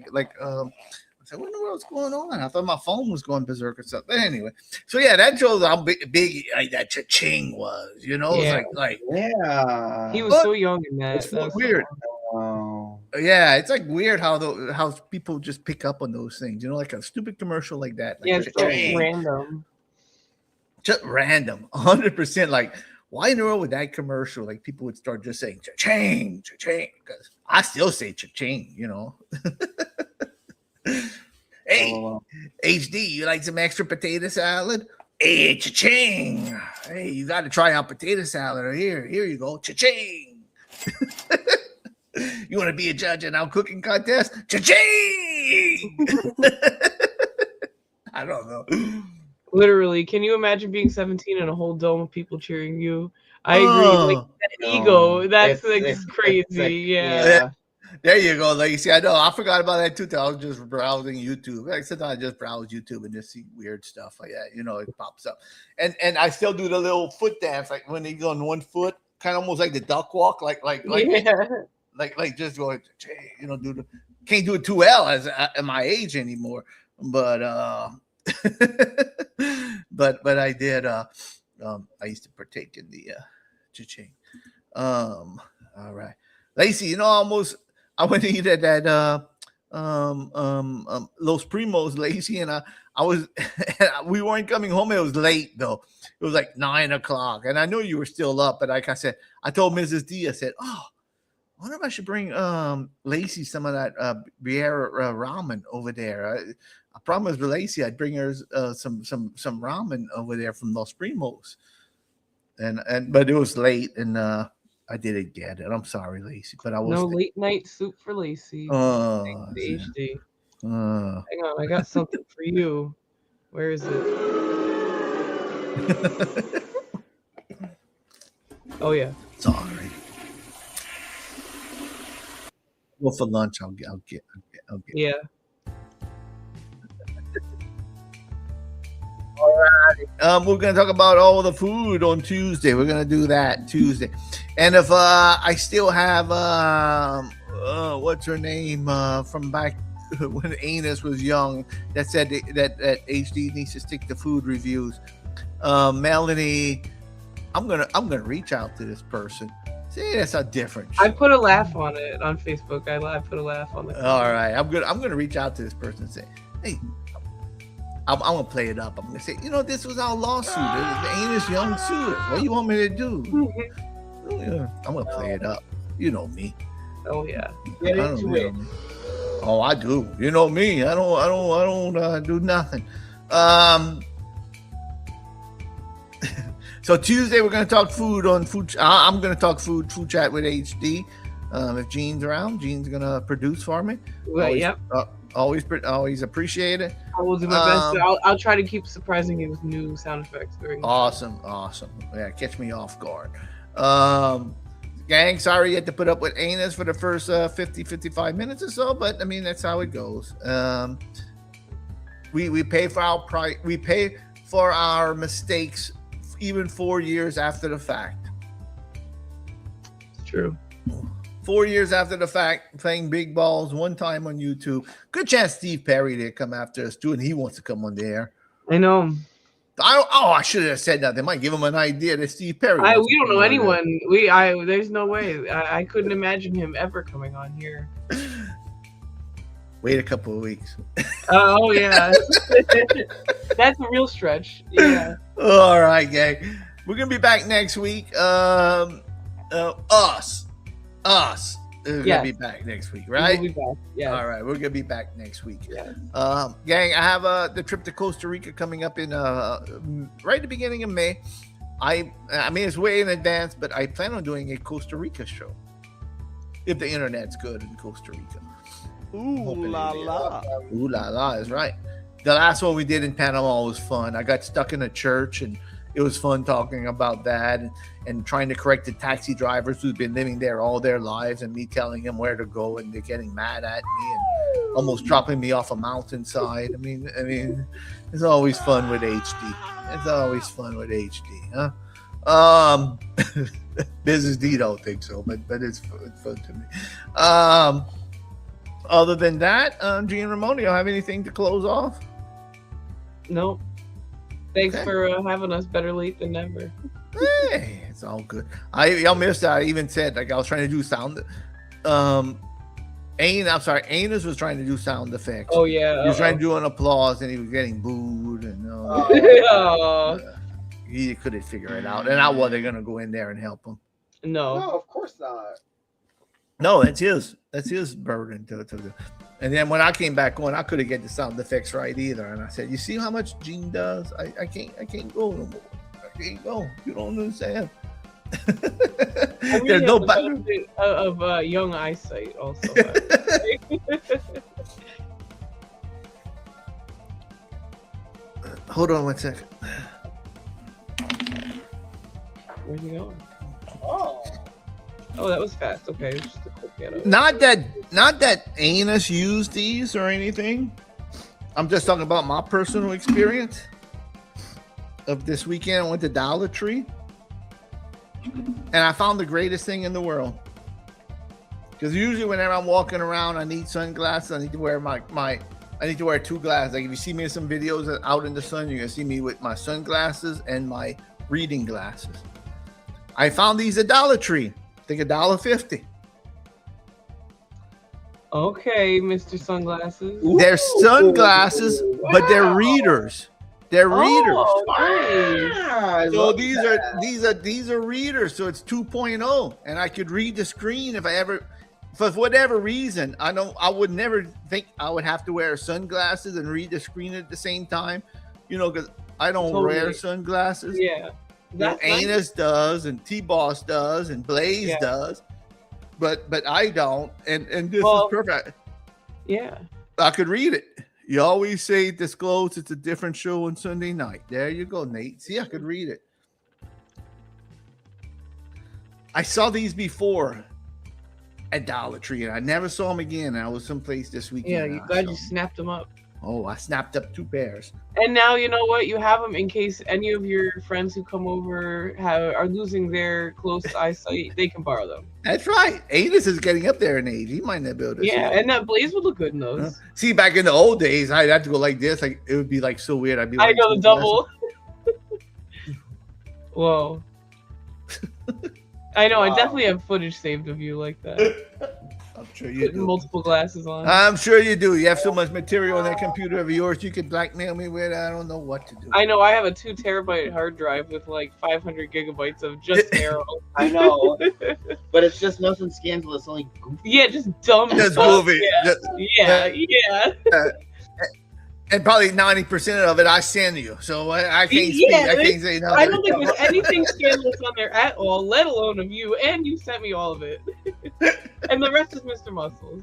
said, what in the world's going on? I thought my phone was going berserk or something. Anyway, so yeah, that shows how big like that cha-ching was. You know, Yeah. it's like Yeah. He was so young in that. it's That was so weird. Wow. Yeah, it's like weird how people just pick up on those things. You know, like a stupid commercial like that. Like Yeah, it's so cha-ching. random. Just random, 100%. Like, why in the world would that commercial? Like, people would start just saying cha-ching, cha-ching. Because I still say cha-ching, you know. Hey, HD, you like some extra potato salad? Hey, cha-ching. Hey, you got to try out potato salad. Here you go, cha-ching. You want to be a judge in our cooking contest? Cha-ching. I don't know. Literally, can you imagine being 17 and a whole dome of people cheering you? I agree. Like that ego, that's crazy. Yeah. There you go, Lacey. I know. I forgot about that too. I was just browsing YouTube. Like sometimes I just browse YouTube and just see weird stuff like that. You know, it pops up. And I still do the little foot dance, like when they go on one foot, kind of almost like the duck walk, like just going, you know, can't do it too well as at my age anymore. But but I did. I used to partake in the cha-ching. All right, Lacey. You know, I went to eat at that Los Primos, Lacey, and I was we weren't coming home. It was late though. It was like 9 o'clock, and I knew you were still up. But like I said, I told Mrs. D, I said, "Oh, I wonder if I should bring Lacey some of that Briera ramen over there." I promised Lacey I'd bring her some ramen over there from Los Primos, but it was late, and I didn't get it. I'm sorry, Lacey, but I was no late night soup for Lacey. Oh, HD. Hang on, I got something for you. Where is it? Oh yeah. Sorry. Well, for lunch, I'll get. Yeah. All right. We're gonna talk about all the food on Tuesday. We're gonna do that Tuesday, and if I still have what's her name from back when Anus was young that said that HD needs to stick to food reviews. Melanie, I'm gonna reach out to this person. See, that's a different. I put a laugh on it on Facebook. I put a laugh on it. All right, I'm gonna reach out to this person and say, hey, I'm gonna play it up. I'm gonna say, this was our lawsuit. It was the Anus Young suit. What do you want me to do? I'm gonna play it up. You know me. Oh yeah. Get into it. Oh, I do. You know me. I don't do nothing. So Tuesday we're gonna talk food on food. I'm gonna talk food chat with HD. If Gene's around, Gene's gonna produce for me. Well, yep. Always appreciate it. I will do my best. I'll try to keep surprising you with new sound effects during. Awesome. Yeah, catch me off guard. Gang, sorry you had to put up with Anus for the first 55 minutes or so, but I mean that's how it goes. We pay for our we pay for our mistakes even 4 years after the fact. It's true. 4 years after the fact, playing big balls one time on YouTube. Good chance Steve Perry did come after us too, and he wants to come on the air. I know. I should have said that. They might give him an idea that Steve Perry. We don't know anyone. There's no way. I couldn't imagine him ever coming on here. Wait a couple of weeks. Oh yeah, that's a real stretch. Yeah. All right, gang. We're gonna be back next week. Us. We're gonna be back next week, right? We'll be back. Yeah. All right, we're gonna be back next week. Yeah. Gang, I have the trip to Costa Rica coming up in right at the beginning of May. I mean it's way in advance, but I plan on doing a Costa Rica show if the internet's good in Costa Rica. Ooh la la. Ooh la la is right. The last one we did in Panama was fun. I got stuck in a church and it was fun talking about that and trying to correct the taxi drivers who've been living there all their lives and me telling them where to go and they're getting mad at me and almost dropping me off a mountainside. I mean, it's always fun with HD. It's always fun with HD, huh? Business D don't think so, but it's fun to me. Other than that, Gene Ramon, you have anything to close off? Nope. Thanks for having us. Better late than never. Hey, it's all good. Y'all missed that. I even said I was trying to do sound. Anus was trying to do sound effects. Oh yeah. He was trying to do an applause and he was getting booed and he couldn't figure it out. And I wasn't gonna go in there and help him. No, of course not. No, that's his burden to do. And then when I came back on, I couldn't get the sound effects right either. And I said, "You see how much Gene does? I can't go no more. I can't go. You don't understand." There's no benefit of young eyesight also. Hold on 1 second. Where's he going? Oh, that was fast. Okay, just a quick get Not that Anus used these or anything. I'm just talking about my personal experience of this weekend. I went to Dollar Tree and I found the greatest thing in the world. Because usually whenever I'm walking around, I need sunglasses. I need to wear I need to wear two glasses. Like if you see me in some videos out in the sun, you're gonna see me with my sunglasses and my reading glasses. I found these at Dollar Tree. I think $1.50. Okay, Mr. Sunglasses. They're sunglasses, but they're readers. They're readers. Nice. So these are readers. So it's 2.0, and I could read the screen if I ever, for whatever reason. I would never think I would have to wear sunglasses and read the screen at the same time. Because I don't wear sunglasses. Yeah. Anus does, and T-Boss does, and Blaze does, but I don't, and this is perfect. Yeah, I could read it. You always say disclose it's a different show on Sunday night. There you go, Nate. See, I could read it. I saw these before at Dollar Tree, and I never saw them again. I was someplace this weekend. Yeah, you glad you snapped them up. Oh, I snapped up 2 pairs. And now you know what? You have them in case any of your friends who come over are losing their close eyesight. They can borrow them. That's right. Anus is getting up there in age. He might not be able to. Yeah, and that blaze would look good in those. See, back in the old days, I'd have to go like this. Like it would be like so weird. I'd be like, I know the double. Whoa. I know. I definitely have footage saved of you like that. I'm sure you do. Multiple glasses on. I'm sure you do. You have so much material on that computer of yours you could blackmail me with. I don't know what to do. I know. I have a 2 terabyte hard drive with like 500 gigabytes of just arrows. I know, but it's just nothing scandalous. Only goofy. Yeah, just dumb. Just stuff. movie. Yeah. And probably 90% of it I send you, so I can't speak. I can't say nothing. I don't think there's anything scandalous on there at all, let alone of you. And you sent me all of it, and the rest is Mr. Muscles.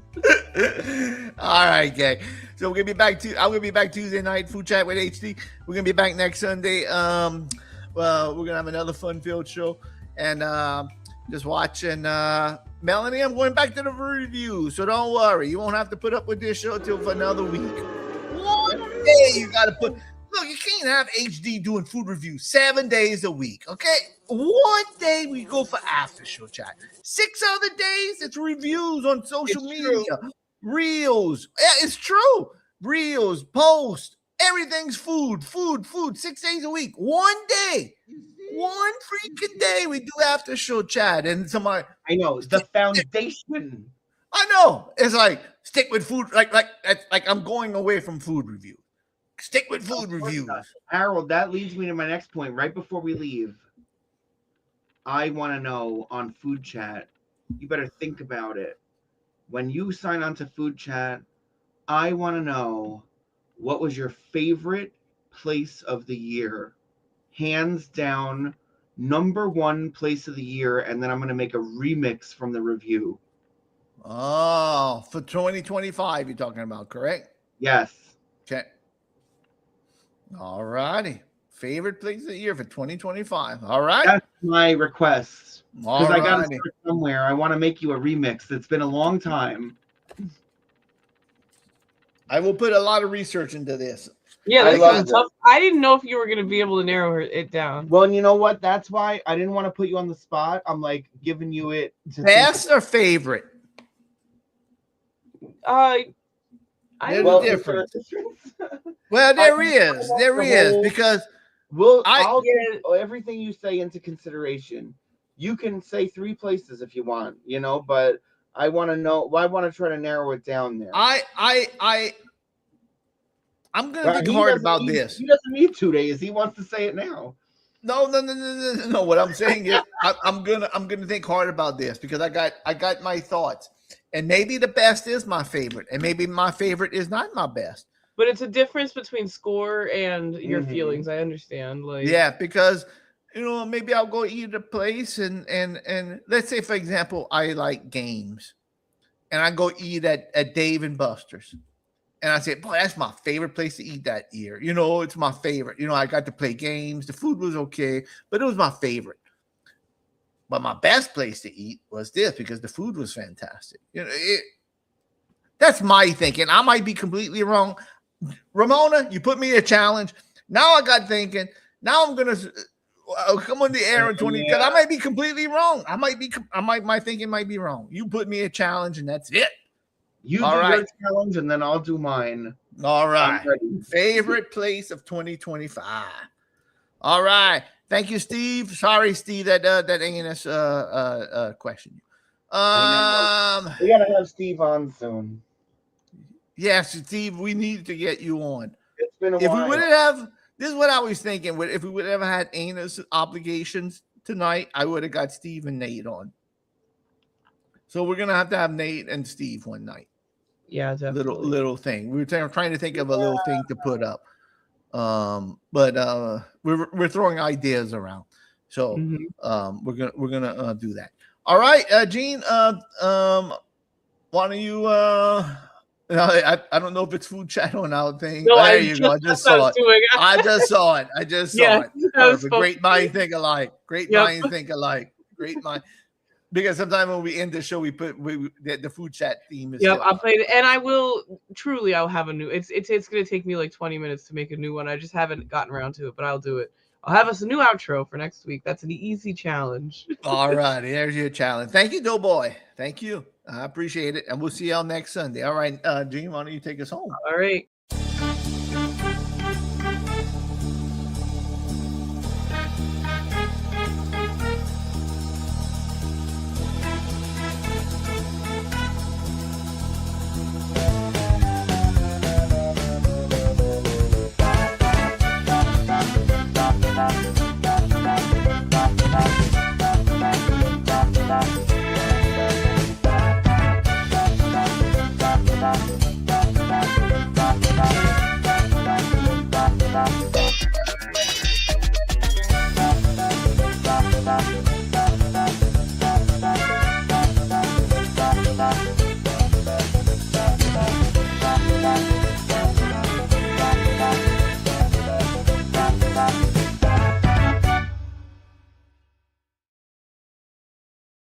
All right, gang. So we're gonna be back. I'm gonna be back Tuesday night. Food Chat with HD. We're gonna be back next Sunday. Well, we're gonna have another fun-filled show, and just watching. Melanie, I'm going back to the review, so don't worry. You won't have to put up with this show till for another week. One day you gotta put. Look, you can't have HD doing food reviews 7 days a week. Okay, one day we go for after show chat. 6 other days it's reviews on social media, reels. Yeah, it's true. Reels, post, everything's food. 6 days a week. One day, one freaking day we do after show chat, and somebody. I know the foundation. I know. It's like stick with food. Like I'm going away from food review. Stick with food reviews. Harold, that leads me to my next point. Right before we leave, I want to know on Food Chat. You better think about it. When you sign on to Food Chat, I want to know what was your favorite place of the year, hands down, #1 place of the year, and then I'm going to make a remix from the review. Oh, for 2025, you're talking about, correct? Yes. Okay. All righty. Favorite place of the year for 2025. All right. That's my request. Because I got to Alrighty. start somewhere. I want to make you a remix. It's been a long time. I will put a lot of research into this. Yeah, that's kind of tough. I didn't know if you were going to be able to narrow it down. Well, and you know what? That's why I didn't want to put you on the spot. I'm like giving you it. Best or favorite? There's a difference. Well, there is because I'll get everything you say into consideration. You can say 3 places if you want, but I want to know. I want to try to narrow it down there. I'm gonna think hard about this. He doesn't need 2 days. He wants to say it now. No. What I'm saying is, I'm gonna think hard about this because I got my thoughts, and maybe the best is my favorite, and maybe my favorite is not my best. But it's a difference between score and your feelings. I understand. Yeah, because maybe I'll go eat at a place, and let's say, for example, I like games, and I go eat at Dave and Buster's. And I said, boy, that's my favorite place to eat that year. It's my favorite. I got to play games. The food was okay, but it was my favorite. But my best place to eat was this because the food was fantastic. That's my thinking. I might be completely wrong. Ramona, you put me a challenge. Now I got thinking. Now I'm going to come on the air in 20 because I might be completely wrong. My thinking might be wrong. You put me a challenge and that's it. You do your challenge, and then I'll do mine. All right. Favorite place of 2025. All right. Thank you, Steve. Sorry, Steve, that ANS question. We gotta have Steve on soon. Yes, Steve, we need to get you on. It's been a while. while. We wouldn't have, this is what I was thinking. If we would have had ANS obligations tonight, I would have got Steve and Nate on. So we're gonna have to have Nate and Steve one night. Yeah, definitely. Little thing. We were trying to think of a little thing to put up, but we're throwing ideas around. So we're gonna do that. All right, Gene. Why don't you? I don't know if it's Food Chat or now thing. No, there you go. I just saw it. I just saw it. Yeah, Great mind think alike. Great mind think alike. Great mind. Because sometimes when we end the show, we put the food chat theme. Is Yep, I'll play it, and I will truly. I'll have a new. It's going to take me like 20 minutes to make a new one. I just haven't gotten around to it, but I'll do it. I'll have us a new outro for next week. That's an easy challenge. All right, there's your challenge. Thank you, Doughboy. Thank you. I appreciate it, and we'll see y'all next Sunday. All right, Gene, why don't you take us home? All right.